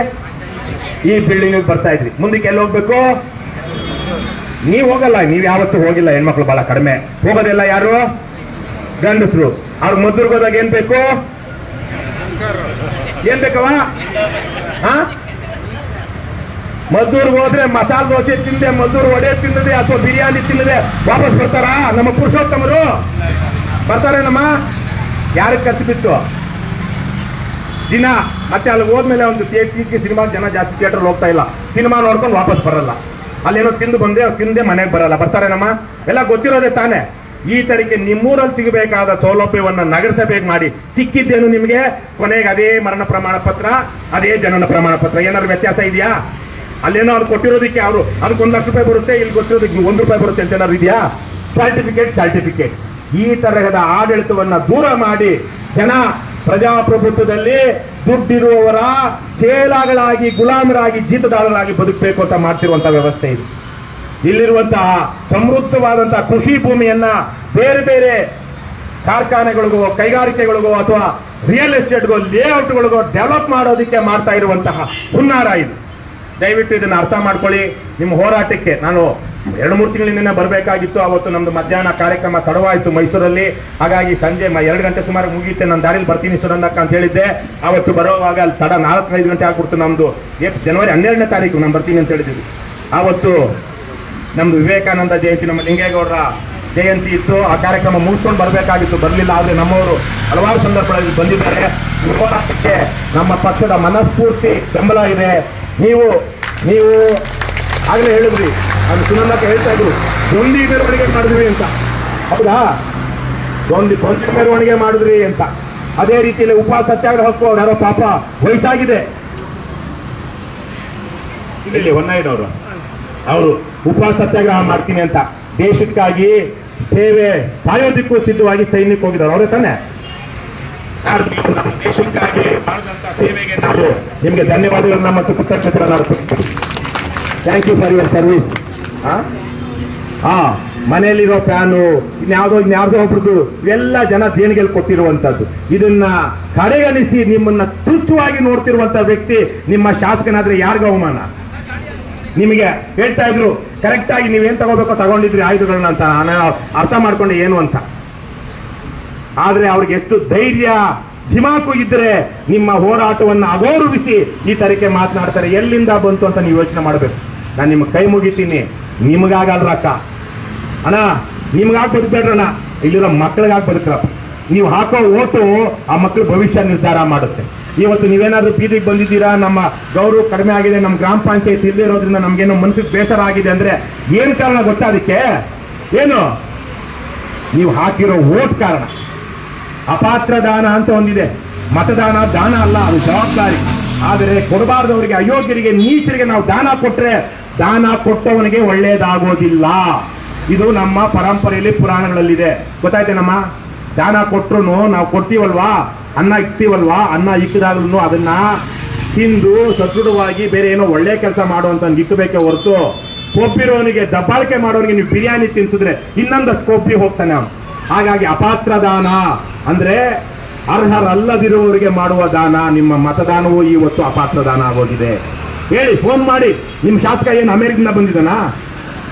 ಈ ಬಿಲ್ಡಿಂಗ್ ಬರ್ತಾ ಇದ್ರಿ. ಮುಂದಕ್ಕೆ ಎಲ್ಲಿ ಹೋಗ್ಬೇಕು? ನೀವ್ ಹೋಗಲ್ಲ, ನೀವ್ ಯಾವತ್ತೂ ಹೋಗಿಲ್ಲ. ಹೆಣ್ಮಕ್ಳು ಬಹಳ ಕಡಿಮೆ ಹೋಗೋದೆಲ್ಲ. ಯಾರು? ಗಂಡಸರು. ಅವ್ರಿಗೆ ಮದ್ದೂರ್ಗೆ ಹೋದಾಗ ಏನ್ ಬೇಕು? ಏನ್ ಬೇಕವ? ಮದ್ದೂರ್ಗೆ ಹೋದ್ರೆ ಮಸಾಲೆ ದೋಸೆ ತಿಂದೆ, ಮದ್ದೂರು ವಡೆ ತಿನ್ನದೆ ಅಥವಾ ಬಿರಿಯಾನಿ ತಿನ್ನದೆ ವಾಪಸ್ ಬರ್ತಾರಾ? ನಮ್ಮ ಪುರುಷೋತ್ತಮರು ಬರ್ತಾರೆ. ನಮ್ಮ ಯಾರಿಗೆ ಖರ್ಚು ಬಿತ್ತು ದಿನ? ಮತ್ತೆ ಅಲ್ಲಿ ಹೋದ್ಮೇಲೆ ಒಂದು ಸಿನಿಮಾ ಜನ ಜಾಸ್ತಿ ಥಿಯೇಟರ್ ಹೋಗ್ತಾ ಇಲ್ಲ, ಸಿನಿಮಾ ನೋಡ್ಕೊಂಡು ವಾಪಸ್ ಬರಲ್ಲ. ಅಲ್ಲೇನೋ ತಿಂದೆ ಮನೆಗೆ ಬರಲ್ಲ. ಬರ್ತಾರೆ ನಮ್ಮ ಎಲ್ಲ ಗೊತ್ತಿರೋದೇ ತಾನೆ. ಈ ತರಕ್ಕೆ ನಿಮ್ಮೂರಲ್ಲಿ ಸಿಗಬೇಕಾದ ಸೌಲಭ್ಯವನ್ನ ನಗರಸಭೆಗೆ ಮಾಡಿ ಸಿಕ್ಕಿದ್ದೇನು ನಿಮಗೆ? ಕೊನೆಗೆ ಅದೇ ಮರಣ ಪ್ರಮಾಣ ಪತ್ರ, ಅದೇ ಜನನ ಪ್ರಮಾಣ ಪತ್ರ. ಏನಾದ್ರು ವ್ಯತ್ಯಾಸ ಇದೆಯಾ? ಅಲ್ಲೇನೋ ಅವ್ರು ಕೊಟ್ಟಿರೋದಕ್ಕೆ ಅವರು ಅದಕ್ಕೆ ₹1,00,000 ಬರುತ್ತೆ, ಇಲ್ಲಿ ಕೊಟ್ಟಿರೋದಕ್ಕೆ ₹1 ಬರುತ್ತೆ ಅಂತ ಏನಾದ್ರು ಇದೆಯಾ? ಸರ್ಟಿಫಿಕೇಟ್. ಈ ತರಹದ ಆಡಳಿತವನ್ನ ದೂರ ಮಾಡಿ ಜನ ಪ್ರಜಾಪ್ರಭುತ್ವದಲ್ಲಿ ದುಡ್ಡಿರುವವರ ಚೇಲಾಗಳಾಗಿ, ಗುಲಾಮರಾಗಿ, ಜೀತದಾರರಾಗಿ ಬದುಕಬೇಕು ಅಂತ ಮಾಡ್ತಿರುವಂತಹ ವ್ಯವಸ್ಥೆ ಇದೆ. ಇಲ್ಲಿರುವಂತಹ ಸಮೃದ್ಧವಾದಂತಹ ಕೃಷಿ ಭೂಮಿಯನ್ನ ಬೇರೆ ಬೇರೆ ಕಾರ್ಖಾನೆಗಳಿಗೋ, ಕೈಗಾರಿಕೆಗಳಿಗೋ ಅಥವಾ ರಿಯಲ್ ಎಸ್ಟೇಟ್ಗೋ, ಲೇಔಟ್ಗಳಿಗೋ ಡೆವಲಪ್ ಮಾಡೋದಕ್ಕೆ ಮಾಡ್ತಾ ಇರುವಂತಹ ಹುನ್ನಾರ ಇದು. ದಯವಿಟ್ಟು ಇದನ್ನ ಅರ್ಥ ಮಾಡ್ಕೊಳ್ಳಿ. ನಿಮ್ಮ ಹೋರಾಟಕ್ಕೆ ನಾನು 2-3 ತಿಂಗಳಿಂದ ಬರಬೇಕಾಗಿತ್ತು. ಅವತ್ತು ನಮ್ದು ಮಧ್ಯಾಹ್ನ ಕಾರ್ಯಕ್ರಮ ತಡವಾಯಿತು ಮೈಸೂರಲ್ಲಿ. ಹಾಗಾಗಿ ಸಂಜೆ 2 ಗಂಟೆ ಸುಮಾರು ಮುಗಿಯುತ್ತೆ. ನಾನು ದಾರಿಲಿ ಬರ್ತೀನಿ ಸುನಂದಕ್ಕ ಅಂತ ಹೇಳಿದ್ದೆ. ಅವತ್ತು ಬರೋವಾಗ ಅಲ್ಲಿ ತಡ 4-5 ಗಂಟೆ ಆಗ್ಬಿಡ್ತು. ನಮ್ದು ಜನವರಿ 12ನೇ ತಾರೀಕು ನಾನು ಬರ್ತೀನಿ ಅಂತ ಹೇಳಿದ್ವಿ. ಆವತ್ತು ನಮ್ದು ವಿವೇಕಾನಂದ ಜಯಂತಿ, ನಮ್ಮ ಲಿಂಗೇಗೌಡರ ಜಯಂತಿ ಇತ್ತು. ಆ ಕಾರ್ಯಕ್ರಮ ಮುಗಿಸ್ಕೊಂಡು ಬರಬೇಕಾಗಿತ್ತು, ಬರಲಿಲ್ಲ. ಆದರೆ ನಮ್ಮವರು ಹಲವಾರು ಸಂದರ್ಭಗಳಲ್ಲಿ ಬಂದಿದ್ದಾರೆ. ಹೋರಾಟಕ್ಕೆ ನಮ್ಮ ಪಕ್ಷದ ಮನಸ್ಫೂರ್ತಿ ಬೆಂಬಲ ಇದೆ. ನೀವು ಆಗಲೇ ಹೇಳಿದ್ರಿ, ಅದು ಸುನಂದಕ್ಕೆ ಹೇಳ್ತಾ ಇದ್ರು, ದೊಂದಿ ಮೆರವಣಿಗೆ ಮಾಡಿದ್ವಿ ಅಂತ. ಹೌದಾ? ದೊಂದಿ ಮೆರವಣಿಗೆ ಮಾಡಿದ್ರಿ ಅಂತ. ಅದೇ ರೀತಿಯಲ್ಲಿ ಉಪವಾಸ ಸತ್ಯಾಗ್ರಹ ಹಾಕುವವರು ಯಾರೋ ಪಾಪ ವಯಸ್ಸಾಗಿದೆ, ಇಲ್ಲಿ ಹೊನ್ನಾಯ್ಡವರು, ಅವರು ಉಪವಾಸ ಸತ್ಯಾಗ್ರಹ ಮಾಡ್ತೀನಿ ಅಂತ ದೇಶಕ್ಕಾಗಿ ಸೇವೆ ಸಾಯೋದಕ್ಕೂ ಸಿದ್ಧವಾಗಿ ಸೈನ್ಯಕ್ಕೆ ಹೋಗಿದ್ದಾರೆ. ಅವರೇ ತಾನೆ? ದೇಶಕ್ಕಾಗಿ ಮಾಡಿದಂತ ಸೇವೆಗೆ ನಾವು ನಿಮಗೆ ಧನ್ಯವಾದಗಳನ್ನ ಮತ್ತು ಕೃತಜ್ಞತೆಗಳನ್ನ ಅರ್ಪಿಸ್ತೀವಿ. Thank you for your service. ಮನೆಯಲ್ಲಿರೋ ಫ್ಯಾನು ಇನ್ಯಾವುದೋ ಒಬ್ರದ್ದು ಇವೆಲ್ಲ ಜನ ದೇಣಿಗೆಯಲ್ಲಿ ಕೊಟ್ಟಿರುವಂತದ್ದು. ಇದನ್ನ ಕಡೆಗಣಿಸಿ ನಿಮ್ಮನ್ನ ತುಚ್ಛವಾಗಿ ನೋಡ್ತಿರುವಂತ ವ್ಯಕ್ತಿ ನಿಮ್ಮ ಶಾಸಕನಾದ್ರೆ ಯಾರಿಗ ಅವಮಾನ? ನಿಮಗೆ ಹೇಳ್ತಾ ಇದ್ರು ಕರೆಕ್ಟ್ ಆಗಿ ನೀವೇನ್ ತಗೋಬೇಕೋ ತಗೊಂಡಿದ್ರಿ ಆಯುಧಗಳನ್ನ ಅಂತ. ನಾನು ಅರ್ಥ ಮಾಡ್ಕೊಂಡೆ ಏನು ಅಂತ. ಆದ್ರೆ ಅವ್ರಿಗೆ ಎಷ್ಟು ಧೈರ್ಯ, ಧಿಮಾಕು ಇದ್ರೆ ನಿಮ್ಮ ಹೋರಾಟವನ್ನು ಅಗೌರವಿಸಿ ಈ ತರಕ್ಕೆ ಮಾತನಾಡ್ತಾರೆ. ಎಲ್ಲಿಂದ ಬಂತು ಅಂತ ನೀವು ಯೋಚನೆ ಮಾಡಬೇಕು. ನಾನು ನಿಮ್ಗೆ ಕೈ ಮುಗಿತೀನಿ. ನಿಮಗಾಗಲ್ರಕ್ಕ ಅಣ್ಣ, ನಿಮ್ಗಾಗಿ ಬದುಕ್ಬೇಡ್ರಣ್ಣ, ಇಲ್ಲಿರೋ ಮಕ್ಕಳಿಗಾಗಿ ಬದುಕ್ರಪ್ಪ. ನೀವು ಹಾಕೋ ಓಟು ಆ ಮಕ್ಕಳ ಭವಿಷ್ಯ ನಿರ್ಧಾರ ಮಾಡುತ್ತೆ. ಇವತ್ತು ನೀವೇನಾದ್ರೂ ಬೀದಿಗೆ ಬಂದಿದ್ದೀರಾ, ನಮ್ಮ ಗೌರವ ಕಡಿಮೆ ಆಗಿದೆ, ನಮ್ಮ ಗ್ರಾಮ ಪಂಚಾಯತ್ ಇಲ್ಲದೆ ಇರೋದ್ರಿಂದ ನಮ್ಗೇನೋ ಮನಸ್ಸಿಗೆ ಬೇಸರ ಆಗಿದೆ ಅಂದ್ರೆ ಏನ್ ಕಾರಣ ಗೊತ್ತಾ? ಅದಕ್ಕೆ ಏನು? ನೀವು ಹಾಕಿರೋ ಓಟ್ ಕಾರಣ. ಅಪಾತ್ರ ದಾನ ಅಂತ ಒಂದಿದೆ. ಮತದಾನ ದಾನ ಅಲ್ಲ, ಅದು ಜವಾಬ್ದಾರಿ. ಆದರೆ ಕೊಡಬಾರ್ದವರಿಗೆ, ಅಯೋಗ್ಯರಿಗೆ, ನೀಚರಿಗೆ ನಾವು ದಾನ ಕೊಟ್ರೆ ದಾನ ಕೊಟ್ಟವನಿಗೆ ಒಳ್ಳೇದಾಗೋದಿಲ್ಲ. ಇದು ನಮ್ಮ ಪರಂಪರೆಯಲ್ಲಿ, ಪುರಾಣಗಳಲ್ಲಿದೆ. ಗೊತ್ತಾಯ್ತೇನಮ್ಮ? ದಾನ ಕೊಟ್ರು ನಾವು ಕೊಡ್ತೀವಲ್ವಾ, ಅನ್ನ ಇಕ್ತೀವಲ್ವಾ, ಅನ್ನ ಇಕ್ಕಿದಾಗ್ಲೂ ಅದನ್ನ ತಿಂದು ಸದೃಢವಾಗಿ ಬೇರೆ ಏನೋ ಒಳ್ಳೆ ಕೆಲಸ ಮಾಡುವಂತ ಇಕ್ಕಬೇಕೆ ಹೊರತು ಕೊಬ್ಬಿರೋನಿಗೆ, ದಬ್ಬಾಳಿಕೆ ಮಾಡೋನಿಗೆ ನೀವು ಬಿರಿಯಾನಿ ತಿನ್ಸಿದ್ರೆ ಇನ್ನೊಂದಷ್ಟು ಕೊಬ್ಬಿ ಹೋಗ್ತಾನೆ ಅವನು. ಹಾಗಾಗಿ ಅಪಾತ್ರ ದಾನ ಅಂದ್ರೆ ಅರ್ಹರಲ್ಲದಿರುವವರಿಗೆ ಮಾಡುವ ದಾನ. ನಿಮ್ಮ ಮತದಾನವೂ ಇವತ್ತು ಅಪಾತ್ರ ದಾನ ಆಗೋಗಿದೆ. ಹೇಳಿ, ಫೋನ್ ಮಾಡಿ, ನಿಮ್ಮ ಶಾಸಕ ಏನು ಅಮೆರಿಕದಿಂದ ಬಂದಿದ್ದಾನ?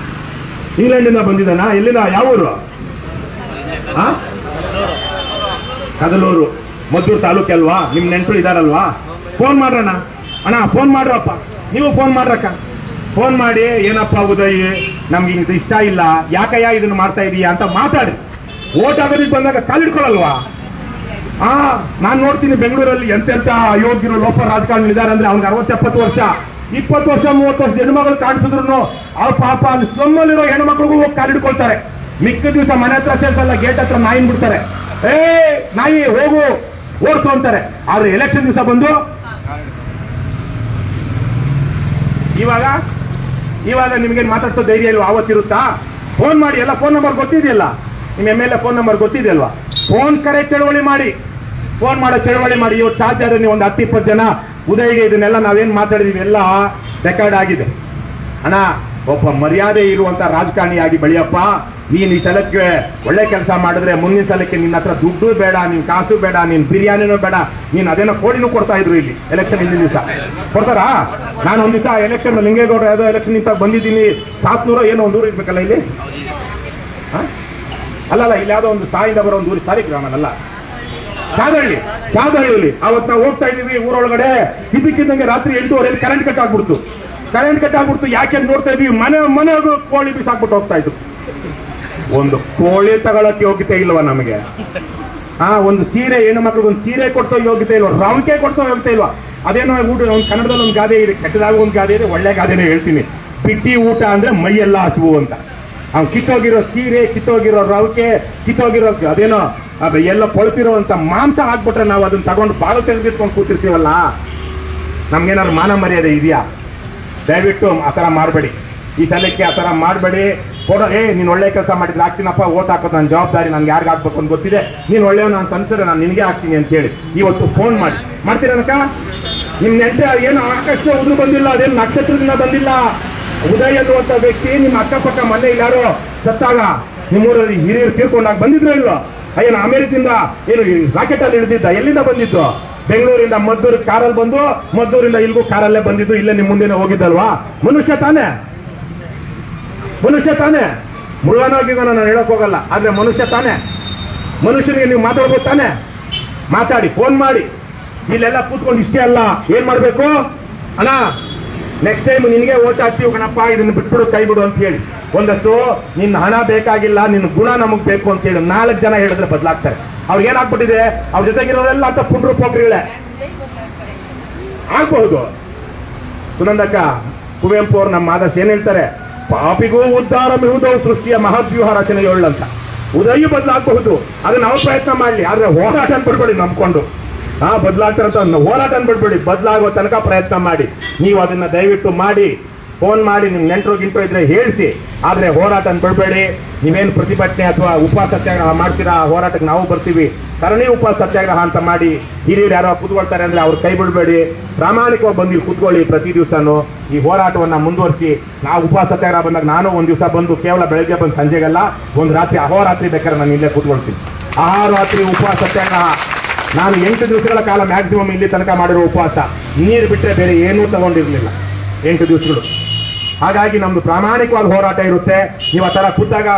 ಇಂಗ್ಲೆಂಡಿಂದ ಬಂದಿದ್ದಾನ? ಎಲ್ಲಿಂದ? ಯಾವ ಊರು? ಕದಲೂರು, ಮದ್ದೂರು ತಾಲೂಕೆ ಅಲ್ವಾ? ನಿಮ್ ನೆಂಟರು ಇದಾರಲ್ವಾ? ಫೋನ್ ಮಾಡ್ರಣ್ಣ. ಅಣ್ಣ ಫೋನ್ ಮಾಡ್ರಪ್ಪ, ನೀವು ಫೋನ್ ಮಾಡ್ರಕ್ಕ. ಫೋನ್ ಮಾಡಿ, ಏನಪ್ಪ ಉದಯ್, ನಮ್ಗೆ ಇದು ಇಷ್ಟ ಇಲ್ಲ, ಯಾಕಯ್ಯ ಇದನ್ನು ಮಾಡ್ತಾ ಇದೀಯಾ ಅಂತ ಮಾತಾಡಿ. ಓಟ್ ಆಗೋದಕ್ಕೆ ಬಂದಾಗ ಕಾಲಿಡ್ಕೊಳ್ಳಲ್ವಾ? ನಾನ್ ನೋಡ್ತೀನಿ ಬೆಂಗಳೂರಲ್ಲಿ ಎಂತೆಂತ ಅಯೋಗ್ಯರು, ಲೋಪ ರಾಜಕಾರಣಿಗಳಿದ್ದಾರೆ ಅಂದ್ರೆ ಅವ್ನಿಗೆ 60-70 ವರ್ಷ, 20 ವರ್ಷ 30 ವರ್ಷ ಹೆಣ್ಮಗಳು ಕಾಣಿಸಿದ್ರು ಅವ್ರ ಪಾಪ ಅಲ್ಲಿ ಸ್ಲಮ್ಮಲ್ಲಿರೋ ಹೆಣ್ಮಕ್ಳಿಗೂ ಹೋಗಿ ಕಾಲಿಡ್ಕೊಳ್ತಾರೆ. ಮಿಕ್ಕ ದಿವಸ ಮನೆ ಹತ್ರ ಸೇರ್ಸಲ್ಲ, ಗೇಟ್ ಹತ್ರ ನಾಯಿನ್ ಬಿಡ್ತಾರೆ. ನಾಯಿ ಹೋಗು ಓಡ್ಸು ಅಂತಾರೆ. ಆದ್ರೆ ಎಲೆಕ್ಷನ್ ದಿವಸ ಬಂದು ಇವಾಗ ನಿಮ್ಗೆ ಮಾತಾಡ್ಸೋ ಧೈರ್ಯ ಇಲ್ವಾ? ಆವತ್ತಿರುತ್ತಾ? ಫೋನ್ ಮಾಡಿ, ಎಲ್ಲ ಫೋನ್ ನಂಬರ್ ಗೊತ್ತಿದೆಯಲ್ಲ, ನಿಮ್ಮ MLA ಫೋನ್ ನಂಬರ್ ಗೊತ್ತಿದೆಯಲ್ವಾ? ಫೋನ್ ಕರೆ ಚಳವಳಿ ಮಾಡಿ, ಫೋನ್ ಮಾಡೋ ಚಳವಳಿ ಮಾಡಿ. ಇವತ್ತು ಸಾಧ್ಯ ನೀವು ಒಂದು 10-20 ಜನ ಉದಯಿಗೆ ಇದನ್ನೆಲ್ಲ ನಾವೇನ್ ಮಾತಾಡಿದೀವಿ ಎಲ್ಲ ರೆಕಾರ್ಡ್ ಆಗಿದೆ. ಅಣ್ಣ, ಒಬ್ಬ ಮರ್ಯಾದೆ ಇರುವಂತ ರಾಜಕಾರಣಿಯಾಗಿ ಬೆಳೆಯಪ್ಪ. ನೀನ್ ಈ ಸಲಕ್ಕೆ ಒಳ್ಳೆ ಕೆಲಸ ಮಾಡಿದ್ರೆ ಮುಂದಿನ ಸಲಕ್ಕೆ ನಿನ್ನ ಹತ್ರ ದುಡ್ಡು ಬೇಡ, ನಿನ್ ಕಾಸು ಬೇಡ, ನಿನ್ ಬಿರಿಯಾನಿನೂ ಬೇಡ, ನೀನ್ ಅದೇನೋ ಕೋಳಿನೂ ಕೊಡ್ತಾ ಇದ್ರು ಇಲ್ಲಿ ಎಲೆಕ್ಷನ್ ಹಿಂದಿನ ದಿವಸ. ಕೊಡ್ತಾರಾ? ನಾನು ಒಂದ್ ದಿವಸ ಎಲೆಕ್ಷನ್ ಲಿಂಗೇಗೌಡ ಯಾವುದೋ ಎಲೆಕ್ಷನ್ ನಿಂತ ಬಂದಿದ್ದೀನಿ. 700 ಏನೋ ಒಂದು ಊರು ಇರ್ಬೇಕಲ್ಲ ಇಲ್ಲಿ. ಅಲ್ಲಲ್ಲ, ಇಲ್ಲಿ ಯಾವುದೋ ಒಂದು ಸಾಯಿಂದ ಬರೋ ಒಂದು ಊರು, ಸಾಲಿಗ್ರಾಮನಲ್ಲ, ಚಾದಹಳ್ಳಿ. ಅವತ್ತು ನಾವು ಹೋಗ್ತಾ ಇದೀವಿ ಊರೊಳಗಡೆ, ಇದಕ್ಕಿದ್ದಂಗೆ ರಾತ್ರಿ 8:30 ಕರೆಂಟ್ ಕಟ್ ಆಗ್ಬಿಡ್ತು. ಯಾಕೆ ನೋಡ್ತಾ ಇದೀವಿ, ಮನೆಗೂ ಕೋಳಿ ಬಿಸಾಕ್ಬಿಟ್ಟು ಹೋಗ್ತಾ ಇದ್ರು. ಒಂದು ಕೋಳಿ ತಗೊಳಕ್ಕೆ ಯೋಗ್ಯತೆ ಇಲ್ವಾ ನಮಗೆ? ಒಂದು ಸೀರೆ, ಹೆಣ್ಣು ಮಕ್ಳಿಗೆ ಒಂದು ಸೀರೆ ಕೊಡ್ಸೋ ಯೋಗ್ಯತೆ ಇಲ್ವಾ? ರವಿಕೆ ಕೊಡ್ಸೋ ಯೋಗ್ಯತೆ ಇಲ್ವಾ? ಅದೇನೋ ಊಟ, ಒಂದು ಕನ್ನಡದಲ್ಲಿ ಒಂದು ಗಾದೆ ಇದೆ, ಕೆಟ್ಟದಾಗ ಒಂದು ಗಾದೆ ಇದೆ, ಒಳ್ಳೆ ಗಾದೆನೇ ಹೇಳ್ತೀನಿ. ಪಿಟ್ಟಿ ಊಟ ಅಂದ್ರೆ ಮೈಯೆಲ್ಲ ಹಸುವು ಅಂತ. ಅವ್ನು ಕಿತ್ತೋಗಿರೋ ಸೀರೆ, ಕಿತ್ತೋಗಿರೋ ರವಿಕೆ, ಕಿತ್ತೋಗಿರೋ ಅದೇನೋ ಅದು ಎಲ್ಲ ಕೊಳ್ತಿರೋಂತ ಮಾಂಸ ಹಾಕ್ಬಿಟ್ರೆ ನಾವು ಅದನ್ನ ತಗೊಂಡು ಬಾಳು ತೆಗೆದಿಟ್ಕೊಂಡು ಕೂತಿರ್ತೀವಲ್ಲ, ನಮ್ಗೇನಾದ್ರು ಮಾನ ಮರ್ಯಾದೆ ಇದೆಯಾ? ದಯವಿಟ್ಟು ಆ ಥರ ಮಾಡಬೇಡಿ. ಈ ಸಲಕ್ಕೆ ಆ ಥರ ಮಾಡಬೇಡಿ. ನೀನು ಒಳ್ಳೆ ಕೆಲಸ ಮಾಡಿದ್ರೆ ಹಾಕ್ತೀನಪ್ಪ, ಓಟ್ ಹಾಕೋದು ನನ್ನ ಜವಾಬ್ದಾರಿ, ನನ್ಗೆ ಯಾರಿಗೆ ಹಾಕ್ಬೇಕು ಅಂತ ಗೊತ್ತಿದೆ, ನೀನು ಒಳ್ಳೆಯವನು ಅಂತ ಅನ್ಸಿದ್ರೆ ನಾನು ನಿನಗೆ ಹಾಕ್ತೀನಿ ಅಂತ ಹೇಳಿ ಇವತ್ತು ಫೋನ್ ಮಾಡ್ತೀರನಕ. ನಿಮ್ ನೆಂಟೆ ಏನು ಆಕಾಶ ಉದ್ರು ಬಂದಿಲ್ಲ, ಅದೇನು ನಕ್ಷತ್ರದಿಂದ ಬಂದಿಲ್ಲ. ಉದಯ್ ಅನ್ನುವಂತ ವ್ಯಕ್ತಿ ನಿಮ್ಮ ಅಕ್ಕಪಕ್ಕ ಮನೆ ಯಾರೋ ಸತ್ತಾಗ ನಿಮ್ಮೂರಲ್ಲಿ ಹಿರಿಯರು ತೀರ್ಕೊಂಡಾಗ ಬಂದಿದ್ರು ಇಲ್ವೋ? ಏನು ಅಮೆರಿಕದಿಂದ ಏನು ರಾಕೆಟ್ ಅಲ್ಲಿ ಇಳಿದಿದ್ದ? ಎಲ್ಲಿಂದ ಬಂದಿದ್ದು? ಬೆಂಗಳೂರಿಂದ ಮದ್ದೂರು ಕಾರಲ್ಲಿ ಬಂದು, ಮದ್ದೂರಿಂದ ಇಲ್ಗೂ ಕಾರಲ್ಲೇ ಬಂದಿದ್ದು, ಇಲ್ಲೇ ನಿಮ್ಮ ಮುಂದೆನೆ ಹೋಗಿದ್ದಲ್ವಾ? ಮನುಷ್ಯ ತಾನೇ? ಮೃಗನಾಗಿದ್ದ ನಾನು ಹೇಳಕ್ ಹೋಗಲ್ಲ, ಆದ್ರೆ ಮನುಷ್ಯ ತಾನೇ. ಮನುಷ್ಯನಿಗೆ ನೀವು ಮಾತಾಡ್ಬೋದು ತಾನೆ? ಮಾತಾಡಿ, ಫೋನ್ ಮಾಡಿ. ಇಲ್ಲೆಲ್ಲ ಕೂತ್ಕೊಂಡು ಇಷ್ಟೇ ಅಲ್ಲ, ಏನ್ ಮಾಡ್ಬೇಕು ಅಣ್ಣ, ನೆಕ್ಸ್ಟ್ ಟೈಮ್ ನಿನಗೆ ಓಟ್ ಹಾಕ್ತೀವಿ ಕಣಪ್ಪ, ಇದನ್ನ ಬಿಟ್ಬಿಡು, ಕೈ ಬಿಡು ಅಂತ ಹೇಳಿ. ಒಂದಷ್ಟು ನಿನ್ನ ಹಣ ಬೇಕಾಗಿಲ್ಲ, ನಿನ್ನ ಗುಣ ನಮಗ್ ಬೇಕು ಅಂತ ಹೇಳಿ 4 ಜನ ಹೇಳಿದ್ರೆ ಬದಲಾಗ್ತಾರೆ. ಅವ್ರಿಗೆ ಏನಾಗ್ಬಿಟ್ಟಿದೆ, ಅವ್ರ ಜೊತೆಗಿರೋರೆಲ್ಲ ಅಂತ ಪುಂಡ್ರು ಪೋಖ್ರಿಗಳೇ ಆಗ್ಬಹುದು. ಸುನಂದಕ್ಕ, ಕುವೆಂಪು ಅವ್ರು ನಮ್ಮ ಆದರ್ಶ ಏನ್ ಹೇಳ್ತಾರೆ, ಪಾಪಿಗೂ ಉದ್ಧಾರ ಮಿಹುದವು ಸೃಷ್ಟಿಯ ಮಹದ್ವ್ಯೂಹ ರಚನೆಯೊಳ್ಳು ಅಂತ. ಉದಯ ಬದಲಾಗಬಹುದು, ಅದನ್ನ ನಾವು ಪ್ರಯತ್ನ ಮಾಡ್ಲಿ, ಆದ್ರೆ ಹೋರಾಟ ಬಿಡ್ಬೇಡಿ ನಂಬ್ಕೊಂಡು. ಬದಲಾಗ್ತಾರಂತ ಹೋರಾಟ ಬಿಡ್ಬೇಡಿ, ಬದಲಾಗುವ ತನಕ ಪ್ರಯತ್ನ ಮಾಡಿ. ನೀವು ಅದನ್ನ ದಯವಿಟ್ಟು ಮಾಡಿ. ಫೋನ್ ಮಾಡಿ, ನಿಮ್ ನೆಂಟರು ಗಿಂಟರು ಇದ್ರೆ ಹೇಳಿಸಿ, ಆದ್ರೆ ಹೋರಾಟ ಬಿಡ್ಬೇಡಿ. ನೀವೇನು ಪ್ರತಿಭಟನೆ ಅಥವಾ ಉಪವಾಸ ಸತ್ಯಾಗ್ರಹ ಮಾಡ್ತೀರಾ, ಆ ಹೋರಾಟಕ್ಕೆ ನಾವು ಬರ್ತೀವಿ. ಸರಣಿ ಉಪವಾಸ ಸತ್ಯಾಗ್ರಹ ಅಂತ ಮಾಡಿ ಹಿರಿಯರು ಯಾರೋ ಕೂತ್ಕೊಳ್ತಾರೆ ಅಂದ್ರೆ ಅವ್ರು ಕೈ ಬಿಡಬೇಡಿ. ಪ್ರಾಮಾಣಿಕವಾಗಿ ಬಂದು ಕೂತ್ಕೊಳ್ಳಿ. ಪ್ರತಿ ದಿವಸನೂ ಈ ಹೋರಾಟವನ್ನ ಮುಂದುವರಿಸಿ. ನಾವು ಉಪವಾಸ ಸತ್ಯಾಗ್ರಹ ಬಂದಾಗ ನಾನು ಒಂದ್ ದಿವಸ ಬಂದು ಕೇವಲ ಬೆಳಗ್ಗೆ ಬಂದು ಸಂಜೆಗೆಲ್ಲ ಒಂದು ರಾತ್ರಿ ಅಹೋರಾತ್ರಿ ಬೇಕಾದ್ರೆ ನಾನು ಇಲ್ಲೇ ಕೂತ್ಕೊಳ್ತೀನಿ. ಅಹೋರಾತ್ರಿ ಉಪವಾಸ ಸತ್ಯಾಗ್ರಹ ನಾನು 8 ದಿವಸಗಳ ಕಾಲ ಮ್ಯಾಕ್ಸಿಮಮ್ ಇಲ್ಲಿ ತನಕ ಮಾಡಿರೋ ಉಪವಾಸ. ನೀರು ಬಿಟ್ಟರೆ ಬೇರೆ ಏನೂ ತಗೊಂಡಿರ್ಲಿಲ್ಲ 8 ದಿವಸಗಳು. ಹಾಗಾಗಿ ನಮ್ದು ಪ್ರಾಮಾಣಿಕವಾದ ಹೋರಾಟ ಇರುತ್ತೆ. ನೀವು ಆ ತರ ಕೂತಾಗ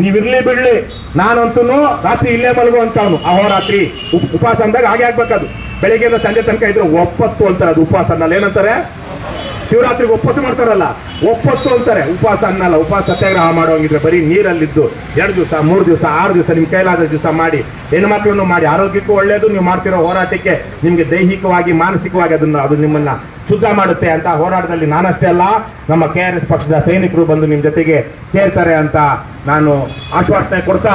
ನೀವಿರ್ಲಿ ಬಿಡ್ಲಿ, ನಾನಂತೂ ರಾತ್ರಿ ಇಲ್ಲೇ ಮಲಗುವಂತವನು. ಅಹೋರಾತ್ರಿ ಉಪವಾಸ ಅಂದಾಗ ಹಾಗೆ ಆಗ್ಬೇಕದು. ಬೆಳಿಗ್ಗೆಯಿಂದ ಸಂಜೆ ತನಕ ಇದ್ರೆ ಒಪ್ಪತ್ತು ಅಂತಾರೆ, ಅದು ಉಪವಾಸ ಅನ್ನಲ್ಲ. ಏನಂತಾರೆ? ಶಿವರಾತ್ರಿಗೆ ಒಪ್ಪತ್ತು ಮಾಡ್ತಾರಲ್ಲ, ಒಪ್ಪತ್ತು ಅಂತಾರೆ, ಉಪವಾಸ ಅನ್ನಲ್ಲ. ಉಪವಾಸ ಸತ್ಯಾಗ್ರಹ ಮಾಡೋಂಗಿದ್ರೆ ಬರೀ ನೀರಲ್ಲಿದ್ದು 2 ದಿವಸ 3 ದಿವಸ 6 ದಿವಸ ನಿಮ್ ಕೈಲಾದ ದಿವಸ ಮಾಡಿ. ಹೆಣ್ಮಕ್ಳನ್ನು ಮಾಡಿ, ಆರೋಗ್ಯಕ್ಕೂ ಒಳ್ಳೆಯದು. ನೀವು ಮಾಡ್ತಿರೋ ಹೋರಾಟಕ್ಕೆ ನಿಮ್ಗೆ ದೈಹಿಕವಾಗಿ ಮಾನಸಿಕವಾಗಿ ಅದು ನಿಮ್ಮನ್ನ ಶುದ್ಧ ಮಾಡುತ್ತೆ ಅಂತ ಹೋರಾಟದಲ್ಲಿ ನಾನಷ್ಟೇ ಅಲ್ಲ, ನಮ್ಮ KRS ಪಕ್ಷದ ಸೈನಿಕರು ಬಂದು ನಿಮ್ ಜೊತೆಗೆ ಸೇರ್ತಾರೆ ಅಂತ ನಾನು ಆಶ್ವಾಸನೆ ಕೊಡ್ತಾ,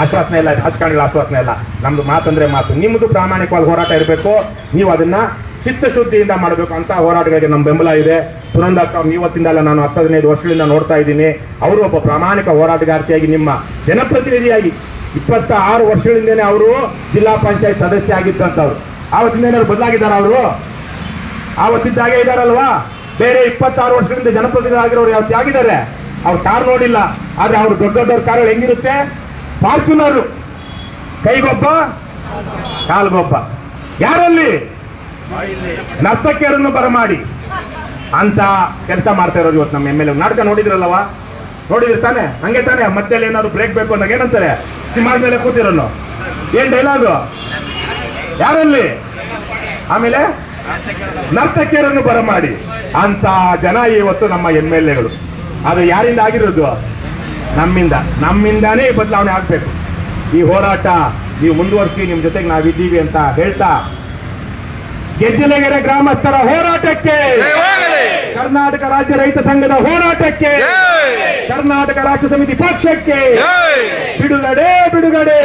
ಆಶ್ವಾಸನೆ ಇಲ್ಲ, ರಾಜಕಾರಣಿಗಳ ಆಶ್ವಾಸನೆ ಇಲ್ಲ, ನಮ್ದು ಮಾತಂದ್ರೆ ಮಾತು. ನಿಮ್ಮದು ಪ್ರಾಮಾಣಿಕವಾದ ಹೋರಾಟ ಇರಬೇಕು. ನೀವು ಅದನ್ನ ಚಿತ್ತಶುದ್ಧಿಯಿಂದ ಮಾಡಬೇಕು ಅಂತ ಹೋರಾಟಗಳಿಗೆ ನಮ್ಮ ಬೆಂಬಲ ಇದೆ. ಸುನಂದಕ್ಕ ಅವ್ರು ಇವತ್ತಿಂದಲ್ಲ, ನಾನು 10-15 ವರ್ಷಗಳಿಂದ ನೋಡ್ತಾ ಇದ್ದೀನಿ. ಅವರು ಒಬ್ಬ ಪ್ರಾಮಾಣಿಕ ಹೋರಾಟಗಾರ್ತಿಯಾಗಿ, ನಿಮ್ಮ ಜನಪ್ರತಿನಿಧಿಯಾಗಿ 26 ವರ್ಷಗಳಿಂದನೇ ಅವರು ಜಿಲ್ಲಾ ಪಂಚಾಯತ್ ಸದಸ್ಯ ಆಗಿದ್ದಂಥವ್ರು. ಆವತ್ತಿಂದ ಏನಾದ್ರು ಬದಲಾಗಿದ್ದಾರೆ? ಅವರು ಆವತ್ತಿದ್ದಾಗೆ ಇದ್ದಾರಲ್ವಾ? ಬೇರೆ 26 ವರ್ಷಗಳಿಂದ ಜನಪ್ರತಿನಿಧಿ ಆಗಿರೋರು ಯಾವತ್ತು ಆಗಿದ್ದಾರೆ? ಅವ್ರು ಕಾರ್ ನೋಡಿಲ್ಲ, ಆದ್ರೆ ಅವ್ರು ದೊಡ್ಡ ದೊಡ್ಡ ಕಾರುಗಳು ಹೆಂಗಿರುತ್ತೆ? ಫಾರ್ಚುನರ್, ಕೈಗೊಬ್ಬ ಕಾಲ್ಗೊಬ್ಬ. ಯಾರಲ್ಲಿ? ನರ್ತಕಿಯರನ್ನು ಬರಮಾಡಿ ಅಂತ ಕೆಲಸ ಮಾಡ್ತಾ ಇರೋದು ಇವತ್ತು ನಮ್ಮ MLA. ನಾಟಕ ನೋಡಿದ್ರಲ್ಲವಾ? ನೋಡಿದ್ರಿ ತಾನೆ? ಹಂಗೆ ತಾನೆ? ಮಧ್ಯದಲ್ಲಿ ಏನಾದ್ರು ಬ್ರೇಕ್ ಬೇಕು ಅಂದಾಗ ಏನಂತಾರೆ? ಸಿಂಹದ ಮೇಲೆ ಕೂತಿರೋನು ಏನ್ ಡೈಲಾಗು? ಯಾರಲ್ಲಿ? ಆಮೇಲೆ ನರ್ತಕಿಯರನ್ನು ಬರಮಾಡಿ ಅಂತ ಜನ ಇವತ್ತು ನಮ್ಮ MLAಗಳು. ಅದು ಯಾರಿಂದ ಆಗಿರೋದು? ನಮ್ಮಿಂದಾನೇ ಈ ಬದಲಾವಣೆ ಆಗ್ಬೇಕು. ಈ ಹೋರಾಟ ನೀವು ಮುಂದುವರಿಸಿ, ನಿಮ್ ಜೊತೆಗೆ ನಾವಿದ್ದೀವಿ ಅಂತ ಹೇಳ್ತಾ, ಗೆಜ್ಜಲಗೆರೆ ಗ್ರಾಮಸ್ಥರ ಹೋರಾಟಕ್ಕೆ, ಕರ್ನಾಟಕ ರಾಜ್ಯ ರೈತ ಸಂಘದ ಹೋರಾಟಕ್ಕೆ, ಕರ್ನಾಟಕ ರಾಜ್ಯ ಸಮಿತಿ ಪಕ್ಷಕ್ಕೆ ಬಿಡುಗಡೆ,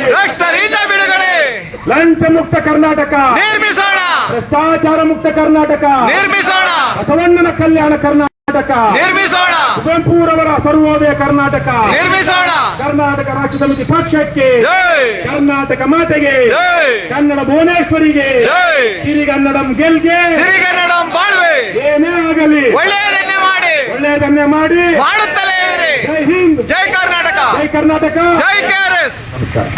ಲಂಚ ಮುಕ್ತ ಕರ್ನಾಟಕ ನಿರ್ಮಿಸೋಣ, ಭ್ರಷ್ಟಾಚಾರ ಮುಕ್ತ ಕರ್ನಾಟಕ ನಿರ್ಮಿಸೋಣ, ಬಸವಣ್ಣನ ಕಲ್ಯಾಣ ಕರ್ನಾಟಕ ನಿರ್ಮಿಸೋಣ, ಕುವೆಂಪುರವರ ಸರ್ವೋದಯ ಕರ್ನಾಟಕ ನಿರ್ಮಿಸೋಣ, ಕರ್ನಾಟಕ ರಾಷ್ಟ್ರ ಸಮಿತಿ ಪಕ್ಷಕ್ಕೆ, ಜೈ ಕರ್ನಾಟಕ ಮಾತೆಗೆ, ಜೈ ಕನ್ನಡ ಭುವನೇಶ್ವರಿಗೆ, ಜೈ ಸಿರಿಗನ್ನಡಂ ಗೆಲ್ಗೆ, ಸಿರಿಗನ್ನಡಂ ಬಾಳ್ವೆ, ಏನೇ ಆಗಲಿ ಒಳ್ಳೆಯದನ್ನೇ ಮಾಡಿ ಒಳ್ಳೆಯದನ್ನೇ ಮಾಡಿ ಮಾಡುತ್ತಲೇ ಇರಿ. ಜೈ ಹಿಂದ್, ಜೈ ಕರ್ನಾಟಕ, ಜೈ ಕರ್ನಾಟಕ, ಜೈ KRS. ನಮಸ್ಕಾರ.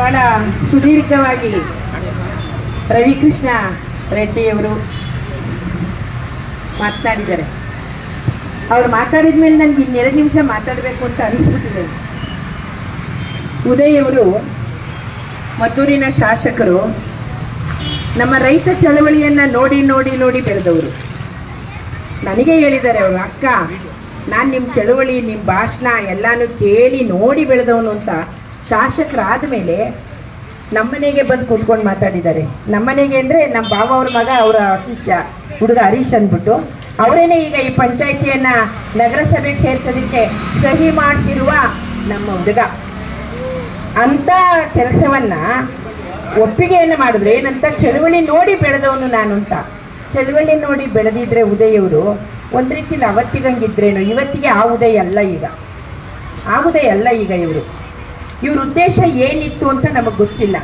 ಬಹಳ ಸುದೀರ್ಘವಾಗಿ ರವಿಕೃಷ್ಣ ರೆಡ್ಡಿಯವರು ಮಾತನಾಡಿದ್ದಾರೆ. ಅವ್ರು ಮಾತಾಡಿದ ಮೇಲೆ ನನಗೆ ಇನ್ನೆರಡು ನಿಮಿಷ ಮಾತಾಡಬೇಕು ಅಂತ ಅನಿಸ್ಬಿಟ್ಟಿದೆ. ಉದಯ್ ಅವರು ಮದ್ದೂರಿನ ಶಾಸಕರು, ನಮ್ಮ ರೈತ ಚಳವಳಿಯನ್ನು ನೋಡಿ ನೋಡಿ ನೋಡಿ ಬೆಳೆದವರು. ನನಗೆ ಹೇಳಿದ್ದಾರೆ ಅವರು, ಅಕ್ಕ ನಾನು ನಿಮ್ಮ ಚಳವಳಿ, ನಿಮ್ಮ ಭಾಷಣ ಎಲ್ಲಾನು ಕೇಳಿ ನೋಡಿ ಬೆಳೆದವನು ಅಂತ. ಶಾಸಕರಾದ ಮೇಲೆ ನಮ್ಮನೆಗೆ ಬಂದು ಕೂತ್ಕೊಂಡು ಮಾತಾಡಿದ್ದಾರೆ. ನಮ್ಮನೆಗೆ ಅಂದರೆ ನಮ್ಮ ಬಾವ ಅವ್ರ ಮಗ, ಅವರ ಶಿಷ್ಯ ಹುಡುಗ ಹರೀಶ್ ಅಂದ್ಬಿಟ್ಟು, ಅವರೇನೆ ಈಗ ಈ ಪಂಚಾಯಿತಿಯನ್ನು ನಗರಸಭೆಗೆ ಸೇರ್ಸೋದಕ್ಕೆ ಸಹಿ ಮಾಡ್ತಿರುವ ನಮ್ಮ ಹುಡುಗ. ಅಂಥ ಕೆಲಸವನ್ನು ಒಪ್ಪಿಗೆಯನ್ನು ಮಾಡಿದ್ರೆ ಏನಂತ, ಚಳುವಳಿ ನೋಡಿ ಬೆಳೆದವನು ನಾನು ಅಂತ. ಚಳುವಳಿ ನೋಡಿ ಬೆಳೆದಿದ್ರೆ ಉದಯ್ ಅವರು ಒಂದು ರೀತಿಲಿ ಅವತ್ತಿಗಂಗಿದ್ರೇನು, ಇವತ್ತಿಗೆ ಆ ಉದಯ್ ಅಲ್ಲ ಈಗ, ಆ ಉದಯ್ ಅಲ್ಲ ಈಗ. ಇವ್ರ ಉದ್ದೇಶ ಏನಿತ್ತು ಅಂತ ನಮಗೆ ಗೊತ್ತಿಲ್ಲ.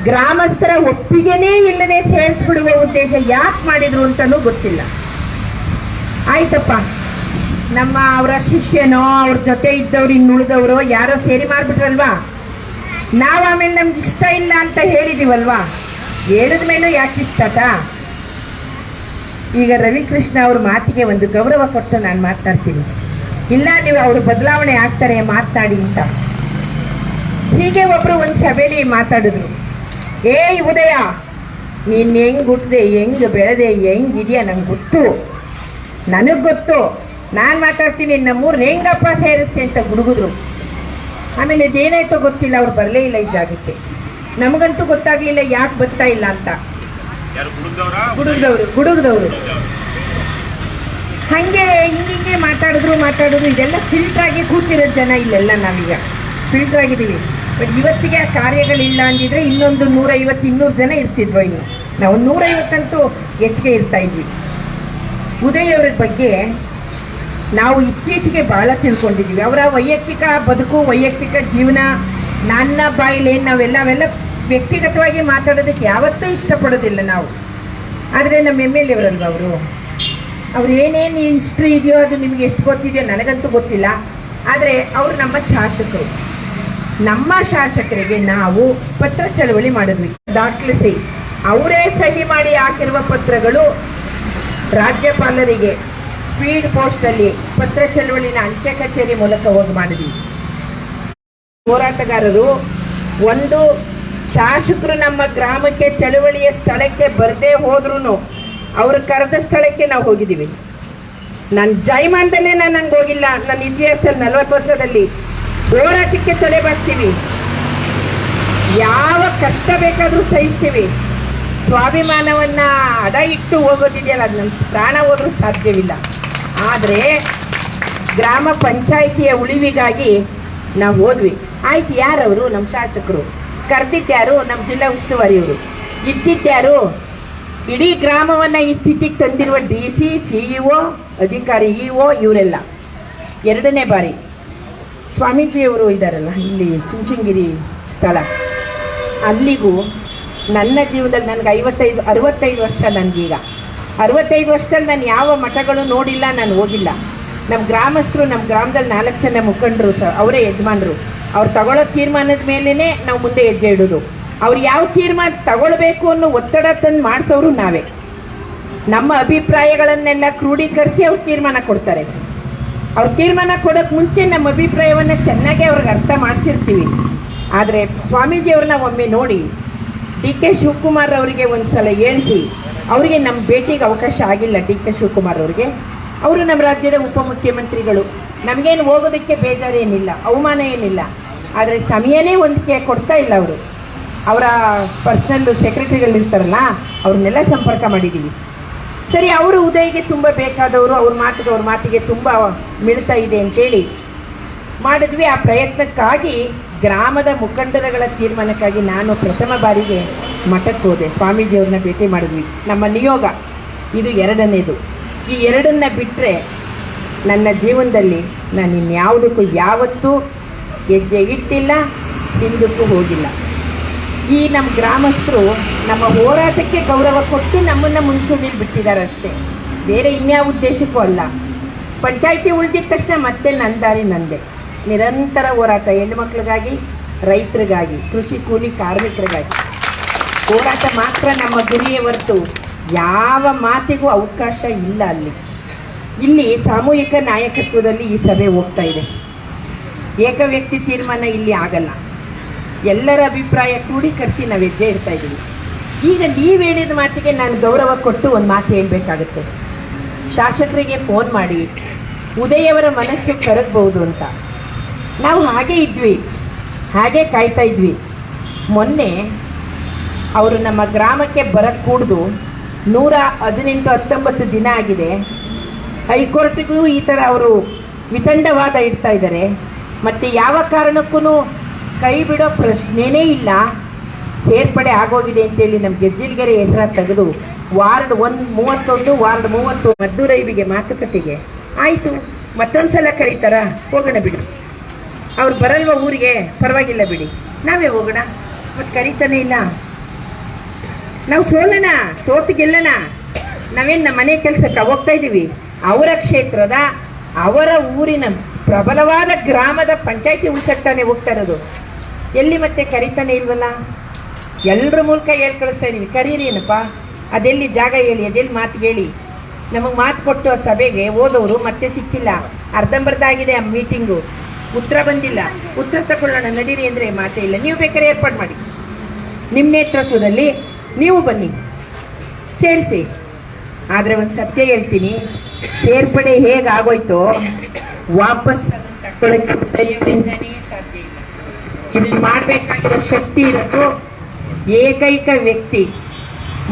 ಗ್ರಾಮಸ್ಥರ ಒಪ್ಪಿಗೆನೇ ಇಲ್ಲದೆ ಸೇರಿಸ್ಬಿಡುವ ಉದ್ದೇಶ ಯಾಕೆ ಮಾಡಿದ್ರು ಅಂತಲೂ ಗೊತ್ತಿಲ್ಲ. ಆಯ್ತಪ್ಪ, ನಮ್ಮ ಅವರ ಶಿಷ್ಯನೋ ಅವ್ರ ಜೊತೆ ಇದ್ದವ್ರು ಇನ್ನುಳಿದವರು ಯಾರೋ ಸೇರಿ ಮಾಡ್ಬಿಟ್ರಲ್ವಾ, ನಾವು ಆಮೇಲೆ ನಮ್ಗೆ ಇಷ್ಟ ಇಲ್ಲ ಅಂತ ಹೇಳಿದೀವಲ್ವಾ, ಹೇಳಿದ ಮೇಲೂ ಯಾಕೆ ಇಷ್ಟಟ? ಈಗ ರವಿಕೃಷ್ಣ ಅವ್ರ ಮಾತಿಗೆ ಒಂದು ಗೌರವ ಕೊಟ್ಟು ನಾನು ಮಾತನಾಡ್ತೀನಿ. ಇಲ್ಲ, ನೀವು ಅವರು ಬದಲಾವಣೆ ಆಗ್ತಾರೆ ಮಾತನಾಡಿ ಅಂತ. ಹೀಗೆ ಒಬ್ರು ಒಂದು ಸಭೆಯಲ್ಲಿ ಮಾತಾಡಿದ್ರು, ಏಯ್ ಉದಯ, ನೀನ್ ಹೆಂಗ್ ಹುಟ್ಟಿದೆ, ಹೆಂಗ್ ಬೆಳೆದೆ, ಹೆಂಗಿದ್ಯಾ ನಂಗೆ ಗೊತ್ತು, ನನಗೆ ಗೊತ್ತು, ನಾನು ಮಾತಾಡ್ತೀನಿ, ನಮ್ಮೂರ್ನ ಹೆಂಗಪ್ಪ ಸೇರಿಸ್ತೆ ಅಂತ ಗುಡುಗಿದ್ರು. ಆಮೇಲೆ ಇದೇನಾಯ್ತೋ ಗೊತ್ತಿಲ್ಲ, ಅವ್ರು ಬರಲೇ ಇಲ್ಲ ಈ ಜಾಗಕ್ಕೆ. ನಮಗಂತೂ ಗೊತ್ತಾಗ್ಲಿಲ್ಲ ಯಾಕೆ ಬರ್ತಾ ಇಲ್ಲ ಅಂತ. ಗುಡುಗದವರು ಹಂಗೆ ಹಿಂಗೆ ಮಾತಾಡಿದ್ರು. ಇದೆಲ್ಲ ಫಿಲ್ಟರ್ ಆಗಿ ಕೂತಿರೋ ಜನ ಇಲ್ಲೆಲ್ಲ, ನಾವೀಗ ಫಿಲ್ಟರ್ ಆಗಿದ್ದೀವಿ. ಬಟ್ ಇವತ್ತಿಗೆ ಆ ಕಾರ್ಯಗಳಿಲ್ಲ ಅಂದಿದ್ರೆ ಇನ್ನೊಂದು 150-200 ಜನ ಇರ್ತಿದ್ವು. ಇನ್ನು ನಾವು 150 ಹೆಚ್ಚಿಗೆ ಇರ್ತಾ ಇದ್ವಿ. ಉದಯ್ ಅವ್ರ ಬಗ್ಗೆ ನಾವು ಇತ್ತೀಚೆಗೆ ಬಹಳ ತಿಳ್ಕೊಂಡಿದ್ದೀವಿ. ಅವರ ವೈಯಕ್ತಿಕ ಬದುಕು, ವೈಯಕ್ತಿಕ ಜೀವನ ನನ್ನ ಬಾಯಿಲೆ ನಾವೆಲ್ಲ ವ್ಯಕ್ತಿಗತವಾಗಿ ಮಾತಾಡೋದಕ್ಕೆ ಯಾವತ್ತೂ ಇಷ್ಟಪಡೋದಿಲ್ಲ ನಾವು. ಆದರೆ ನಮ್ಮ MLA ಅವರಲ್ವ ಅವ್ರು ಏನೇನು ಹಿಸ್ಟ್ರಿ ಇದೆಯೋ ಅದು ನಿಮಗೆ ಎಷ್ಟು ಗೊತ್ತಿದೆಯೋ ನನಗಂತೂ ಗೊತ್ತಿಲ್ಲ. ಆದರೆ ಅವರು ನಮ್ಮ ಶಾಸಕರು. ನಮ್ಮ ಶಾಸಕರಿಗೆ ನಾವು ಪತ್ರ ಚಳವಳಿ ಮಾಡಿದ್ವಿ, ದಾಖಲಿಸಿ ಅವರೇ ಸಹಿ ಮಾಡಿ ಹಾಕಿರುವ ಪತ್ರಗಳು ರಾಜ್ಯಪಾಲರಿಗೆ ಸ್ಪೀಡ್ ಪೋಸ್ಟಲ್ಲಿ ಪತ್ರ ಚಳವಳಿನ ಅಂಚೆ ಕಚೇರಿ ಮೂಲಕ ಹೋಗಿ ಮಾಡಿದ್ವಿ. ಹೋರಾಟಗಾರರು ಒಂದು ಶಾಸಕರು ನಮ್ಮ ಗ್ರಾಮಕ್ಕೆ ಚಳವಳಿಯ ಸ್ಥಳಕ್ಕೆ ಬರದೇ ಹೋದ್ರೂ ಅವ್ರು ಕರೆದ ಸ್ಥಳಕ್ಕೆ ನಾವು ಹೋಗಿದ್ದೀವಿ. ನನ್ನ ಜೈಮಾನದಲ್ಲೇ ನಾನು ಹಂಗೆ ಹೋಗಿಲ್ಲ. ನನ್ನ ಇತಿಹಾಸದಲ್ಲಿ 40 ವರ್ಷದಲ್ಲಿ ಹೋರಾಟಕ್ಕೆ ತಲೆ ಬಾಗ್ತೀವಿ, ಯಾವ ಕಷ್ಟ ಬೇಕಾದರೂ ಸಹಿಸ್ತೀವಿ. ಸ್ವಾಭಿಮಾನವನ್ನ ಅಡ ಇಟ್ಟು ಹೋಗೋದಿದೆಯಲ್ಲ, ಅದು ನನ್ನ ಪ್ರಾಣ ಹೋದ್ರೂ ಸಾಧ್ಯವಿಲ್ಲ. ಆದರೆ ಗ್ರಾಮ ಪಂಚಾಯಿತಿಯ ಉಳಿವಿಗಾಗಿ ನಾವು ಹೋದ್ವಿ. ಆಯ್ತು, ಯಾರವರು? ನಮ್ಮ ಶಾಸಕರು. ಕರೆದಿದ್ದ್ಯಾರು? ನಮ್ಮ ಜಿಲ್ಲಾ ಉಸ್ತುವಾರಿಯವರು. ಇದ್ದಿದ್ದ್ಯಾರು? ಇಡೀ ಗ್ರಾಮವನ್ನು ಈ ಸ್ಥಿತಿಗೆ ತಂದಿರುವ DC, CEO, ಅಧಿಕಾರಿ, EO ಇವರೆಲ್ಲ. 2ನೇ ಬಾರಿ ಸ್ವಾಮೀಜಿಯವರು ಇದ್ದಾರಲ್ಲ ಇಲ್ಲಿ ಚುಂಚನಗಿರಿ ಸ್ಥಳ, ಅಲ್ಲಿಗೂ ನನ್ನ ಜೀವನದಲ್ಲಿ ನನಗೆ 65 ವರ್ಷ. ನನಗೀಗ 65 ವರ್ಷದಲ್ಲಿ ನಾನು ಯಾವ ಮಠಗಳು ನೋಡಿಲ್ಲ, ನಾನು ಹೋಗಿಲ್ಲ. ನಮ್ಮ ಗ್ರಾಮಸ್ಥರು, ನಮ್ಮ ಗ್ರಾಮದಲ್ಲಿ 4 ಜನ ಮುಖಂಡರು, ಅವರೇ ಯಜಮಾನರು. ಅವ್ರು ತಗೊಳ್ಳೋ ತೀರ್ಮಾನದ ಮೇಲೇ ನಾವು ಮುಂದೆ ಹೆಜ್ಜೆ ಇಡೋದು. ಅವ್ರು ಯಾವ ತೀರ್ಮಾನ ತಗೊಳ್ಬೇಕು ಅನ್ನೋ ಒತ್ತಡ ತಂದು ಮಾಡಿಸೋರು ನಾವೇ. ನಮ್ಮ ಅಭಿಪ್ರಾಯಗಳನ್ನೆಲ್ಲ ಕ್ರೋಢೀಕರಿಸಿ ಅವ್ರು ತೀರ್ಮಾನ ಕೊಡ್ತಾರೆ. ಅವ್ರು ತೀರ್ಮಾನ ಕೊಡೋಕ್ಕೆ ಮುಂಚೆ ನಮ್ಮ ಅಭಿಪ್ರಾಯವನ್ನು ಚೆನ್ನಾಗಿ ಅವ್ರಿಗೆ ಅರ್ಥ ಮಾಡಿಸಿರ್ತೀವಿ. ಆದರೆ ಸ್ವಾಮೀಜಿಯವ್ರನ್ನ ಒಮ್ಮೆ ನೋಡಿ DK ಶಿವಕುಮಾರ್ ಅವರಿಗೆ ಒಂದು ಸಲ ಹೇಳಿಸಿ, ಅವರಿಗೆ ನಮ್ಮ ಭೇಟಿಗೆ ಅವಕಾಶ ಆಗಿಲ್ಲ. DK ಶಿವಕುಮಾರ್ ಅವರಿಗೆ, ಅವರು ನಮ್ಮ ರಾಜ್ಯದ ಉಪಮುಖ್ಯಮಂತ್ರಿಗಳು. ನಮಗೇನು ಹೋಗೋದಕ್ಕೆ ಬೇಜಾರೇನಿಲ್ಲ, ಅವಮಾನ ಏನಿಲ್ಲ. ಆದರೆ ಸಮಯನೇ ಹೊಂದಿಕೆ ಕೊಡ್ತಾ ಇಲ್ಲ ಅವರು. ಅವರ ಪರ್ಸನಲ್ ಸೆಕ್ರೆಟರಿಗಳಿರ್ತಾರಲ್ಲ, ಅವ್ರನ್ನೆಲ್ಲ ಸಂಪರ್ಕ ಮಾಡಿದ್ದೀವಿ. ಸರಿ, ಅವರು ಉದಯ್ಗೆ ತುಂಬ ಬೇಕಾದವರು, ಅವ್ರ ಮಾತಿಗೆ ತುಂಬ ಮಿಳ್ತಾ ಇದೆ ಅಂತೇಳಿ ಮಾಡಿದ್ವಿ. ಆ ಪ್ರಯತ್ನಕ್ಕಾಗಿ ಗ್ರಾಮದ ಮುಖಂಡರುಗಳ ತೀರ್ಮಾನಕ್ಕಾಗಿ ನಾನು ಪ್ರಥಮ ಬಾರಿಗೆ ಮಠಕ್ಕೆ ಹೋದೆ. ಸ್ವಾಮೀಜಿಯವ್ರನ್ನ ಭೇಟಿ ಮಾಡಿದ್ವಿ. ನಮ್ಮ ನಿಯೋಗ ಇದು ಎರಡನೇದು. ಈ ಎರಡನ್ನ ಬಿಟ್ಟರೆ ನನ್ನ ಜೀವನದಲ್ಲಿ ನಾನು ಇನ್ಯಾವುದಕ್ಕೂ ಯಾವತ್ತೂ ಹೆಜ್ಜೆ ಇಟ್ಟಿಲ್ಲ, ಹಿಂದಕ್ಕೂ ಹೋಗಿಲ್ಲ. ಈ ನಮ್ಮ ಗ್ರಾಮಸ್ಥರು ನಮ್ಮ ಹೋರಾಟಕ್ಕೆ ಗೌರವ ಕೊಟ್ಟು ನಮ್ಮನ್ನು ಮುಂಚೂಣಿಲಿ ಬಿಟ್ಟಿದ್ದಾರೆ ಅಷ್ಟೇ, ಬೇರೆ ಇನ್ಯಾವ ಉದ್ದೇಶಕ್ಕೂ ಅಲ್ಲ. ಪಂಚಾಯಿತಿ ಉಳಿದಿದ ತಕ್ಷಣ ಮತ್ತೆ ನನ್ನ ದಾರಿ ನಂದೆ. ನಿರಂತರ ಹೋರಾಟ, ಹೆಣ್ಣುಮಕ್ಳಿಗಾಗಿ, ರೈತರಿಗಾಗಿ, ಕೃಷಿ ಕೂಲಿ ಕಾರ್ಮಿಕರಿಗಾಗಿ ಹೋರಾಟ ಮಾತ್ರ ನಮ್ಮ ಗುರಿಯೇ ಹೊರತು ಯಾವ ಮಾತಿಗೂ ಅವಕಾಶ ಇಲ್ಲ. ಇಲ್ಲಿ ಸಾಮೂಹಿಕ ನಾಯಕತ್ವದಲ್ಲಿ ಈ ಸಭೆ ಹೋಗ್ತಾ ಇದೆ. ಏಕ ವ್ಯಕ್ತಿ ತೀರ್ಮಾನ ಇಲ್ಲಿ ಆಗಲ್ಲ. ಎಲ್ಲರ ಅಭಿಪ್ರಾಯ ಕ್ರೋಢೀಕರಿಸಿ ನಾವು ಹೆಜ್ಜೆ ಇಡ್ತಾ ಇದ್ದೀವಿ. ಈಗ ನೀವು ಹೇಳಿದ ಮಾತಿಗೆ ನಾನು ಗೌರವ ಕೊಟ್ಟು ಒಂದು ಮಾತು ಹೇಳಬೇಕಾಗುತ್ತೆ. ಶಾಸಕರಿಗೆ ಫೋನ್ ಮಾಡಿ ಉದಯವರ ಮನಸ್ಸು ಕರಗಬಹುದು ಅಂತ ನಾವು ಹಾಗೆ ಇದ್ವಿ, ಹಾಗೆ ಕಾಯ್ತಾ ಇದ್ವಿ. ಮೊನ್ನೆ ಅವರು ನಮ್ಮ ಗ್ರಾಮಕ್ಕೆ ಬರಕ್ಕೆ ಕೂಡ್ದು 118-19 ದಿನ ಆಗಿದೆ. ಹೈಕೋರ್ಟಿಗೂ ಈ ಥರ ಅವರು ವಿತಂಡವಾದ ಇಡ್ತಾ ಇದ್ದಾರೆ. ಮತ್ತು ಯಾವ ಕಾರಣಕ್ಕೂ ಕೈ ಬಿಡೋ ಪ್ರಶ್ನೆನೇ ಇಲ್ಲ. ಸೇರ್ಪಡೆ ಆಗೋಗಿದೆ ಅಂತೇಳಿ ನಮ್ಮ ಗೆಜ್ಜಿಲ್ಗೆರೆ ಹೆಸರ ತೆಗೆದು ವಾರ್ಡ್ 31 ವಾರ್ಡ್ 30 ಮದ್ದೂರೈವಿಗೆ ಮಾತುಕತೆಗೆ ಆಯಿತು. ಮತ್ತೊಂದು ಸಲ ಕರೀತಾರ, ಹೋಗೋಣ ಬಿಡಿ. ಅವ್ರು ಬರಲ್ವ ಊರಿಗೆ, ಪರವಾಗಿಲ್ಲ ಬಿಡಿ, ನಾವೇ ಹೋಗೋಣ. ಮತ್ತು ಕರೀತಾನೆ ಇಲ್ಲ. ನಾವು ಸೋಲೋಣ, ಸೋತು ಗೆಲ್ಲೋಣ. ನಾವೇನು ನಮ್ಮ ಮನೆ ಕೆಲಸಕ್ಕೆ ಹೋಗ್ತಾ ಇದ್ದೀವಿ. ಅವರ ಕ್ಷೇತ್ರದ, ಅವರ ಊರಿನ ಪ್ರಬಲವಾದ ಗ್ರಾಮದ ಪಂಚಾಯಿತಿ ಉಳಿಸಕ್ತಾನೆ ಹೋಗ್ತಾ ಇರೋದು. ಎಲ್ಲಿ ಮತ್ತೆ ಕರೀತಾನೆ ಇಲ್ವಲ್ಲ. ಎಲ್ಲರ ಮೂಲಕ ಹೇಳಿ ಕಳಿಸ್ತಾ ಇದೀವಿ, ಕರೀರಿ ಏನಪ್ಪ, ಅದೆಲ್ಲಿ ಜಾಗ ಹೇಳಿ, ಅದೆಲ್ಲಿ ಮಾತು ಹೇಳಿ. ನಮಗೆ ಮಾತು ಕೊಟ್ಟು ಆ ಸಭೆಗೆ ಹೋದವರು ಮತ್ತೆ ಸಿಕ್ಕಿಲ್ಲ. ಅರ್ಧಂಬರ್ಧ ಆಗಿದೆ ಆ ಮೀಟಿಂಗು, ಉತ್ತರ ಬಂದಿಲ್ಲ. ಉತ್ತರ ತಗೊಳ್ಳೋಣ ನಡೀರಿ ಅಂದರೆ ಮಾತೇ ಇಲ್ಲ. ನೀವು ಬೇಕಾದ್ರೆ ಏರ್ಪಾಡು ಮಾಡಿ, ನಿಮ್ಮ ನೇತೃತ್ವದಲ್ಲಿ ನೀವು ಬನ್ನಿ, ಸೇರಿಸಿ. ಆದರೆ ಒಂದು ಸತ್ಯ ಹೇಳ್ತೀನಿ, ಸೇರ್ಪಡೆ ಹೇಗಾಗೋಯ್ತೋ ವಾಪಸ್ ತಗೊಳ್ಳೋಕ್ಕೆ ಸಾಧ್ಯ ಇಲ್ಲ. ಇದನ್ನು ಮಾಡಬೇಕಾಗಿರೋ ಶಕ್ತಿ ಇರೋದು ಏಕೈಕ ವ್ಯಕ್ತಿ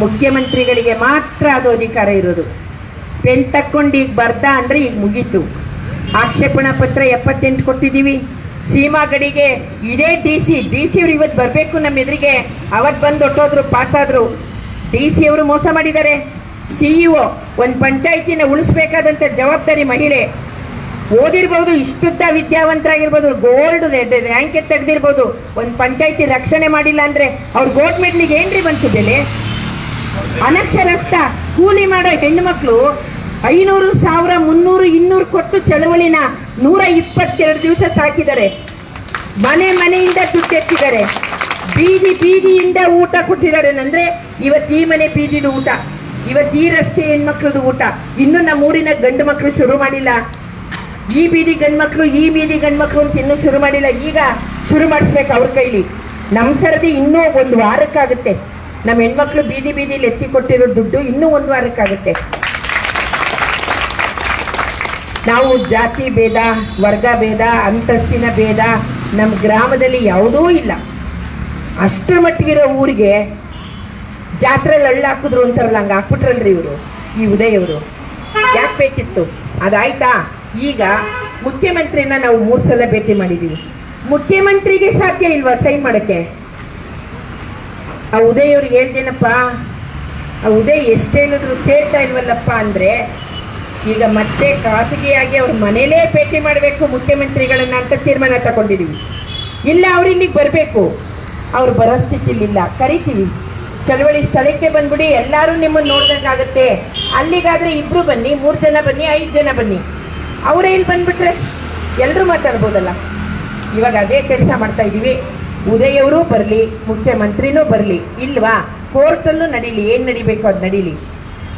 ಮುಖ್ಯಮಂತ್ರಿಗಳಿಗೆ ಮಾತ್ರ ಅದು ಅಧಿಕಾರ ಇರೋದು. ಪೆನ್ ತಕ್ಕೊಂಡು ಈಗ ಬರ್ದ ಅಂದರೆ ಈಗ ಮುಗೀತು. ಆಕ್ಷೇಪಣಾ ಪತ್ರ 78 ಕೊಟ್ಟಿದ್ದೀವಿ. ಸೀಮಾ ಗಡಿಗೆ ಇದೇ ಡಿ ಸಿ ಅವರು ಇವತ್ತು ಬರಬೇಕು ನಮ್ಮ ಎದುರಿಗೆ. ಅವತ್ತು ಬಂದು ಹೊಟ್ಟೋದ್ರು, ಪಾಸಾದ್ರು. DC ಅವರು ಮೋಸ ಮಾಡಿದ್ದಾರೆ. CEO ಒಂದು ಪಂಚಾಯಿತಿನ ಉಳಿಸ್ಬೇಕಾದಂಥ ಜವಾಬ್ದಾರಿ ಮಹಿಳೆ. ಓದಿರ್ಬೋದು, ಇಷ್ಟುದ್ದ ವಿದ್ಯಾವಂತರಾಗಿರ್ಬೋದು, ಗೋಲ್ಡ್ ರ್ಯಾಂಕ್ ತೆಗೆದಿರ್ಬೋದು, ಒಂದು ಪಂಚಾಯಿತಿ ರಕ್ಷಣೆ ಮಾಡಿಲ್ಲ ಅಂದರೆ ಅವ್ರ ಗೋಲ್ಡ್ ಮೆಡ್ಲಿಗೆ ಏನ್ರಿ ಬಂತು ಬೆಲೆ? ಅನಕ್ಷರಸ್ಥ ಕೂಲಿ ಮಾಡೋ ಹೆಣ್ಣು ಮಕ್ಕಳು 500, 1000, 300, 200 ಕೊಟ್ಟು ಚಳವಳಿನ 122 ದಿವಸ ಸಾಕಿದ್ದಾರೆ. ಮನೆಯಿಂದ ದುಡ್ಡು ಎತ್ತಿದ್ದಾರೆ. ಬೀದಿಯಿಂದ ಊಟ ಕೊಟ್ಟಿದ್ದಾರೆ. ಅಂದ್ರೆ ಇವತ್ತು ಈ ಮನೆ ಬೀದಿದು ಊಟ, ಇವತ್ತು ಈ ರಸ್ತೆ ಹೆಣ್ಮಕ್ಳದು ಊಟ. ಇನ್ನು ನಮ್ಮ ಊರಿನ ಗಂಡು ಮಕ್ಕಳು ಶುರು ಮಾಡಿಲ್ಲ. ಈ ಬೀದಿ ಗಂಡು ಮಕ್ಕಳು, ಈ ಬೀದಿ ಗಂಡು ಮಕ್ಕಳು ಅಂತ ಇನ್ನೂ ಶುರು ಮಾಡಿಲ್ಲ. ಈಗ ಶುರು ಮಾಡಿಸ್ಬೇಕು ಅವ್ರ ಕೈಲಿ. ನಮ್ಮ ಸರದಿ ಇನ್ನೂ 1 ವಾರಕ್ಕಾಗುತ್ತೆ. ನಮ್ಮ ಹೆಣ್ಮಕ್ಳು ಬೀದಿಲಿ ಎತ್ತಿ ಕೊಟ್ಟಿರೋ ದುಡ್ಡು ಇನ್ನೂ 1 ವಾರಕ್ಕಾಗುತ್ತೆ. ನಾವು ಜಾತಿ ಭೇದ, ವರ್ಗ ಭೇದ, ಅಂತಸ್ತಿನ ಭೇದ ನಮ್ಮ ಗ್ರಾಮದಲ್ಲಿ ಯಾವುದೂ ಇಲ್ಲ. ಅಷ್ಟರ ಮಟ್ಟಿಗಿರೋ ಊರಿಗೆ ಜಾತ್ರೆಯಲ್ಲಿ ಹಳ್ಳ ಹಾಕಿದ್ರು ಅಂತಾರಲ್ಲ, ಹಂಗೆ ಹಾಕ್ಬಿಟ್ರಲ್ರಿ ಇವರು, ಈ ಉದಯವರು. ಯಾಕೆ ಬೇಕಿತ್ತು? ಅದಾಯ್ತಾ? ಈಗ ಮುಖ್ಯಮಂತ್ರಿನ ನಾವು 3 ಸಲ ಭೇಟಿ ಮಾಡಿದ್ದೀವಿ. ಮುಖ್ಯಮಂತ್ರಿಗೆ ಸಾಧ್ಯ ಇಲ್ವಾ ಸೈನ್ ಮಾಡೋಕ್ಕೆ? ಆ ಉದಯ್ ಅವ್ರಿಗೆ ಹೇಳ್ತೇನಪ್ಪ, ಆ ಉದಯ್ ಎಷ್ಟು ಹೇಳಿದ್ರು ಕೇಳ್ತಾ ಇಲ್ವಲ್ಲಪ್ಪ ಅಂದರೆ, ಈಗ ಮತ್ತೆ ಖಾಸಗಿಯಾಗಿ ಅವ್ರ ಮನೇಲೇ ಭೇಟಿ ಮಾಡಬೇಕು ಮುಖ್ಯಮಂತ್ರಿಗಳನ್ನ ಅಂತ ತೀರ್ಮಾನ ತಗೊಂಡಿದ್ದೀವಿ. ಇಲ್ಲ, ಅವ್ರು ಇಲ್ಲಿಗೆ ಬರಬೇಕು. ಅವ್ರು ಬರೋ ಸ್ಥಿತಿಲಿಲ್ಲ. ಕರಿತೀವಿ, ಚಳವಳಿ ಸ್ಥಳಕ್ಕೆ ಬಂದ್ಬಿಡಿ, ಎಲ್ಲರೂ ನಿಮ್ಮನ್ನು ನೋಡ್ದಂಗಾಗತ್ತೆ. ಅಲ್ಲಿಗಾದ್ರೆ 2 ಬನ್ನಿ, 3 ಜನ ಬನ್ನಿ, 5 ಜನ ಬನ್ನಿ. ಅವರೇ ಇಲ್ಲಿ ಬಂದ್ಬಿಟ್ರೆ ಎಲ್ಲರೂ ಮಾತಾಡ್ಬೋದಲ್ಲ. ಇವಾಗ ಅದೇ ಕೆಲಸ ಮಾಡ್ತಾ ಇದ್ದೀವಿ. ಉದಯ್ ಅವರು ಬರಲಿ, ಮುಖ್ಯಮಂತ್ರಿನೂ ಬರಲಿ. ಇಲ್ವಾ, ಕೋರ್ಟಲ್ಲೂ ನಡೀಲಿ, ಏನು ನಡಿಬೇಕು ಅದು ನಡೀಲಿ.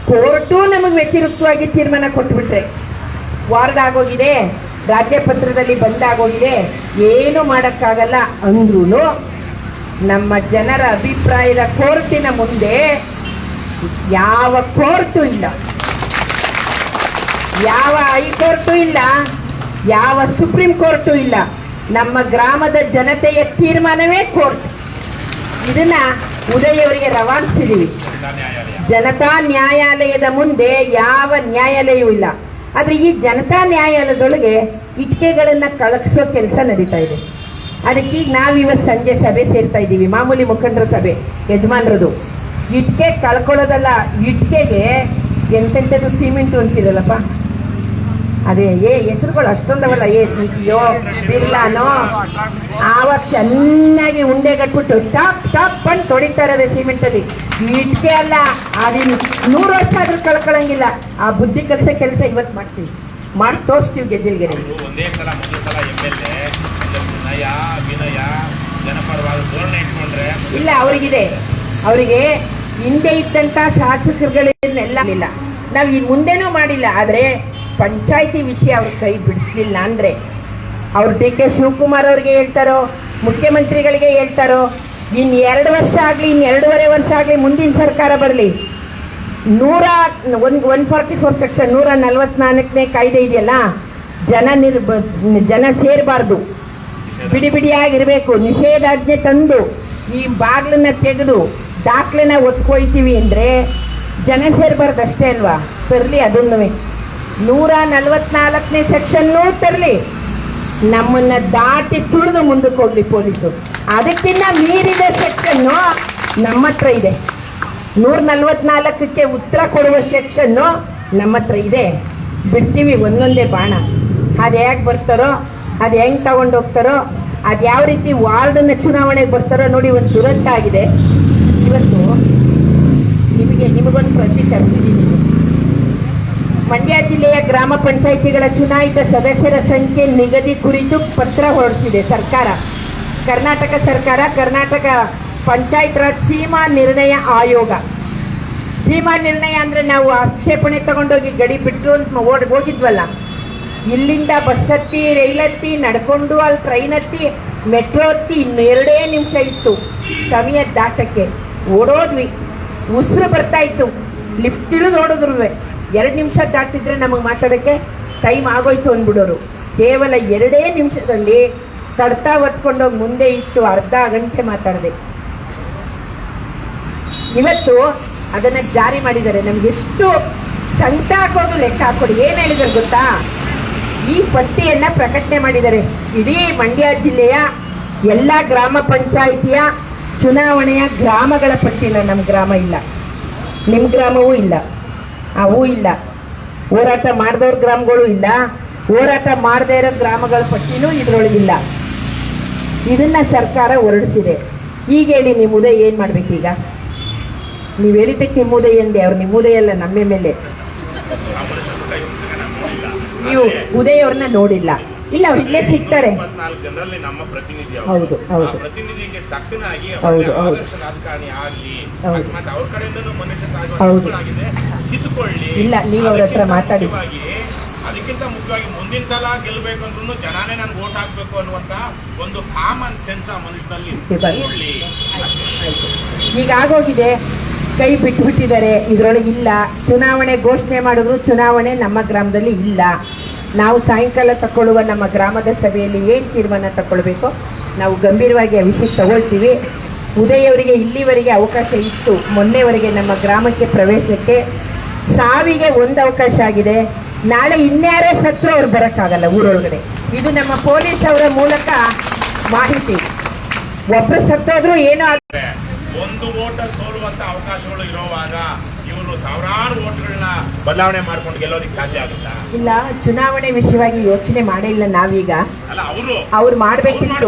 ಕೋರ್ಟು ನಮಗೆ ವ್ಯತಿರಿಕ್ತವಾಗಿ ತೀರ್ಮಾನ ಕೊಟ್ಟುಬಿಟ್ರೆ, ವಾರ್ಡ್ ಆಗೋಗಿದೆ, ರಾಜ್ಯಪತ್ರದಲ್ಲಿ ಬಂದಾಗೋಗಿದೆ, ಏನು ಮಾಡೋಕ್ಕಾಗಲ್ಲ ಅಂದ್ರೂ ನಮ್ಮ ಜನರ ಅಭಿಪ್ರಾಯದ ಕೋರ್ಟಿನ ಮುಂದೆ ಯಾವ ಕೋರ್ಟು ಇಲ್ಲ, ಯಾವ ಹೈಕೋರ್ಟು ಇಲ್ಲ, ಯಾವ ಸುಪ್ರೀಂ ಕೋರ್ಟು ಇಲ್ಲ. ನಮ್ಮ ಗ್ರಾಮದ ಜನತೆಯ ತೀರ್ಮಾನವೇ ಕೋರ್ಟ್. ಇದನ್ನ ಉದಯ್ ಅವರಿಗೆ ರವಾನಿಸಿದೀವಿ. ಜನತಾ ನ್ಯಾಯಾಲಯದ ಮುಂದೆ ಯಾವ ನ್ಯಾಯಾಲಯವೂ ಇಲ್ಲ. ಆದ್ರೆ ಈ ಜನತಾ ನ್ಯಾಯಾಲಯದೊಳಗೆ ಇಟ್ಟಿಗೆಗಳನ್ನ ಕಳಗಿಸೋ ಕೆಲಸ ನಡೀತಾ ಇದೆ. ಅದಕ್ಕೆ ಈಗ ನಾವಿವತ್ತು ಸಂಜೆ ಸಭೆ ಸೇರ್ತಾ ಇದ್ದೀವಿ, ಮಾಮೂಲಿ ಮುಖಂಡರ ಸಭೆ, ಯಜಮಾನ್ರದು. ಇಟ್ಟಿಗೆ ಕಳ್ಕೊಳ್ಳೋದಲ್ಲ, ಇಟ್ಟಿಗೆಗೆ ಎಂತೆಂಥದ್ದು ಸಿಮೆಂಟು ಅಂತಿರಲ್ಲಪ್ಪ, ಅದೇ ಹೆಸರುಗಳು ಅಷ್ಟೊಂದವಲ್ಲ, ACCಯೋ ಬಿರ್ಲಾನೋ, ಆವಾಗ ಚೆನ್ನಾಗಿ ಉಂಡೆ ಕಟ್ಬಿಟ್ಟು ಟಾಪ್ ಟಾಪ್ ಅಂತ ತೊಡಿತಾ ಇರೋದೆ ಸಿಮೆಂಟಲ್ಲಿ. ಇಟ್ಕೆ ಅಲ್ಲ, ಅದಿನ್ನು 100 ವರ್ಷ ಆದ್ರೂ ಕಳ್ಕೊಳಂಗಿಲ್ಲ. ಆ ಬುದ್ಧಿ ಕೆಲಸ ಇವತ್ತು ಮಾಡ್ತೀವಿ, ಮಾಡಿ ತೋರಿಸ್ತೀವಿ ಗೆಜ್ಜೆಲ್ಗೆರೆ. ಒಂದೇ ಸಲ ಮೊದಲ ಸಲ MLA ನಯ ವಿನಯ ಜನಪರವಾದ ಧೋರಣೆ ಇಟ್ಕೊಂಡ್ರೆ ಇಲ್ಲ, ಅವರಿಗೆ ಹಿಂದೆ ಇದ್ದಂಥ ಶಾಸಕರುಗಳನ್ನೆಲ್ಲ ಇಲ್ಲ. ನಾವು ಈ ಮುಂದೆನೂ ಮಾಡಿಲ್ಲ, ಆದರೆ ಪಂಚಾಯಿತಿ ವಿಷಯ ಅವ್ರ ಕೈ ಬಿಡಿಸ್ಲಿಲ್ಲ ಅಂದರೆ ಅವ್ರು DK ಶಿವಕುಮಾರ್ ಅವ್ರಿಗೆ ಹೇಳ್ತಾರೋ, ಮುಖ್ಯಮಂತ್ರಿಗಳಿಗೆ ಹೇಳ್ತಾರೋ, ಇನ್ನು 2 ವರ್ಷ ಆಗಲಿ, ಇನ್ನು 2.5 ವರ್ಷ ಆಗಲಿ, ಮುಂದಿನ ಸರ್ಕಾರ ಬರಲಿ, 144 ಸೆಕ್ಷನ್ 144ನೇ ಕಾಯ್ದೆ ಇದೆಯಲ್ಲ, ಜನ ಸೇರಬಾರ್ದು, ಬಿಡಿಯಾಗಿರ್ಬೇಕು, ನಿಷೇಧಾಜ್ಞೆ ತಂದು ಈ ಬಾಗಿಲನ್ನ ತೆಗೆದು ದಾಖಲೆನ ಒತ್ಕೊಳ್ತೀವಿ ಅಂದರೆ ಜನ ಸೇರಬಾರ್ದು ಅಷ್ಟೇ ಅಲ್ವಾ? ತರಲಿ, ಅದನ್ನು 144ನೇ ಸೆಕ್ಷನ್ನೂ ತರಲಿ, ನಮ್ಮನ್ನ ದಾಟಿ ತುಳಿದು ಮುಂದಕ್ಕೆ ಹೋಗ್ಲಿ ಪೊಲೀಸರು. ಅದಕ್ಕಿಂತ ಮೀರಿದ ಸೆಕ್ಷನ್ನು ನಮ್ಮ ಹತ್ರ ಇದೆ. 144ಕ್ಕೆ ಉತ್ತರ ಕೊಡುವ ಸೆಕ್ಷನ್ನು ನಮ್ಮ ಹತ್ರ ಇದೆ. ಬಿಡ್ತೀವಿ ಒಂದೊಂದೇ ಬಾಣ. ಅದು ಹೇಗೆ ಬರ್ತಾರೋ, ಅದು ಹೆಂಗೆ ತಗೊಂಡು ಹೋಗ್ತಾರೋ, ಅದು ಯಾವ ರೀತಿ ವಾರ್ಡ್ನ ಚುನಾವಣೆಗೆ ಬರ್ತಾರೋ ನೋಡಿ. ಒಂದು ದುರಂತ ಆಗಿದೆ ಇವತ್ತು. ನಿಮಗೊಂದು ಪ್ರತಿ ತರಿಸಿದ್ದೀನಿ. ಮಂಡ್ಯ ಜಿಲ್ಲೆಯ ಗ್ರಾಮ ಪಂಚಾಯಿತಿಗಳ ಚುನಾಯಿತ ಸದಸ್ಯರ ಸಂಖ್ಯೆ ನಿಗದಿ ಕುರಿತು ಪತ್ರ ಹೊರಡಿಸಿದೆ ಸರ್ಕಾರ. ಕರ್ನಾಟಕ ಸರ್ಕಾರ, ಕರ್ನಾಟಕ ಪಂಚಾಯತ್ ರಾಜ್ ಸೀಮಾ ನಿರ್ಣಯ ಆಯೋಗ. ಸೀಮಾ ನಿರ್ಣಯ ಅಂದರೆ ನಾವು ಆಕ್ಷೇಪಣೆ ತಗೊಂಡೋಗಿ ಗಡಿ ಬಿಟ್ಟರು ಅಂತ ಹೋಗಿದ್ವಲ್ಲ, ಇಲ್ಲಿಂದ ಬಸ್ ಹತ್ತಿ, ರೈಲ್ ಹತ್ತಿ, ನಡ್ಕೊಂಡು ಅಲ್ಲಿ ಟ್ರೈನ್ ಹತ್ತಿ, ಮೆಟ್ರೋ ಹತ್ತಿ, ಇನ್ನು 2 ನಿಮಿಷ ಇತ್ತು ಸಮಯ ದಾಟಕ್ಕೆ. ಓಡೋದ್ವಿ, ಉಸಿರು ಬರ್ತಾ ಇತ್ತು, ಲಿಫ್ಟ್ ಇಳಿದು ಓಡಿದ್ರು. 2 ನಿಮಿಷ ದಾಟಿದ್ರೆ ನಮಗೆ ಮಾತಾಡೋಕ್ಕೆ ಟೈಮ್ ಆಗೋಯ್ತು ಅಂದ್ಬಿಡೋರು. ಕೇವಲ 2 ನಿಮಿಷದಲ್ಲಿ ತಡ್ತಾ ಹೊತ್ಕೊಂಡೋಗಿ ಮುಂದೆ ಇಟ್ಟು ಅರ್ಧ ಗಂಟೆ ಮಾತಾಡಿದೆ. ಇವತ್ತು ಅದನ್ನು ಜಾರಿ ಮಾಡಿದ್ದಾರೆ. ನಮ್ಗೆ ಎಷ್ಟು ಸಂಕಟ ಹಾಕೋದು ಲೆಕ್ಕ ಹಾಕೊಡಿ. ಏನು ಹೇಳಿದ್ರು ಗೊತ್ತಾ? ಈ ಪಟ್ಟಿಯನ್ನು ಪ್ರಕಟಣೆ ಮಾಡಿದ್ದಾರೆ. ಇಡೀ ಮಂಡ್ಯ ಜಿಲ್ಲೆಯ ಎಲ್ಲ ಗ್ರಾಮ ಪಂಚಾಯಿತಿಯ ಚುನಾವಣೆಯ ಗ್ರಾಮಗಳ ಪಟ್ಟಿನ. ನಮ್ಮ ಗ್ರಾಮ ಇಲ್ಲ, ನಿಮ್ಮ ಗ್ರಾಮವೂ ಇಲ್ಲ, ಅವೂ ಇಲ್ಲ, ಹೋರಾಟ ಮಾಡಿದವ್ರ ಗ್ರಾಮಗಳು ಇಲ್ಲ, ಹೋರಾಟ ಮಾಡದೇ ಇರೋ ಗ್ರಾಮಗಳ ಪಟ್ಟಿನೂ ಇದರೊಳಗಿಲ್ಲ. ಇದನ್ನ ಸರ್ಕಾರ ಹೊರಡಿಸಿದೆ. ಈಗ ಹೇಳಿ, ನಿಮ್ಮ ಉದಯ ಏನು ಮಾಡ್ಬೇಕೀಗ? ನೀವು ಹೇಳಿದ್ದಕ್ಕೆ ನಿಮ್ಮ ಉದಯ ಎಂದೆ, ಅವ್ರು ನಿಮ್ಮ ಉದಯ ಎಲ್ಲ ನಮ್ಮ ಮೇಲೆ. ನೀವು ಉದಯ ಅವ್ರನ್ನ ನೋಡಿಲ್ಲ. ಇಲ್ಲ, ಅವ್ರು ಇಲ್ಲೇ ಸಿಗ್ತಾರೆ. 24 ಜನರಲ್ಲಿ ನಮ್ಮ ಪ್ರತಿನಿಧಿ. ಹೌದು ಹೌದು ಪ್ರತಿನಿಧಿಗೆ ತಕ್ಕನಾಗಿ ಹೌದು ಹೌದು ರಾಜಕಾರಣಿ ಆಗಲಿ, ಹೌದು ಮತ್ತೆ ಅವ್ರ ಕಡೆಯಿಂದನೂ ಮನುಷ್ಯ ಹೌದು. ಕಿತ್ತುಕೊಳ್ಳಿ. ಇಲ್ಲ, ನೀವು ಅವ್ರ ಹತ್ರ ಮಾತಾಡಿ. ಅದಕ್ಕಿಂತ ಮುಖ್ಯವಾಗಿ ಮುಂದಿನ ಸಲ ಗೆಲ್ಲಬೇಕಂದ್ರೂ ಜನಾನೇ ನನ್ಗೆ ವೋಟ್ ಹಾಕ್ಬೇಕು ಅನ್ನುವಂತ ಒಂದು ಕಾಮನ್ ಸೆನ್ಸ್ ಆ ಮನುಷ್ಯನಲ್ಲಿ ಮೂಡ್ಲಿ. ಈಗ ಆಗೋಗಿದೆ, ಕೈ ಬಿಟ್ಬಿಟ್ಟಿದ್ದಾರೆ, ಇದರೊಳಗೆ ಇಲ್ಲ. ಚುನಾವಣೆ ಘೋಷಣೆ ಮಾಡಿದ್ರು ಚುನಾವಣೆ ನಮ್ಮ ಗ್ರಾಮದಲ್ಲಿ ಇಲ್ಲ. ನಾವು ಸಾಯಂಕಾಲ ತಗೊಳ್ಳುವ ನಮ್ಮ ಗ್ರಾಮದ ಸಭೆಯಲ್ಲಿ ಏನು ತೀರ್ಮಾನ ತಗೊಳ್ಬೇಕು ನಾವು ಗಂಭೀರವಾಗಿ ಆ ವಿಷಯ ತಗೊಳ್ತೀವಿ. ಉದಯವರಿಗೆ ಇಲ್ಲಿವರೆಗೆ ಅವಕಾಶ ಇತ್ತು, ಮೊನ್ನೆವರೆಗೆ ನಮ್ಮ ಗ್ರಾಮಕ್ಕೆ ಪ್ರವೇಶಕ್ಕೆ. ಸಾವಿಗೆ ಒಂದು ಅವಕಾಶ ಆಗಿದೆ. ನಾಳೆ ಇನ್ಯಾರೇ ಸತ್ರು ಅವ್ರು ಬರೋಕ್ಕಾಗಲ್ಲ ಊರೊಳಗಡೆ. ಇದು ನಮ್ಮ ಪೊಲೀಸ್ ಅವರ ಮೂಲಕ ಮಾಹಿತಿ. ಒಬ್ಬರು ಸತ್ತೋದ್ರು ಏನೋ ಒಂದು ವೋಟಲ್ಲಿ ಸೋಲುವಂತ ಅವಕಾಶಗಳು ಇರೋವಾಗ ಇವರು ಸಾವಿರಾರು ವೋಟ್ಗಳನ್ನ ಬದಲಾವಣೆ ಮಾಡ್ಕೊಂಡು ಗೆಲ್ಲೋದಕ್ಕೆ ಸಾಧ್ಯ ಆಗುತ್ತಾ? ಇಲ್ಲ, ಚುನಾವಣೆ ವಿಷಯವಾಗಿ ಯೋಚನೆ ಮಾಡೇ ಇಲ್ಲ ನಾವೀಗ. ಅಲ್ಲ, ಅವ್ರು ಮಾಡ್ಬೇಕಿತ್ತು.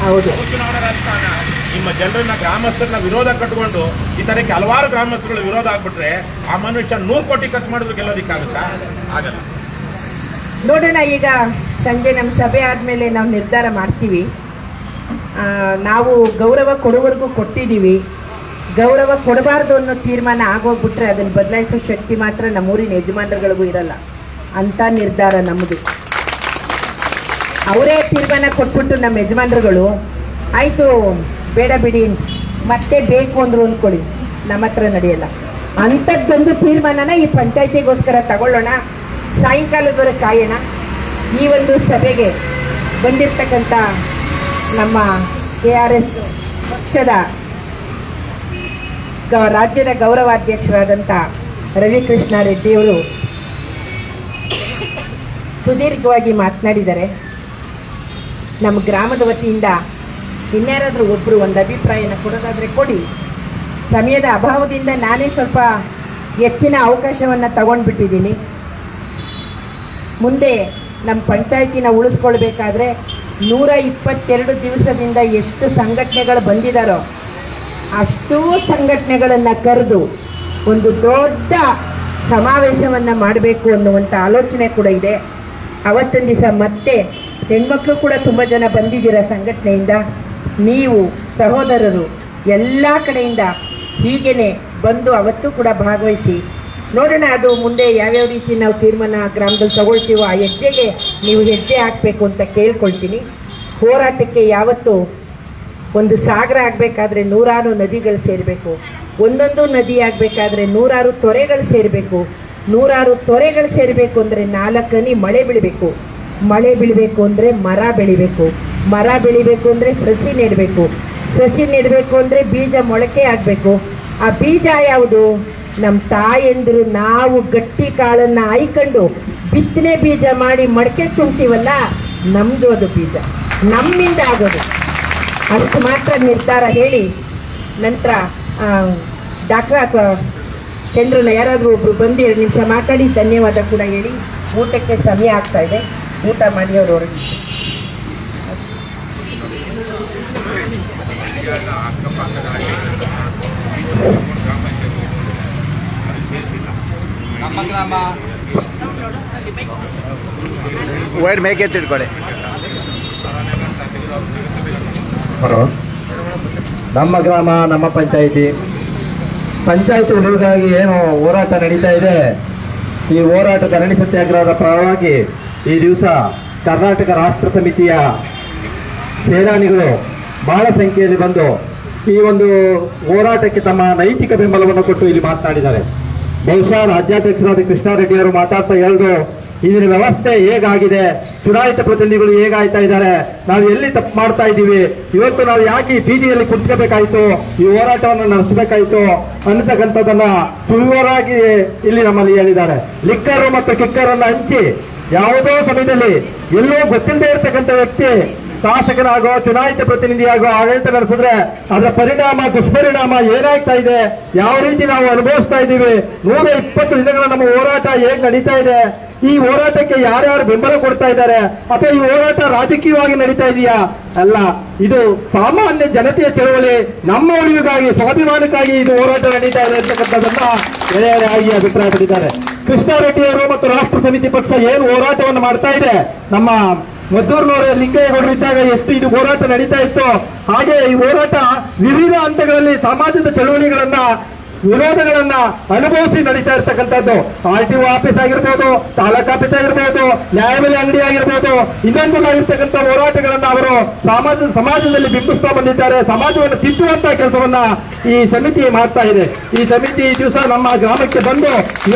ಹೌದು, ಚುನಾವಣಾ ರಾಜಕಾರಣ ನಿಮ್ಮ ಜನರನ್ನ, ಗ್ರಾಮಸ್ಥರನ್ನ ವಿರೋಧ ಕಟ್ಕೊಂಡು ಈ ತರಕ್ಕೆ ಹಲವಾರು ಗ್ರಾಮಸ್ಥರುಗಳು ವಿರೋಧ ಆಗ್ಬಿಟ್ರೆ ಆ ಮನುಷ್ಯ 100 ಕೋಟಿ ಖರ್ಚು ಮಾಡಿದ್ರು ಗೆಲ್ಲೋದಿಕ್ಕಾಗುತ್ತಾ? ಆಗಲ್ಲ. ನೋಡೋಣ, ಈಗ ಸಂಜೆ ನಮ್ಮ ಸಭೆ ಆದಮೇಲೆ ನಾವು ನಿರ್ಧಾರ ಮಾಡ್ತೀವಿ. ನಾವು ಗೌರವ ಕೊಡುವವರೆಗೂ ಕೊಟ್ಟಿದ್ದೀವಿ. ಗೌರವ ಕೊಡಬಾರ್ದು ಅನ್ನೋ ತೀರ್ಮಾನ ಆಗೋಗ್ಬಿಟ್ರೆ ಅದನ್ನು ಬದಲಾಯಿಸೋ ಶಕ್ತಿ ಮಾತ್ರ ನಮ್ಮೂರಿನ ಯಜಮಾನರುಗಳಿಗೂ ಇರಲ್ಲ. ಅಂಥ ನಿರ್ಧಾರ ನಮ್ಮದು. ಅವರೇ ತೀರ್ಮಾನ ಕೊಟ್ಬಿಟ್ಟು ನಮ್ಮ ಯಜಮಾನರುಗಳು ಆಯಿತು ಬೇಡ ಬಿಡಿ ಮತ್ತೆ ಬೇಕು ಅಂದರು ಅಂದ್ಕೊಳ್ಳಿ, ನಮ್ಮ ಹತ್ರ ನಡೆಯಲ್ಲ. ಅಂಥದ್ದೊಂದು ತೀರ್ಮಾನನ ಈ ಪಂಚಾಯಿತಿಗೋಸ್ಕರ ತಗೊಳ್ಳೋಣ. ಸಾಯಂಕಾಲದವರೆಗೆ ಕಾಯೋಣ. ಈ ಒಂದು ಸಭೆಗೆ ಬಂದಿರತಕ್ಕಂಥ ನಮ್ಮ ARS ಪಕ್ಷದ ರಾಜ್ಯದ ಗೌರವಾಧ್ಯಕ್ಷರಾದಂಥ ರವಿಕೃಷ್ಣ ರೆಡ್ಡಿಯವರು ಸುದೀರ್ಘವಾಗಿ ಮಾತನಾಡಿದ್ದಾರೆ. ನಮ್ಮ ಗ್ರಾಮದ ವತಿಯಿಂದ ಇನ್ಯಾರಾದರೂ ಒಬ್ಬರು ಒಂದು ಅಭಿಪ್ರಾಯನ ಕೊಡೋದಾದರೆ ಕೊಡಿ. ಸಮಯದ ಅಭಾವದಿಂದ ನಾನೇ ಸ್ವಲ್ಪ ಹೆಚ್ಚಿನ ಅವಕಾಶವನ್ನು ತಗೊಂಡ್ಬಿಟ್ಟಿದ್ದೀನಿ. ಮುಂದೆ ನಮ್ಮ ಪಂಚಾಯತಿನ ಉಳಿಸ್ಕೊಳ್ಬೇಕಾದ್ರೆ 122 ದಿವಸದಿಂದ ಎಷ್ಟು ಸಂಘಟನೆಗಳು ಬಂದಿದ್ದಾರೋ ಅಷ್ಟೂ ಸಂಘಟನೆಗಳನ್ನು ಕರೆದು ಒಂದು ದೊಡ್ಡ ಸಮಾವೇಶವನ್ನು ಮಾಡಬೇಕು ಅನ್ನುವಂಥ ಆಲೋಚನೆ ಕೂಡ ಇದೆ. ಅವತ್ತಿನ ದಿವಸ ಮತ್ತೆ ಹೆಣ್ಮಕ್ಳು ಕೂಡ ತುಂಬ ಜನ ಬಂದಿದ್ದೀರ ಸಂಘಟನೆಯಿಂದ. ನೀವು ಸಹೋದರರು ಎಲ್ಲ ಕಡೆಯಿಂದ ಹೀಗೇನೆ ಬಂದು ಅವತ್ತು ಕೂಡ ಭಾಗವಹಿಸಿ ನೋಡೋಣ. ಅದು ಮುಂದೆ ಯಾವ್ಯಾವ ರೀತಿ ನಾವು ತೀರ್ಮಾನ ಗ್ರಾಮದಲ್ಲಿ ತಗೊಳ್ತೀವೋ ಆ ಹೆಜ್ಜೆಗೆ ನೀವು ಹೆಜ್ಜೆ ಹಾಕಬೇಕು ಅಂತ ಕೇಳ್ಕೊಳ್ತೀನಿ. ಹೋರಾಟಕ್ಕೆ ಯಾವತ್ತು ಒಂದು ಸಾಗರ ಆಗಬೇಕಾದ್ರೆ 100 ನದಿಗಳು ಸೇರಬೇಕು. ಒಂದೊಂದು ನದಿ ಆಗಬೇಕಾದ್ರೆ 100 ತೊರೆಗಳು ಸೇರಬೇಕು. 100 ತೊರೆಗಳು ಸೇರಬೇಕು ಅಂದರೆ 4 ಹನಿ ಮಳೆ ಬೀಳಬೇಕು. ಮಳೆ ಬೀಳಬೇಕು ಅಂದರೆ ಮರ ಬೆಳಿಬೇಕು. ಮರ ಬೆಳಿಬೇಕು ಅಂದರೆ ಸಸಿ ನೆಡಬೇಕು. ಸಸಿ ನೆಡಬೇಕು ಅಂದರೆ ಬೀಜ ಮೊಳಕೆ ಆಗಬೇಕು. ಆ ಬೀಜ ಯಾವುದು? ನಮ್ಮ ತಾಯಂದಿರು ನಾವು ಗಟ್ಟಿ ಕಾಳನ್ನು ಆಯ್ಕೊಂಡು ಬಿತ್ತನೆ ಬೀಜ ಮಾಡಿ ಮಡಕೆ ತುಂಬ್ತೀವಲ್ಲ, ನಮ್ಮದು ಅದು ಬೀಜ, ನಮ್ಮಿಂದ ಆಗೋದು. ಅದಕ್ಕೆ ಮಾತ್ರ ನಿರ್ಧಾರ ಹೇಳಿ ನಂತರ ಡಾಕ್ಟರ್ ಅಥವಾ ಚಂದ್ರನ ಯಾರಾದರೂ ಒಬ್ರು ಬಂದು 2 ನಿಮಿಷ ಮಾತಾಡಿ ಧನ್ಯವಾದ ಕೂಡ ಹೇಳಿ ಊಟಕ್ಕೆ ಸಮಯ ಆಗ್ತಾ ಇದೆ. ಊಟ ಮಾಡಿ ಅವರು ಹೊರಗೆ. ನಮ್ಮ ಗ್ರಾಮ ವೈಡ್ ಮೇಕೆ ತಿಳ್ಕೊಳ್ಳಿ. ನಮ್ಮ ಗ್ರಾಮ ನಮ್ಮ ಪಂಚಾಯಿತಿ ಉಳಿಗಾಗಿ ಏನು ಹೋರಾಟ ನಡೀತಾ ಇದೆ, ಈ ಹೋರಾಟ ಧರಣಿ ಸತ್ಯಾಗ್ರಹದ ಪರವಾಗಿ ಈ ದಿವಸ ಕರ್ನಾಟಕ ರಾಷ್ಟ್ರ ಸಮಿತಿಯ ಸೇನಾನಿಗಳು ಬಹಳ ಸಂಖ್ಯೆಯಲ್ಲಿ ಬಂದು ಈ ಒಂದು ಹೋರಾಟಕ್ಕೆ ತಮ್ಮ ನೈತಿಕ ಬೆಂಬಲವನ್ನು ಕೊಟ್ಟು ಇಲ್ಲಿ ಮಾತನಾಡಿದ್ದಾರೆ. ಬಹುಶಃ ರಾಜ್ಯಾಧ್ಯಕ್ಷರಾದ ಕೃಷ್ಣಾರೆಡ್ಡಿ ಅವರು ಮಾತಾಡ್ತಾ ಹೇಳಿದ್ರು, ಇದರ ವ್ಯವಸ್ಥೆ ಹೇಗಾಗಿದೆ, ಚುನಾಯಿತ ಪ್ರತಿನಿಧಿಗಳು ಹೇಗಾಯ್ತಾ ಇದ್ದಾರೆ, ನಾವು ಎಲ್ಲಿ ತಪ್ಪು ಮಾಡ್ತಾ ಇದ್ದೀವಿ, ಇವತ್ತು ನಾವು ಯಾಕೆ ಬೀದಿಯಲ್ಲಿ ಕುತ್ಕೋಬೇಕಾಯ್ತು, ಈ ಹೋರಾಟವನ್ನು ನಡೆಸಬೇಕಾಯ್ತು ಅನ್ನತಕ್ಕಂಥದ್ದನ್ನ ಸುಳ್ವರಾಗಿ ಇಲ್ಲಿ ನಮ್ಮಲ್ಲಿ ಹೇಳಿದ್ದಾರೆ. ಲಿಕ್ಕರು ಮತ್ತು ಕಿಕ್ಕರನ್ನು ಹಂಚಿ ಯಾವುದೋ ಸಮಯದಲ್ಲಿ ಎಲ್ಲೋ ಗೊತ್ತಿಲ್ಲದೆ ಇರತಕ್ಕಂಥ ವ್ಯಕ್ತಿ ಶಾಸಕನಾಗೋ ಚುನಾಯಿತ ಪ್ರತಿನಿಧಿಯಾಗೋ ಆಡಳಿತ ನಡೆಸಿದ್ರೆ ಅದರ ಪರಿಣಾಮ ದುಷ್ಪರಿಣಾಮ ಏನಾಗ್ತಾ ಇದೆ, ಯಾವ ರೀತಿ ನಾವು ಅನುಭವಿಸ್ತಾ ಇದ್ದೀವಿ, 120 ದಿನಗಳ ನಮ್ಮ ಹೋರಾಟ ಹೇಗೆ ನಡೀತಾ ಇದೆ, ಈ ಹೋರಾಟಕ್ಕೆ ಯಾರ್ಯಾರು ಬೆಂಬಲ ಕೊಡ್ತಾ ಇದ್ದಾರೆ, ಅಥವಾ ಈ ಹೋರಾಟ ರಾಜಕೀಯವಾಗಿ ನಡೀತಾ ಇದೆಯಾ? ಅಲ್ಲ, ಇದು ಸಾಮಾನ್ಯ ಜನತೆಯ ಚಳವಳಿ, ನಮ್ಮ ಉಳಿವಿಗಾಗಿ ಸ್ವಾಭಿಮಾನಕ್ಕಾಗಿ ಇದು ಹೋರಾಟ ನಡೀತಾ ಇದೆ ಅಂತಕ್ಕಂಥದ್ದನ್ನ ಎಳೆಯಾಗಿ ಅಭಿಪ್ರಾಯಪಟ್ಟಿದ್ದಾರೆ. ಕೃಷ್ಣಾರೆಡ್ಡಿ ಅವರು ಮತ್ತು ರಾಷ್ಟ್ರ ಸಮಿತಿ ಪಕ್ಷ ಏನು ಹೋರಾಟವನ್ನು ಮಾಡ್ತಾ ಇದೆ, ನಮ್ಮ ಮದ್ದೂರಿನವರ ಲಿಂಗಯ್ಯಗೌಡರು ಇದ್ದಾಗ ಎಷ್ಟು ಇದು ಹೋರಾಟ ನಡೀತಾ ಇತ್ತು, ಹಾಗೆ ಈ ಹೋರಾಟ ವಿವಿಧ ಹಂತಗಳಲ್ಲಿ ಸಮಾಜದ ಚಳವಳಿಗಳನ್ನ ವಿರೋಧಗಳನ್ನ ಅನುಭವಿಸಿ ನಡೀತಾ ಇರ್ತಕ್ಕಂಥದ್ದು. RTO ಆಫೀಸ್ ಆಗಿರ್ಬೋದು, ತಾಲೂಕ್ ಆಫೀಸ್ ಆಗಿರ್ಬೋದು, ನ್ಯಾಯಬೆಲೆ ಅಂಗಡಿ ಆಗಿರ್ಬೋದು, ಇನ್ನೊಂದು ಆಗಿರ್ತಕ್ಕಂಥ ಹೋರಾಟಗಳನ್ನ ಅವರು ಸಮಾಜದಲ್ಲಿ ಬಿಂಬಿಸ್ತಾ ಬಂದಿದ್ದಾರೆ. ಸಮಾಜವನ್ನು ತಿದ್ದುವಂತ ಕೆಲಸವನ್ನ ಈ ಸಮಿತಿ ಮಾಡ್ತಾ ಇದೆ. ಈ ಸಮಿತಿ ಈ ದಿವಸ ನಮ್ಮ ಗ್ರಾಮಕ್ಕೆ ಬಂದು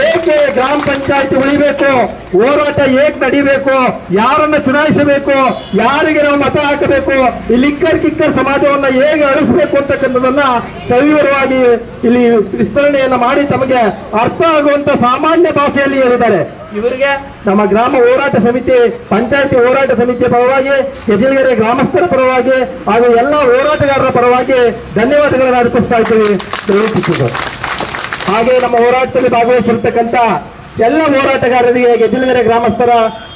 ಏಕೆ ಗ್ರಾಮ ಪಂಚಾಯತಿ ಉಳಿಬೇಕು, ಹೋರಾಟ ಏಕೆ ನಡೀಬೇಕು, ಯಾರನ್ನ ಚುನಾಯಿಸಬೇಕು, ಯಾರಿಗೆ ನಾವು ಮತ ಹಾಕಬೇಕು, ಈ ಲಿಕ್ಕರ್ ಕಿಕ್ಕರ್ ಸಮಾಜವನ್ನ ಹೇಗೆ ಅಳಿಸಬೇಕು ಅಂತಕ್ಕಂಥದನ್ನ ಸವಿವರವಾಗಿ ಇಲ್ಲಿ ವಿಸ್ತರಣೆಯನ್ನು ಮಾಡಿ ತಮಗೆ ಅರ್ಥ ಆಗುವಂತ ಸಾಮಾನ್ಯ ಭಾಷೆಯಲ್ಲಿ ಹೇಳಿದ್ದಾರೆ. ಇವರಿಗೆ ನಮ್ಮ ಗ್ರಾಮ ಹೋರಾಟ ಸಮಿತಿ, ಪಂಚಾಯತಿ ಹೋರಾಟ ಸಮಿತಿಯ ಪರವಾಗಿ, ಕೆಜಿಲ್ಗೆರೆ ಗ್ರಾಮಸ್ಥರ ಪರವಾಗಿ ಹಾಗೂ ಎಲ್ಲ ಹೋರಾಟಗಾರರ ಪರವಾಗಿ ಧನ್ಯವಾದಗಳನ್ನು ಅರ್ಪಿಸ್ತಾ ಇದ್ದೀವಿ. ಹಾಗೆ ನಮ್ಮ ಹೋರಾಟದಲ್ಲಿ ಭಾಗವಹಿಸಿರ್ತಕ್ಕಂಥ ಎಲ್ಲ ಹೋರಾಟಗಾರರಿಗೆ, ಗೆಜ್ಜಿಲಗೆರೆ ಗ್ರಾಮಸ್ಥರ,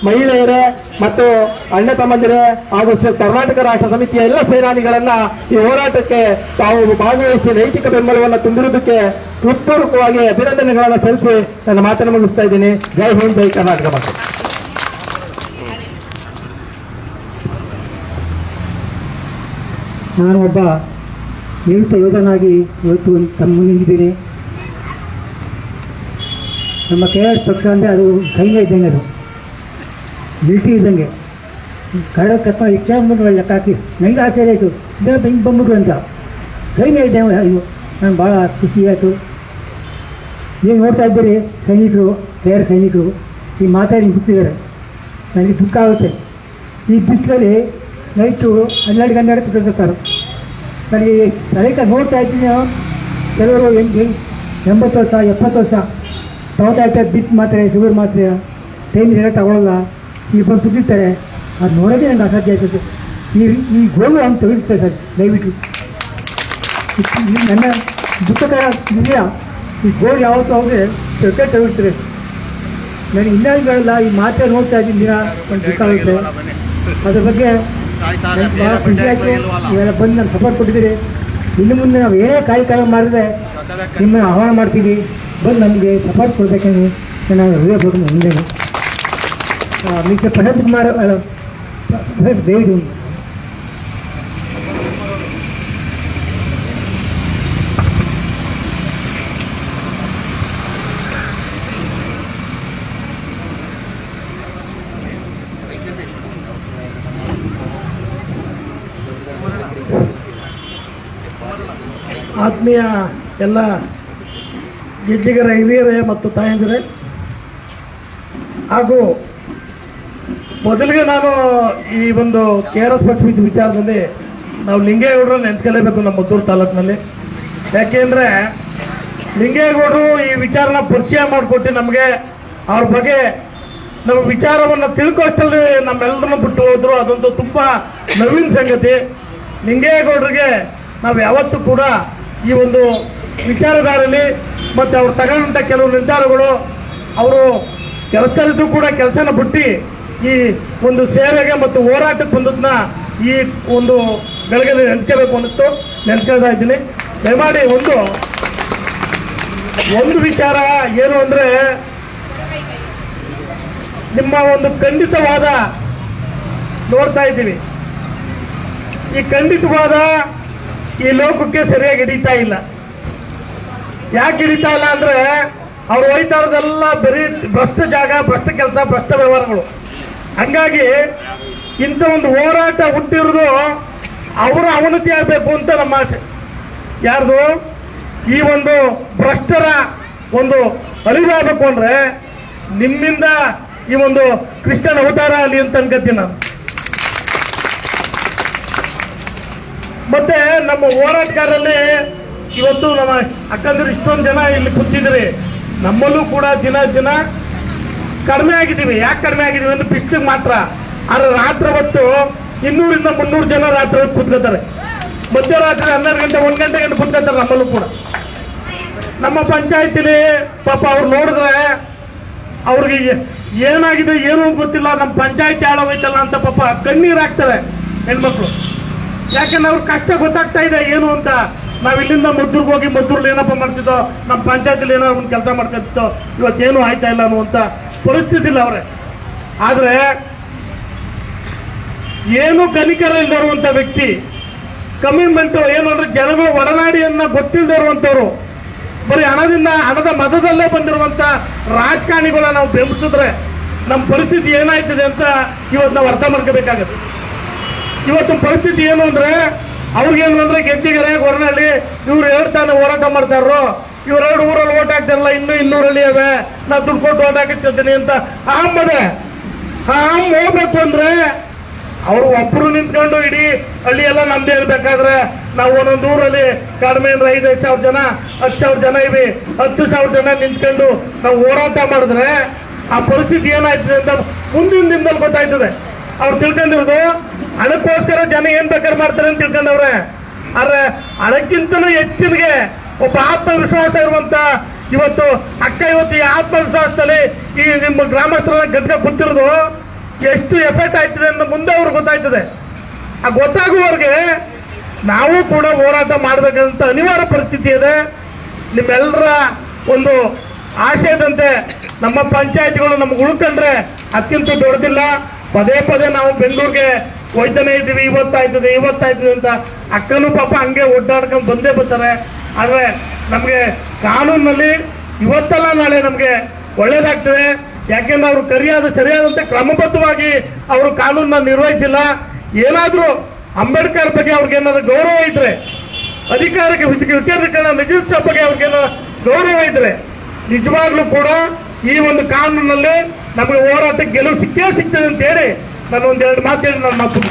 ಮಹಿಳೆಯರೇ ಮತ್ತು ಅಣ್ಣ ತಮ್ಮಂದಿರೇ ಹಾಗೂ ಕರ್ನಾಟಕ ರಾಷ್ಟ್ರ ಸಮಿತಿಯ ಎಲ್ಲ ಸೇನಾನಿಗಳನ್ನ ಈ ಹೋರಾಟಕ್ಕೆ ತಾವು ಭಾಗವಹಿಸಿ ನೈತಿಕ ಬೆಂಬಲವನ್ನು ತುಂಬಿರುವುದಕ್ಕೆ ಹೃತ್ಪೂರ್ವಕವಾಗಿ ಅಭಿನಂದನೆಗಳನ್ನು ಸಲ್ಲಿಸಿ ನನ್ನ ಮಾತನ್ನು ಮುಗಿಸ್ತಾ ಇದ್ದೀನಿ. ಜೈ ಹಿಂದ್, ಜೈ ಕರ್ನಾಟಕ ಮಾತು. ನಾನು ಒಬ್ಬ ನಿವೃತ್ತ ಯೋಧನಾಗಿ ಇವತ್ತು ತಮ್ಮ ಮುಂದಿದ್ದೀನಿ. ನಮ್ಮ KRS ಪಕ್ಷ ಅಂದರೆ ಅದು ಸೈನ್ಯ ಇದ್ದಂಗೆ, ಅದು ಮಿಲಿಟರಿ ಇದ್ದಂಗೆ. ಕನ್ನಡ ತಕ್ಕ ಇಚ್ಛಾಂಬಂದು ಲೆಕ್ಕ ಹಾಕಿ ನನಗೆ ಆಸೆ ಆಯಿತು, ಇದೇ ಬೆಂಕಿ ಬಂದ್ಬಿಟ್ರು ಅಂತ. ಸೈನ್ಯ ಇದ್ದಂಗೆ ಅಯ್ಯೋ, ನಾನು ಭಾಳ ಖುಷಿ ಆಯಿತು. ನೀವು ನೋಡ್ತಾ ಇದ್ದೀರಿ ಸೈನಿಕರು, KRS ಸೈನಿಕರು ಈ ಮಾತಾಡಿ ಕೂತಿದ್ದಾರೆ. ನನಗೆ ದುಃಖ ಆಗುತ್ತೆ. ಈ ಬಿಸಿಲಲ್ಲಿ ನೈಟು 12 ಗಂಟೆ ಕೂತಿರ್ತಾರೆ. ನನಗೆ ತಲೆಕ ನೋಡ್ತಾ ಇದ್ದೀನಿ. ಕೆಲವರು 80 ವರ್ಷ 70 ವರ್ಷ ತಗೋತಾ ಇರ್ತಾರೆ, ಬಿಟ್ ಮಾತ್ರೆ, ಶುಗರ್ ಮಾತ್ರೆ, ಟೈಮಿಗೆಲ್ಲ ತಗೊಳ್ಳಲ್ಲ. ಈಗ ಬಂದು ಸುತ್ತಿರ್ತಾರೆ. ಅದು ನೋಡೋದೇ ನನಗೆ ಅಸಾಧ್ಯ ಆಯ್ತದೆ. ಈ ಗೋಳು ಅಂತ ತೆಗೆದುತ್ತೆ ಸರ್, ದಯವಿಟ್ಟು. ದುಃಖಕರ ವಿಷಯ, ಈ ಬೋರ್ಡ್ ಯಾವತ್ತೂ ಹೋಗಿ ಕ್ರಿಕೆಟ್ ತಗೊಳ್ತೀರಿ. ನಾನು ಇನ್ನೇನುಗಳಲ್ಲ ಈ ಮಾತೇ ನೋಡ್ತಾ ಇದ್ದೀನಿ, ದಿನ ಒಂದು ದುಃಖ ಆಗುತ್ತೆ. ಅದ್ರ ಬಗ್ಗೆ ನನಗೆ ಭಾಳ ಖುಷಿ ಆಯಿತು. ಇವೆಲ್ಲ ಬಂದು ನಾನು ಸಪೋರ್ಟ್ ಕೊಟ್ಟಿದ್ದೀರಿ. ಇನ್ನು ಮುಂದೆ ನಾವು ಏನೇ ಕಾರ್ಯಕ್ರಮ ಮಾಡಿದ್ರೆ ನಿಮ್ಮನ್ನು ಆಹ್ವಾನ ಮಾಡ್ತೀವಿ, ಬಂದು ನಮಗೆ ಸಪೋರ್ಟ್ ಕೊಡಬೇಕೆಂದು ನಾನು ಹೃದಯಪೂರ್ವಕ ಮುಂದೇನು ಮಿಸ್ಟರ್ ಪ್ರಶಾಂತ್ ಕುಮಾರ್ ದೇವಿದು ಆತ್ಮೀಯ ಎಲ್ಲ ಗೆಜ್ಜಿಗರ ಹಿರಿಯರೇ ಮತ್ತು ತಾಯಂದಿರೇ, ಹಾಗೂ ಮೊದಲಿಗೆ ನಾನು ಈ ಒಂದು KRS ಪಕ್ಷ ವಿಚಾರದಲ್ಲಿ ನಾವು ಲಿಂಗೇಗೌಡರನ್ನು ನೆನೆಸ್ಕೊಳ್ಳೇಬೇಕು ನಮ್ಮ ಮದ್ದೂರು ತಾಲೂಕಿನಲ್ಲಿ. ಯಾಕೆಂದರೆ ಲಿಂಗೇಗೌಡರು ಈ ವಿಚಾರನ ಪರಿಚಯ ಮಾಡಿಕೊಟ್ಟು ನಮಗೆ ಅವ್ರ ಬಗ್ಗೆ ನಮ್ಮ ವಿಚಾರವನ್ನು ತಿಳ್ಕೊಷ್ಟಲ್ಲಿ ನಮ್ಮೆಲ್ಲರನ್ನು ಬಿಟ್ಟು ಹೋದ್ರು. ಅದೊಂದು ತುಂಬ ನವೀನ ಸಂಗತಿ. ಲಿಂಗೇಗೌಡರಿಗೆ ನಾವು ಯಾವತ್ತೂ ಕೂಡ ಈ ಒಂದು ವಿಚಾರಧಾರೆಯಲ್ಲಿ ಮತ್ತು ಅವ್ರು ತಗೊಂಡಂಥ ಕೆಲವು ನಿರ್ಧಾರಗಳು, ಅವರು ಕೆಲಸದಲ್ಲಿದ್ದು ಕೂಡ ಕೆಲಸನ ಬಿಟ್ಟು ಈ ಒಂದು ಸೇವೆಗೆ ಮತ್ತು ಹೋರಾಟಕ್ಕೆ ಬಂದದನ್ನ ಈ ಒಂದು ಗಳಿಗೆಯಲ್ಲಿ ನೆನೆಸ್ಕೋಬೇಕು ಅನ್ನಿಸ್ತು, ನೆನೆಸ್ಕೊಳ್ತಾ ಇದ್ದೀನಿ. ದಯಮಾಡಿ ಒಂದು ವಿಚಾರ ಏನು ಅಂದರೆ, ನಿಮ್ಮ ಒಂದು ಖಂಡಿತವಾದ ನೋಡ್ತಾ ಇದ್ದೀವಿ. ಈ ಖಂಡಿತವಾದ ಈ ಲೋಕಕ್ಕೆ ಸರಿಯಾಗಿ ಹಿಡಿತಾ ಇಲ್ಲ. ಯಾಕೆ ಹಿಡಿತಾ ಇಲ್ಲ ಅಂದ್ರೆ, ಅವ್ರು ಹೋಯ್ತಾ ಇರೋದೆಲ್ಲ ಬರೀ ಭ್ರಷ್ಟ ಜಾಗ, ಭ್ರಷ್ಟ ಕೆಲಸ, ಭ್ರಷ್ಟ ವ್ಯವಹಾರಗಳು. ಹಂಗಾಗಿ ಇಂಥ ಒಂದು ಹೋರಾಟ ಹುಟ್ಟಿರೋದು ಅವರ ಅವನತಿ ಆಗಬೇಕು ಅಂತ ನಮ್ಮ ಆಸೆ. ಯಾರ್ದು? ಈ ಒಂದು ಭ್ರಷ್ಟರ ಒಂದು ಅರಿವಾಗಬೇಕು ಅಂದ್ರೆ ನಿಮ್ಮಿಂದ ಈ ಒಂದು ಕೃಷ್ಣನ ಅವತಾರ ಆಗಲಿ ಅಂತ ಅನ್ಕೋತೀನಿ ನಾನು. ಮತ್ತೆ ನಮ್ಮ ಹೋರಾಟಗಾರರಲ್ಲಿ ಇವತ್ತು ನಮ್ಮ ಅಕ್ಕಂದ್ರೆ ಇಷ್ಟೊಂದು ಜನ ಇಲ್ಲಿ ಕೂತಿದ್ರಿ. ನಮ್ಮಲ್ಲೂ ಕೂಡ ದಿನ ಕಡಿಮೆ ಆಗಿದ್ದೀವಿ. ಯಾಕೆ ಕಡಿಮೆ ಆಗಿದ್ದೀವಿ ಅಂದ್ರೆ ಪಿಸ್ಟಿಗೆ ಮಾತ್ರ. ಆದ್ರೆ ರಾತ್ರಿ ಹೊತ್ತು 200 ಇಂದ 300 ಜನ ರಾತ್ರಿ ಹೊತ್ತು ಕೂತ್ಕೋತಾರೆ. ಮಧ್ಯರಾತ್ರಿ 12 ಗಂಟೆ 1 ಗಂಟೆಗೆ ಕೂತ್ಕೋತಾರೆ ನಮ್ಮಲ್ಲೂ ಕೂಡ. ನಮ್ಮ ಪಂಚಾಯತಿಲಿ ಪಾಪ ಅವ್ರು ನೋಡಿದ್ರೆ ಅವ್ರಿಗೆ ಏನಾಗಿದೆ ಏನು ಗೊತ್ತಿಲ್ಲ, ನಮ್ಮ ಪಂಚಾಯತಿ ಹಾಳಾಗೋಯ್ತಲ್ಲ ಅಂತ ಪಾಪ ಕಣ್ಣೀರು ಹಾಕ್ತಾರೆ ಹೆಣ್ಮಕ್ಳು. ಯಾಕಂದ್ರೆ ಅವ್ರ ಕಷ್ಟ ಗೊತ್ತಾಗ್ತಾ ಇದೆ ಏನು ಅಂತ. ನಾವ್ ಇಲ್ಲಿಂದ ಮದ್ದೂರ್ಗೆ ಹೋಗಿ ಮದ್ದೂರ್ಲಿ ಏನಪ್ಪ ಮಾಡ್ತಿದ್ದೋ, ನಮ್ಮ ಪಂಚಾಯತಿಲಿ ಏನಾದ್ರು ಒಂದು ಕೆಲಸ ಮಾಡ್ತಿದ್ದೋ, ಇವತ್ತೇನು ಆಯ್ತಾ ಇಲ್ಲ ಅನ್ನುವಂತ ಪರಿಸ್ಥಿತಿ ಇಲ್ಲ ಅವ್ರೆ. ಆದ್ರೆ ಏನು ಕನಿಕರ ಇಲ್ಲದೆ ಇರುವಂತ ವ್ಯಕ್ತಿ, ಕಮಿಟ್ಮೆಂಟ್ ಏನು ಅಂದ್ರೆ ಜನಗಳ ಒಡನಾಡಿಯನ್ನ ಗೊತ್ತಿಲ್ಲದೆ ಇರುವಂತವ್ರು, ಬರೀ ಹಣದ ಮದದಲ್ಲೇ ಬಂದಿರುವಂತ ರಾಜಕಾರಣಿಗಳನ್ನ ನಾವು ಬೆಂಬಲಿಸಿದ್ರೆ ನಮ್ಮ ಪರಿಸ್ಥಿತಿ ಏನಾಯ್ತದೆ ಅಂತ ಇವತ್ತು ನಾವು ಅರ್ಥ ಮಾಡ್ಕೋಬೇಕಾಗತ್ತೆ. ಇವತ್ತು ಪರಿಸ್ಥಿತಿ ಏನು ಅಂದ್ರೆ, ಅವ್ರಿಗೇನು ಅಂದ್ರೆ ಗೆದ್ದಿಗೆರೆ ಗೊರನಹಳ್ಳಿ ಇವ್ರು ಹೇಳ್ತಾನೆ ಹೋರಾಟ ಮಾಡ್ತಾರೋ, ಇವ್ರೆರಡು ಊರಲ್ಲಿ ಓಟ್ ಹಾಕ್ತಾರಲ್ಲ, ಇನ್ನೂ 200 ಅವೆ, ನಾ ದುಡ್ಡು ಕೊಟ್ಟು ಓಟ್ ಹಾಕಿರ್ತೀನಿ ಅಂತ ಆಮದೆ ಹೋಗ್ಬೇಕು ಅಂದ್ರೆ ಅವರು ಒಬ್ರು ನಿಂತ್ಕೊಂಡು ಇಡೀ ಹಳ್ಳಿ ಎಲ್ಲ ನಮ್ದೇ ಇರ್ಬೇಕಾದ್ರೆ ನಾವು ಒಂದೊಂದು ಊರಲ್ಲಿ ಕಡಿಮೆ ಅಂದ್ರೆ 5,000 ಜನ 10,000 ಜನ ಇವಿ, 10,000 ಜನ ನಿಂತ್ಕೊಂಡು ನಾವು ಹೋರಾಟ ಮಾಡಿದ್ರೆ ಆ ಪರಿಸ್ಥಿತಿ ಏನಾಯ್ತದೆ ಅಂತ ಮುಂದಿನ ದಿನದಲ್ಲಿ ಗೊತ್ತಾಯ್ತದೆ. ಅವ್ರು ತಿಳ್ಕೊಂಡಿರೋದು ಹಣಕ್ಕೋಸ್ಕರ ಜನ ಏನ್ ಬೇಕಾದ್ರೆ ಮಾಡ್ತಾರೆ ಅಂತ ತಿಳ್ಕೊಂಡವ್ರೆ. ಆದ್ರೆ ಹಣಕ್ಕಿಂತಲೂ ಹೆಚ್ಚಿಗೆ ಒಬ್ಬ ಆತ್ಮವಿಶ್ವಾಸ ಇರುವಂತ ಇವತ್ತು ಇವತ್ತು ಈ ಆತ್ಮವಿಶ್ವಾಸದಲ್ಲಿ ಈ ನಿಮ್ಮ ಗ್ರಾಮಸ್ಥರ ಗದ್ಗ ಕೂತಿರೋದು ಎಷ್ಟು ಎಫೆಕ್ಟ್ ಆಯ್ತದೆ ಅಂತ ಮುಂದೆ ಅವ್ರಿಗೆ ಗೊತ್ತಾಯ್ತದೆ. ಆ ಗೊತ್ತಾಗುವವರೆಗೆ ನಾವು ಕೂಡ ಹೋರಾಟ ಮಾಡಬೇಕಂತ ಅನಿವಾರ್ಯ ಪರಿಸ್ಥಿತಿ ಇದೆ. ನಿಮ್ಮೆಲ್ಲರ ಒಂದು ಆಶಯದಂತೆ ನಮ್ಮ ಪಂಚಾಯತ್ಗಳು ನಮ್ಗೆ ಉಳ್ಕೊಂಡ್ರೆ ಅದಕ್ಕಿಂತ ದೊಡ್ಡದಿಲ್ಲ. ಪದೇ ನಾವು ಬೆಂಗಳೂರಿಗೆ ಹೋಯ್ತಾನೆ ಇದ್ದೀವಿ, ಇವತ್ತಾಯ್ತದೆ ಅಂತ ಅಕ್ಕನೂ ಪಾಪ ಹಂಗೆ ಒಡ್ಡಾಡ್ಕೊಂಡು ಬಂದೇ ಬರ್ತಾರೆ. ಆದ್ರೆ ನಮ್ಗೆ ಕಾನೂನಲ್ಲಿ ಇವತ್ತಲ್ಲ ನಾಳೆ ನಮ್ಗೆ ಒಳ್ಳೇದಾಗ್ತದೆ. ಯಾಕೆಂದ್ರೆ ಅವರು ಸರಿಯಾದಂತೆ ಕ್ರಮಬದ್ಧವಾಗಿ ಅವರು ಕಾನೂನನ್ನ ನಿರ್ವಹಿಸಿಲ್ಲ. ಏನಾದ್ರೂ ಅಂಬೇಡ್ಕರ್ ಬಗ್ಗೆ ಅವ್ರಿಗೇನಾದ್ರು ಗೌರವ ಇದ್ರೆ, ಅಧಿಕಾರಕ್ಕೆ ವಿಚಾರಕರ ಮೆಜಿಸ್ಟ್ರೇಟ್ ಬಗ್ಗೆ ಅವ್ರಿಗೇನಾದ್ರು ಗೌರವ ಇದ್ರೆ ನಿಜವಾಗ್ಲೂ ಕೂಡ ಈ ಒಂದು ಕಾನೂನಲ್ಲಿ ನಮಗೆ ಹೋರಾಟಕ್ಕೆ ಗೆಲುವು ಸಿಗ್ತದೆ ಅಂತ ಹೇಳಿ ನಾನು ಒಂದೆರಡು ಮಾತು ಹೇಳಿ ನನ್ನ ಮಾತು